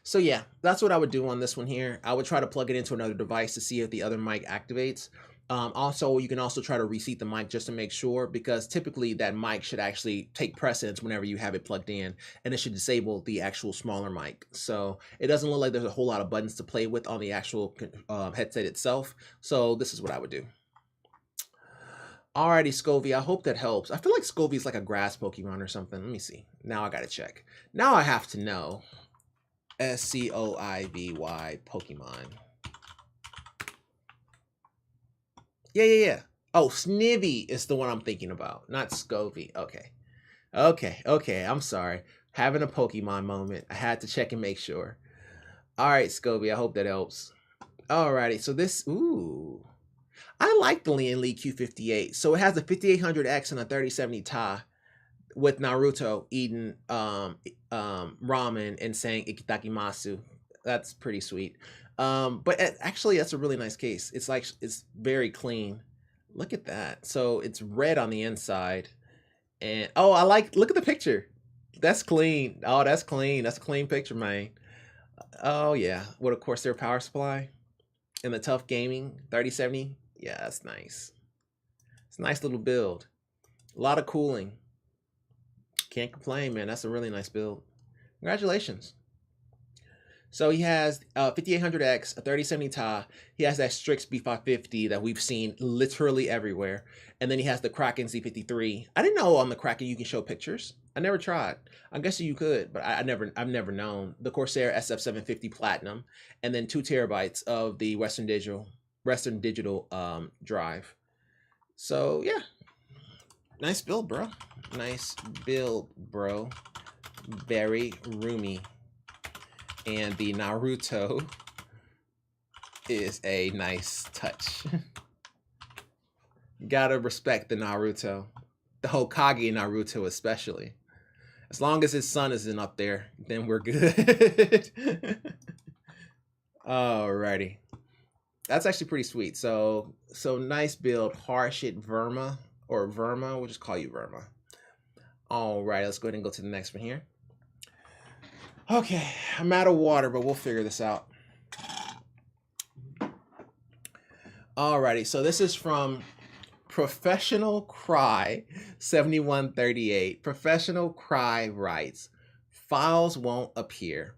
So yeah, that's what I would do on this one here. I would try to plug it into another device to see if the other mic activates. Also, you can also try to reseat the mic just to make sure, because typically that mic should actually take precedence whenever you have it plugged in, and it should disable the actual smaller mic. So it doesn't look like there's a whole lot of buttons to play with on the actual headset itself. So this is what I would do. Alrighty, Scovy, I hope that helps. I feel like Scovy is like a grass Pokemon or something. Let me see. Now I gotta check. Now I have to know. Scovy Pokemon. Yeah. Oh, Snivy is the one I'm thinking about, not Scovy. Okay. I'm sorry. Having a Pokemon moment. I had to check and make sure. All right, Scovy, I hope that helps. Alrighty, so this, ooh. I like the Lian Li Q58. So it has a 5800X and a 3070 Ti with Naruto eating ramen and saying Ikitakimasu. That's pretty sweet. But actually, that's a really nice case. It's like, it's very clean. Look at that. So it's red on the inside. And oh, look at the picture. That's clean. Oh, that's clean. That's a clean picture, man. Oh yeah. What, of course, their power supply and the Tough Gaming 3070. Yeah, that's nice. It's a nice little build. A lot of cooling. Can't complain, man. That's a really nice build. Congratulations. So he has 5800X, a 3070 Ti. He has that Strix B550 that we've seen literally everywhere. And then he has the Kraken Z53. I didn't know on the Kraken you can show pictures. I never tried. I guess you could, but I've never known. The Corsair SF750 Platinum, and then 2 TB of the Western Digital drive. So yeah, nice build, bro. Nice build, bro. Very roomy. And the Naruto is a nice touch. Gotta respect the Naruto. The Hokage Naruto especially. As long as his son isn't up there, then we're good. Alrighty. That's actually pretty sweet. So nice build. Harshit Verma, or Verma. We'll just call you Verma. Alright, let's go ahead and go to the next one here. Okay, I'm out of water, but we'll figure this out. Alrighty, so this is from Professional Cry 7138. Professional Cry writes, files won't appear.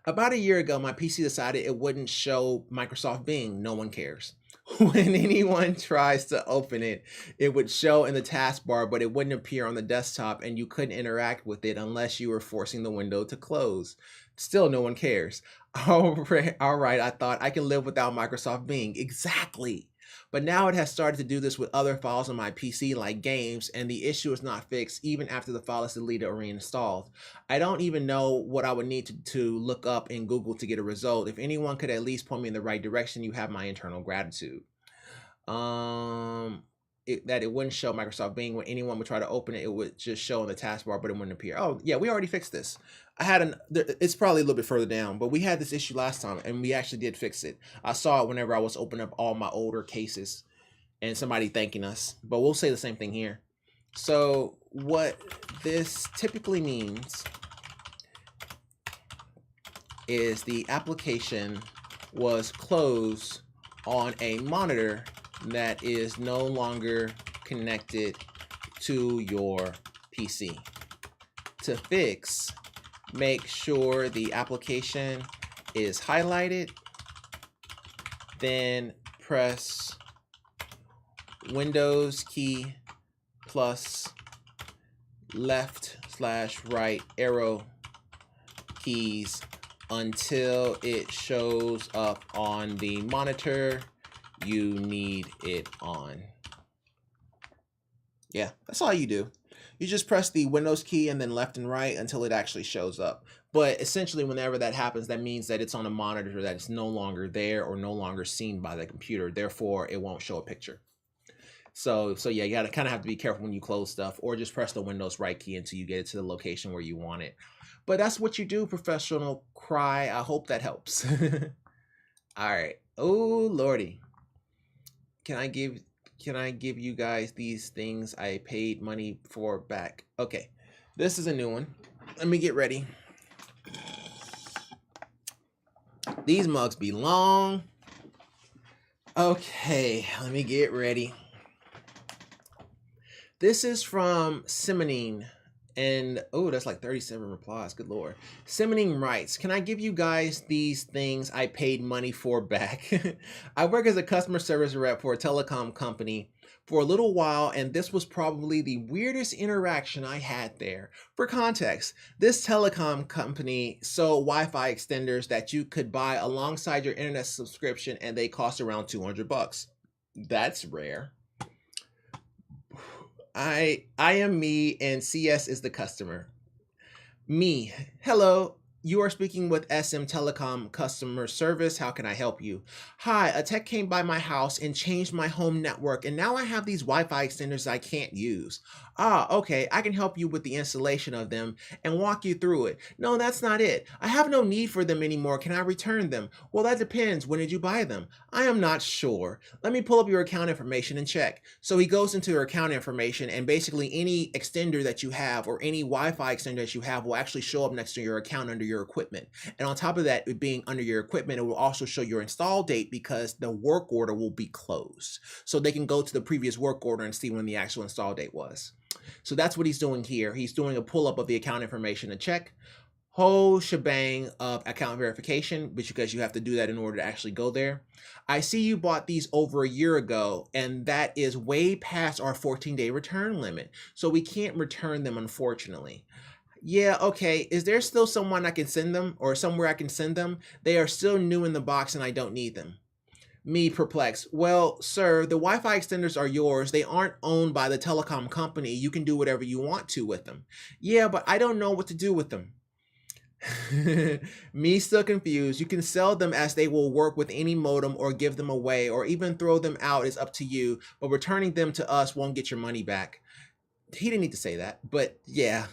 About a year ago, my PC decided it wouldn't show Microsoft Bing. No one cares. When anyone tries to open it, it would show in the taskbar, but it wouldn't appear on the desktop, and you couldn't interact with it unless you were forcing the window to close. Still, no one cares. All right, I thought I can live without Microsoft Bing. Exactly. But now it has started to do this with other files on my PC, like games, and the issue is not fixed even after the file is deleted or reinstalled. I don't even know what I would need to look up in Google to get a result. If anyone could at least point me in the right direction, you have my eternal gratitude. That it wouldn't show Microsoft Bing. When anyone would try to open it, it would just show in the taskbar, but it wouldn't appear. Oh yeah, we already fixed this. It's probably a little bit further down, but we had this issue last time and we actually did fix it. I saw it whenever I was opening up all my older cases and somebody thanking us, but we'll say the same thing here. So what this typically means is the application was closed on a monitor that is no longer connected to your PC. To fix, make sure the application is highlighted, then press Windows key plus left/right arrow keys until it shows up on the monitor you need it on. Yeah, that's all you do. You just press the Windows key and then left and right until it actually shows up. But essentially, whenever that happens, that means that it's on a monitor that is no longer there or no longer seen by the computer. Therefore, it won't show a picture. So yeah, you gotta kind of have to be careful when you close stuff, or just press the Windows right key until you get it to the location where you want it. But that's what you do, Professional Cry. I hope that helps. All right. Oh Lordy. Can I give you guys these things I paid money for back? Okay, this is a new one. Let me get ready. These mugs be long. Okay, let me get ready. This is from Simonine. And oh, that's like 37 replies. Good Lord. Simonine writes, can I give you guys these things I paid money for back? I work as a customer service rep for a telecom company for a little while, and this was probably the weirdest interaction I had there. For context, this telecom company sold Wi-Fi extenders that you could buy alongside your internet subscription, and they cost around $200. That's rare. I am me and CS is the customer. Me. Hello. You are speaking with SM Telecom customer service. How can I help you? Hi, a tech came by my house and changed my home network, and now I have these Wi-Fi extenders I can't use. Ah, okay, I can help you with the installation of them and walk you through it. No, that's not it. I have no need for them anymore. Can I return them? Well, that depends. When did you buy them? I am not sure. Let me pull up your account information and check. So he goes into your account information, and basically any extender that you have or any Wi-Fi extender that you have will actually show up next to your account under your equipment. And on top of that, it being under your equipment, it will also show your install date because the work order will be closed. So they can go to the previous work order and see when the actual install date was. So that's what he's doing here. He's doing a pull up of the account information to check. whole shebang of account verification, because you have to do that in order to actually go there. I see you bought these over a year ago, and that is way past our 14-day return limit. So we can't return them, unfortunately. Yeah, okay. Is there still someone I can send them, or somewhere I can send them? They are still new in the box and I don't need them. Me perplexed. Well, sir, the Wi-Fi extenders are yours. They aren't owned by the telecom company. You can do whatever you want to with them. Yeah, but I don't know what to do with them. Me still confused. You can sell them as they will work with any modem, or give them away, or even throw them out is up to you, but returning them to us won't get your money back. He didn't need to say that, but yeah.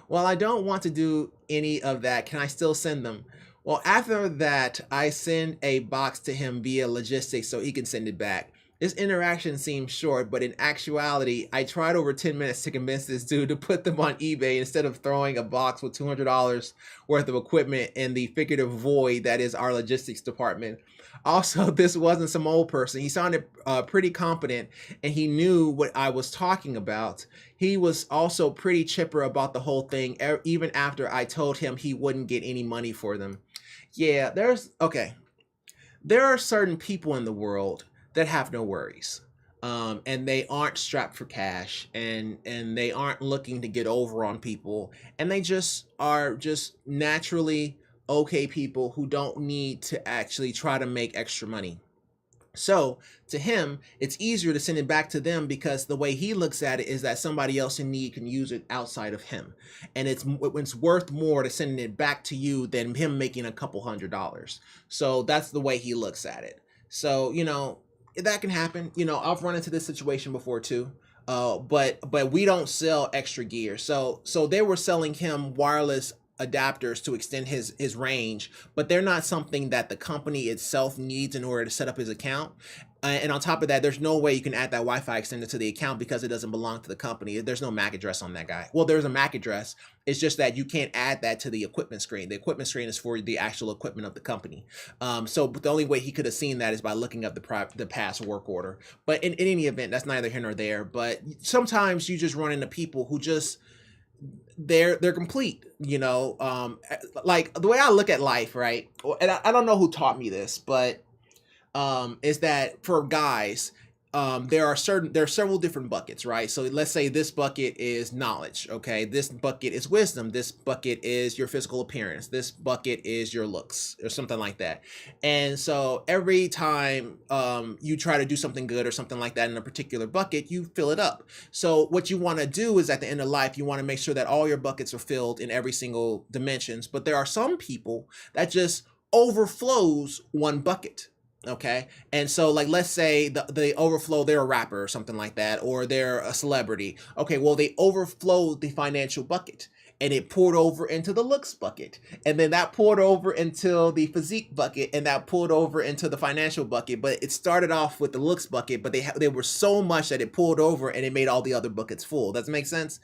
Well, I don't want to do any of that. Can I still send them? Well, after that, I send a box to him via logistics so he can send it back. This interaction seems short, but in actuality, I tried over 10 minutes to convince this dude to put them on eBay instead of throwing a box with $200 worth of equipment in the figurative void that is our logistics department. Also, this wasn't some old person. He sounded pretty competent, and he knew what I was talking about. He was also pretty chipper about the whole thing, even after I told him he wouldn't get any money for them. Yeah, okay. There are certain people in the world that have no worries. And they aren't strapped for cash, and they aren't looking to get over on people, and they just are just naturally okay people who don't need to actually try to make extra money. So to him, it's easier to send it back to them, because the way he looks at it is that somebody else in need can use it outside of him. And it's worth more to send it back to you than him making a couple $100. So that's the way he looks at it. So, that can happen. I've run into this situation before too. But we don't sell extra gear. So they were selling him wireless adapters to extend his range, but they're not something that the company itself needs in order to set up his account. And on top of that, there's no way you can add that Wi-Fi extender to the account because it doesn't belong to the company. There's no MAC address on that guy. Well, there's a MAC address. It's just that you can't add that to the equipment screen. The equipment screen is for the actual equipment of the company. So the only way he could have seen that is by looking up the past work order. But in any event, that's neither here nor there. But sometimes you just run into people who just, they're complete, like the way I look at life, right? And I don't know who taught me this, but is that for guys, there are several different buckets, right? So let's say this bucket is knowledge, okay? This bucket is wisdom. This bucket is your physical appearance. This bucket is your looks, or something like that. And so every time you try to do something good or something like that in a particular bucket, you fill it up. So what you want to do is, at the end of life, you want to make sure that all your buckets are filled in every single dimensions. But there are some people that just overflows one bucket. Okay. And so, like, let's say the overflow, they're a rapper or something like that, or they're a celebrity. Okay. Well, they overflowed the financial bucket, and it poured over into the looks bucket. And then that poured over into the physique bucket, and that poured over into the financial bucket. But it started off with the looks bucket, but they were so much that it poured over and it made all the other buckets full. Does that make sense?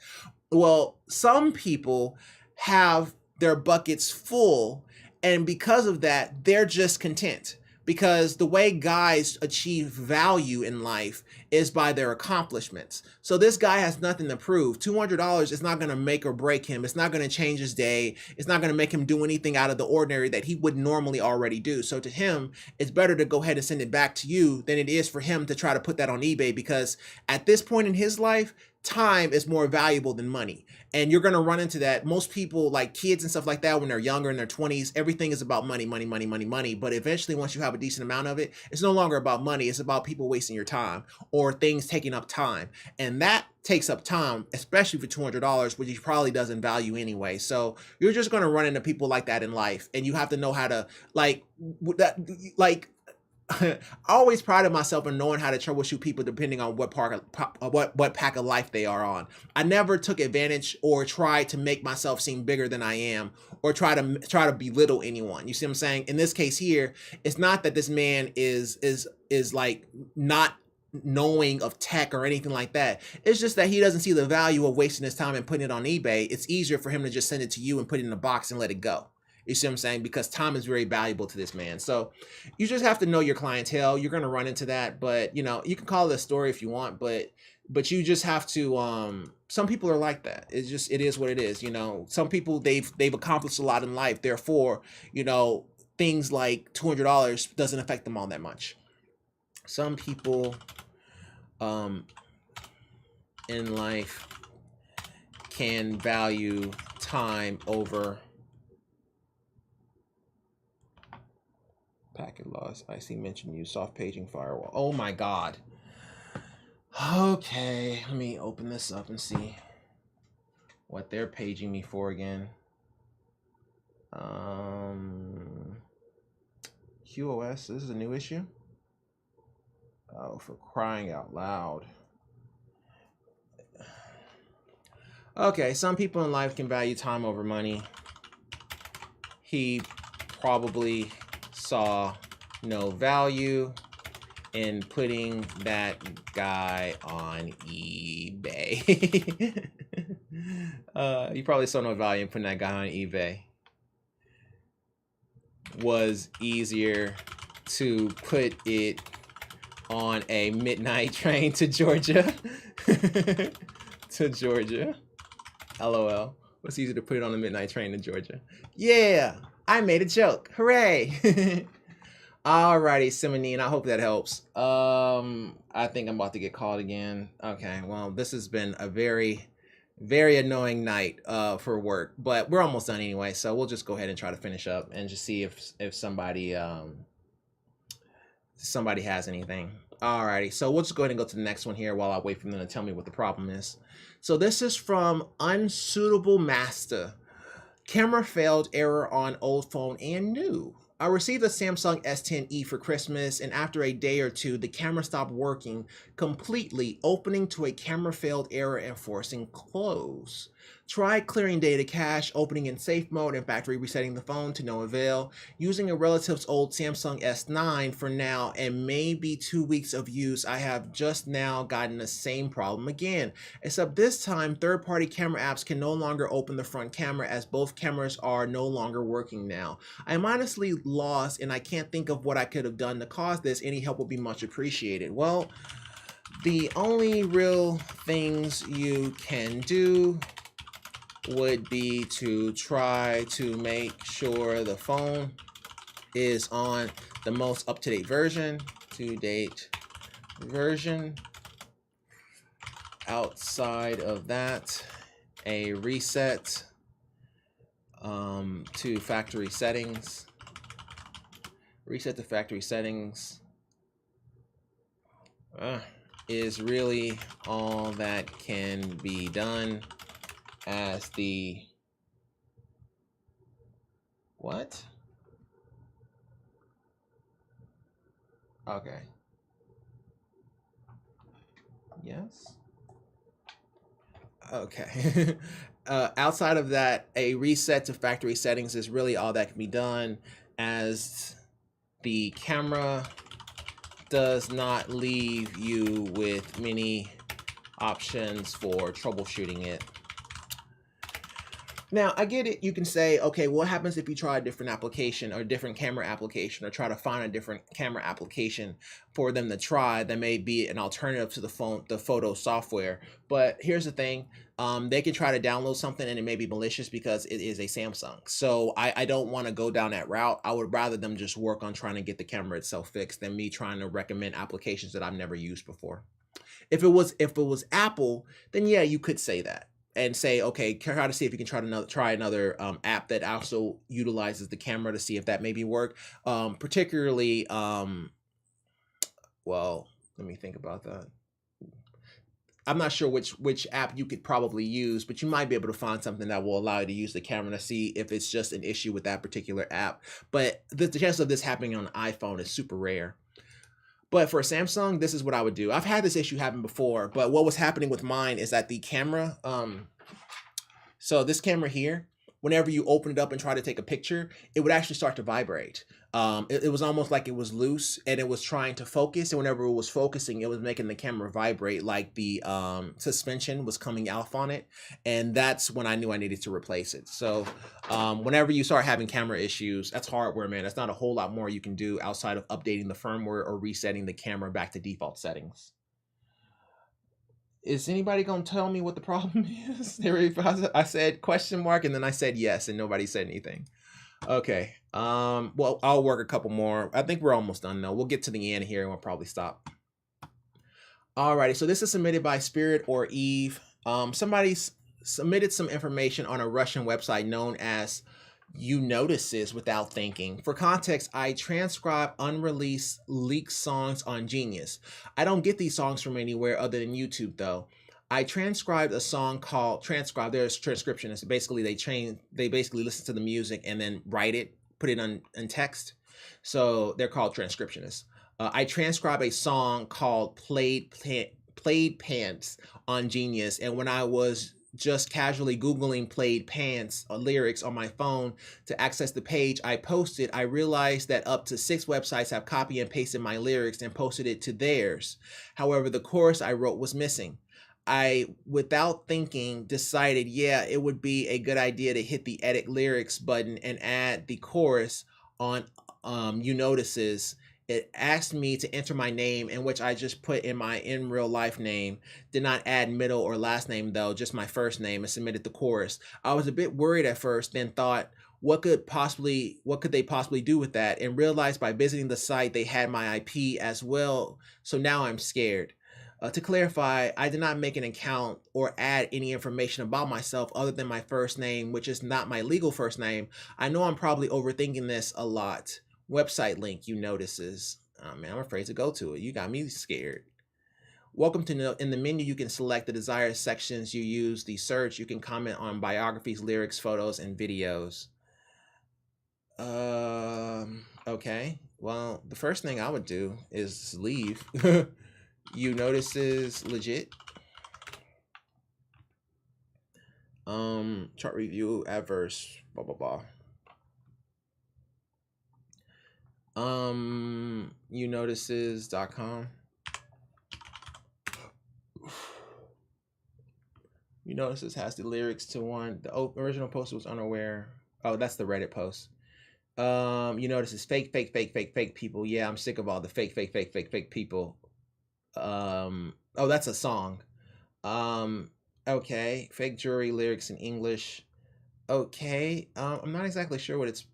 Well, some people have their buckets full, and because of that, they're just content. Because the way guys achieve value in life is by their accomplishments. So this guy has nothing to prove. $200 is not going to make or break him. It's not going to change his day. It's not going to make him do anything out of the ordinary that he would normally already do. So to him, it's better to go ahead and send it back to you than it is for him to try to put that on eBay, because at this point in his life, time is more valuable than money. And you're going to run into that. Most people, like kids and stuff like that, when they're younger, in their 20s, everything is about money, money, money, money, money. But eventually, once you have a decent amount of it, it's no longer about money. It's about people wasting your time, or things taking up time. And that takes up time, especially for $200, which he probably doesn't value anyway. So you're just going to run into people like that in life. And you have to know how to, I always prided myself in knowing how to troubleshoot people depending on what pack of life they are on. I never took advantage or tried to make myself seem bigger than I am, or try to belittle anyone. You see what I'm saying? In this case here, it's not that this man is like not knowing of tech or anything like that. It's just that he doesn't see the value of wasting his time and putting it on eBay. It's easier for him to just send it to you and put it in a box and let it go. You see what I'm saying? Because time is very valuable to this man. So you just have to know your clientele. You're going to run into that, but you can call it a story if you want, but but you just have to some people are like that. It is what it is, you know. Some people they've accomplished a lot in life, therefore, you know, things like $200 doesn't affect them all that much. Some people in life can value time over packet loss. I see mention use soft paging firewall. Oh my god. Okay, let me open this up and see what they're paging me for again. QoS, this is a new issue? Oh, for crying out loud. Okay, some people in life can value time over money. He probably saw no value in putting that guy on eBay. You probably saw no value in putting that guy on eBay. Was easier to put it on a midnight train to Georgia. To Georgia. LOL. What's easier to put it on a midnight train to Georgia? Yeah, I made a joke. Hooray. Alrighty, Simonine, I hope that helps. I think I'm about to get called again. Okay, well, this has been a very, very annoying night for work, but we're almost done anyway, so we'll just go ahead and try to finish up and just see if somebody somebody has anything. Alrighty, so we'll just go ahead and go to the next one here while I wait for them to tell me what the problem is. So this is from Unsuitable Master. Camera failed, error on old phone and new. I received a Samsung S10e for Christmas, and after a day or two, the camera stopped working completely, opening to a camera failed error and forcing close. Tried clearing data cache, opening in safe mode, and factory resetting the phone to no avail. Using a relative's old Samsung S9 for now and maybe 2 weeks of use, I have just now gotten the same problem again. Except this time, third-party camera apps can no longer open the front camera as both cameras are no longer working now. I'm honestly lost and I can't think of what I could have done to cause this. Any help would be much appreciated. Well, the only real things you can do would be to try to make sure the phone is on the most up-to-date version. Outside of that, a reset to factory settings. Reset to factory settings is really all that can be done, as the what? Okay. Yes. Okay. Outside of that, a reset to factory settings is really all that can be done, as the camera does not leave you with many options for troubleshooting it. Now, I get it. You can say, okay, what happens if you try a different application or a different camera application, or try to find a different camera application for them to try that may be an alternative to the photo software. But here's the thing. They can try to download something and it may be malicious because it is a Samsung. So I don't want to go down that route. I would rather them just work on trying to get the camera itself fixed than me trying to recommend applications that I've never used before. If it was Apple, then yeah, you could say that and say, okay, try to see if you can try another app that also utilizes the camera to see if that maybe work. Particularly, well, let me think about that. I'm not sure which app you could probably use, but you might be able to find something that will allow you to use the camera to see if it's just an issue with that particular app. But the chance of this happening on an iPhone is super rare. But for Samsung, this is what I would do. I've had this issue happen before, but what was happening with mine is that the camera, so this camera here, whenever you open it up and try to take a picture, it would actually start to vibrate. It was almost like it was loose and it was trying to focus. And whenever it was focusing, it was making the camera vibrate like the suspension was coming off on it. And that's when I knew I needed to replace it. So whenever you start having camera issues, that's hardware, man. That's not a whole lot more you can do outside of updating the firmware or resetting the camera back to default settings. Is anybody gonna tell me what the problem is? I said question mark and then I said yes and nobody said anything. Okay. Well, I'll work a couple more. I think we're almost done though. We'll get to the end here and we'll probably stop. Alrighty, so this is submitted by Spirit or Eve. Somebody's submitted some information on a Russian website known as You Notices Without Thinking. For context, I transcribe unreleased leaked songs on Genius. I don't get these songs from anywhere other than YouTube though. I transcribed a song called Transcribe. There's transcriptionists. Basically, they basically listen to the music and then write it, put it in text. So they're called transcriptionists. I transcribe a song called Played Pants on Genius, and when I was just casually Googling Played Pants lyrics on my phone to access the page I posted, I realized that up to 6 websites have copied and pasted my lyrics and posted it to theirs. However, the chorus I wrote was missing. I, without thinking, decided, yeah, it would be a good idea to hit the edit lyrics button and add the chorus on You Notices. It asked me to enter my name, in which I just put in my in real life name. Did not add middle or last name though, just my first name, and submitted the chorus. I was a bit worried at first, then thought, what could they possibly do with that? And realized by visiting the site they had my IP as well. So now I'm scared. To clarify, I did not make an account or add any information about myself other than my first name, which is not my legal first name. I know I'm probably overthinking this a lot. Website link, You Notices. Oh man, I'm afraid to go to it. You got me scared. Welcome to know. In the menu, you can select the desired sections you use. The search, you can comment on biographies, lyrics, photos, and videos. Okay. Well, the first thing I would do is leave. You Notices legit. Chart review, adverse, blah blah blah. YouNotices.com. You Notices has the lyrics to one. The original post was unaware. Oh, that's the Reddit post. You Notices fake people. Yeah, I'm sick of all the fake people. Oh, that's a song. Okay, fake jury lyrics in English. Okay, I'm not exactly sure what it's.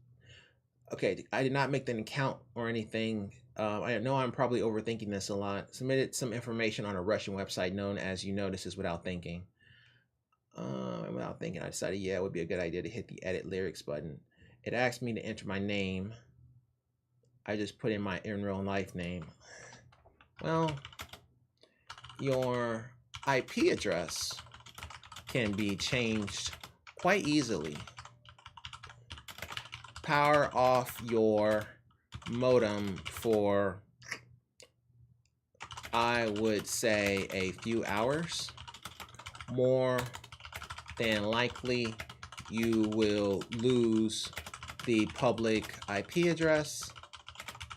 Okay, I did not make an account or anything. I know I'm probably overthinking this a lot. Submitted some information on a Russian website known as You Notices Without Thinking. Without thinking, I decided, yeah, it would be a good idea to hit the edit lyrics button. It asked me to enter my name. I just put in my in real life name. Well, your IP address can be changed quite easily. Power off your modem for, I would say, a few hours. More than likely, you will lose the public IP address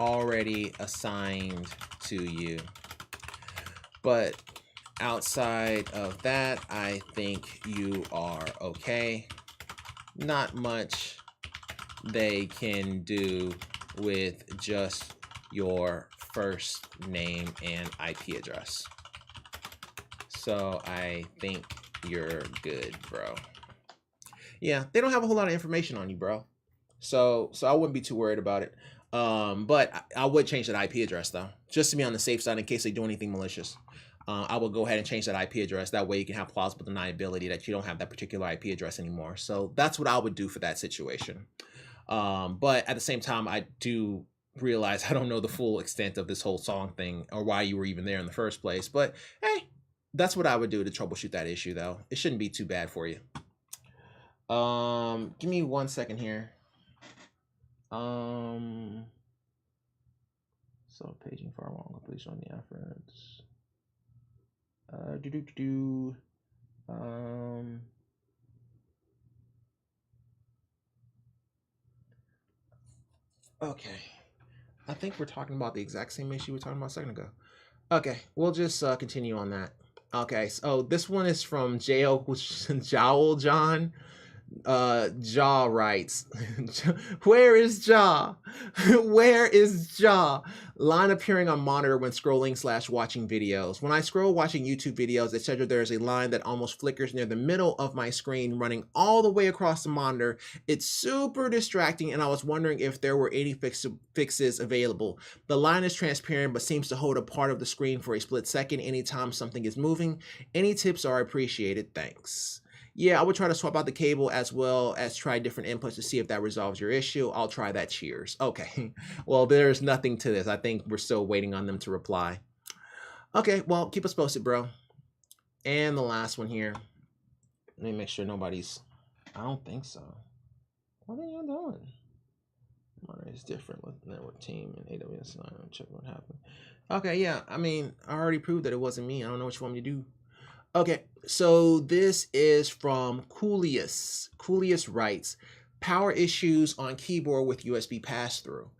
already assigned to you. But outside of that, I think you are okay. Not much they can do with just your first name and IP address. So I think you're good, bro. Yeah, they don't have a whole lot of information on you, bro. So I wouldn't be too worried about it. But I would change that IP address though, just to be on the safe side in case they do anything malicious. I will go ahead and change that IP address. That way you can have plausible deniability that you don't have that particular IP address anymore. So that's what I would do for that situation. But at the same time, I do realize I don't know the full extent of this whole song thing or why you were even there in the first place. But hey, that's what I would do to troubleshoot that issue though. It shouldn't be too bad for you. Give me 1 second here. So paging far along completion on the efforts. Okay. I think we're talking about the exact same issue we were talking about a second ago. Okay, we'll just continue on that. Okay, so this one is from Jowl John. Jaw writes, where is Jaw? Where is Jaw? Line appearing on monitor when scrolling / watching videos. When I scroll watching YouTube videos, etc., there is a line that almost flickers near the middle of my screen running all the way across the monitor. It's super distracting, and I was wondering if there were any fixes available. The line is transparent but seems to hold a part of the screen for a split second anytime something is moving. Any tips are appreciated. Thanks. Yeah, I would try to swap out the cable as well as try different inputs to see if that resolves your issue. I'll try that. Cheers. Okay. Well, there's nothing to this. I think we're still waiting on them to reply. Okay, well, keep us posted, bro. And the last one here. Let me make sure nobody's... I don't think so. What are you doing? Monitor is different with network team and AWS. I don't check what happened. Okay, yeah. I mean, I already proved that it wasn't me. I don't know what you want me to do. Okay, so this is from Coolius. Coolius writes, power issues on keyboard with USB pass-through.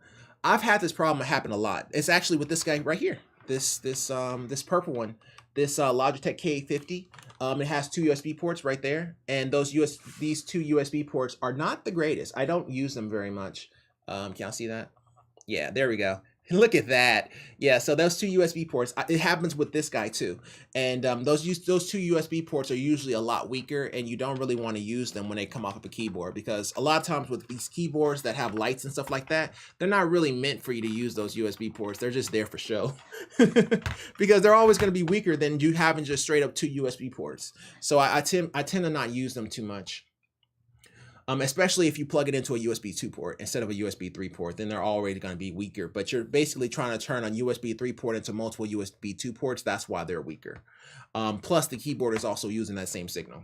I've had this problem happen a lot. It's actually with this guy right here. This purple one. This Logitech K50. It has 2 USB ports right there, and these 2 USB ports are not the greatest. I don't use them very much. Can y'all see that? Yeah, there we go. Look at that. Yeah, so those 2 USB ports, it happens with this guy too. And those 2 USB ports are usually a lot weaker, and you don't really want to use them when they come off of a keyboard, because a lot of times with these keyboards that have lights and stuff like that, they're not really meant for you to use those USB ports. They're just there for show. Because they're always going to be weaker than you having just straight up 2 USB ports. So I tend to not use them too much. Especially if you plug it into a USB 2 port instead of a USB 3 port, then they're already going to be weaker. But you're basically trying to turn a USB 3 port into multiple USB 2 ports. That's why they're weaker. Plus, the keyboard is also using that same signal.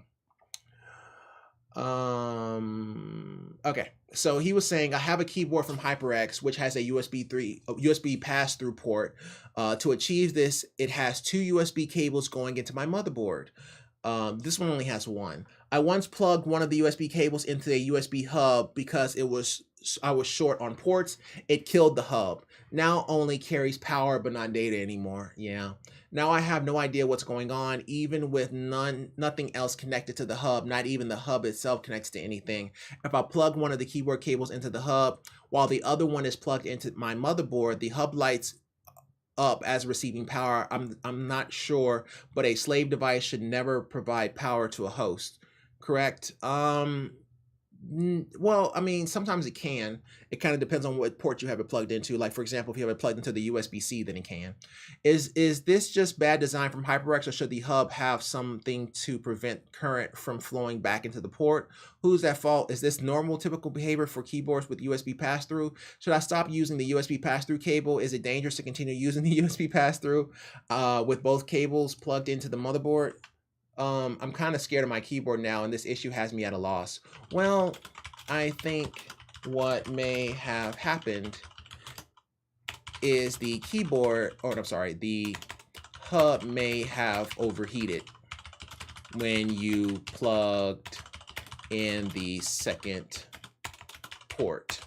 Okay, so he was saying, I have a keyboard from HyperX, which has a USB pass-through port. To achieve this, it has 2 USB cables going into my motherboard. This one only has 1. I once plugged one of the USB cables into a USB hub because I was short on ports. It killed the hub. Now only carries power but not data anymore. Yeah. Now I have no idea what's going on, even with nothing else connected to the hub. Not even the hub itself connects to anything. If I plug one of the keyboard cables into the hub while the other one is plugged into my motherboard, the hub lights up as receiving power. I'm not sure, but a slave device should never provide power to a host. Correct? Well, I mean, sometimes it can. It kind of depends on what port you have it plugged into. Like, for example, if you have it plugged into the USB-C, then it can. Is this just bad design from HyperX, or should the hub have something to prevent current from flowing back into the port? Who's at fault? Is this normal, typical behavior for keyboards with USB pass-through? Should I stop using the USB pass-through cable? Is it dangerous to continue using the USB pass-through with both cables plugged into the motherboard? I'm kind of scared of my keyboard now, and this issue has me at a loss. Well, I think what may have happened is the hub may have overheated when you plugged in the second port.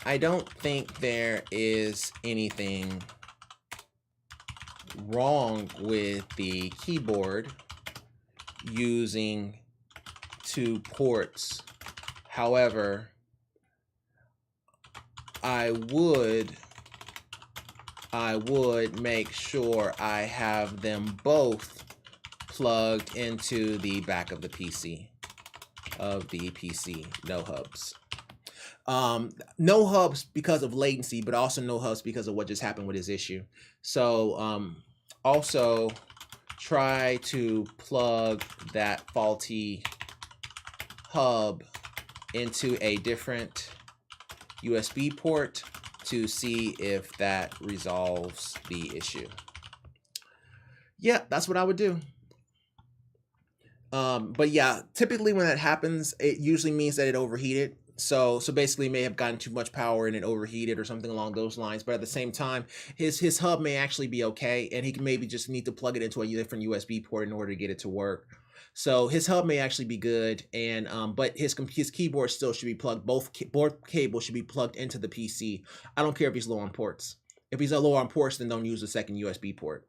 I don't think there is anything wrong with the keyboard using 2 ports. However, I would make sure I have them both plugged into the back of the PC, no hubs. No hubs because of latency, but also no hubs because of what just happened with his issue. So also try to plug that faulty hub into a different USB port to see if that resolves the issue. Yeah, that's what I would do. But yeah, typically when that happens, it usually means that it overheated. So basically it may have gotten too much power and it overheated or something along those lines. But at the same time, his hub may actually be okay, and he can maybe just need to plug it into a different USB port in order to get it to work. So his hub may actually be good, and but his keyboard still should be plugged. Both cables should be plugged into the PC. I don't care if he's low on ports. If he's low on ports, then don't use the second USB port.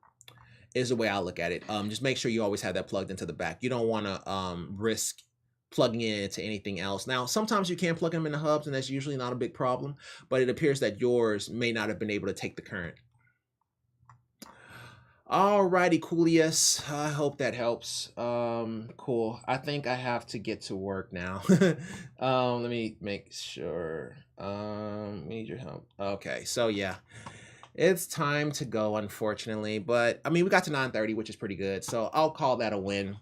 Is the way I look at it. Just make sure you always have that plugged into the back. You don't want to risk plugging it into anything else. Now, sometimes you can plug them into hubs, and that's usually not a big problem, but it appears that yours may not have been able to take the current. Alrighty, coolius. I hope that helps. Cool. I think I have to get to work now. Let me make sure. Need your help. Okay, so yeah. It's time to go, unfortunately, but I mean, we got to 9:30, which is pretty good, so I'll call that a win.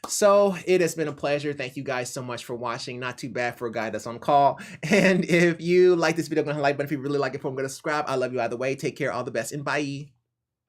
So it has been a pleasure. Thank you guys so much for watching. Not too bad for a guy that's on call. And if you like this video, go ahead and like button. If you really like it, I'm going to subscribe. I love you either way. Take care. All the best, and bye.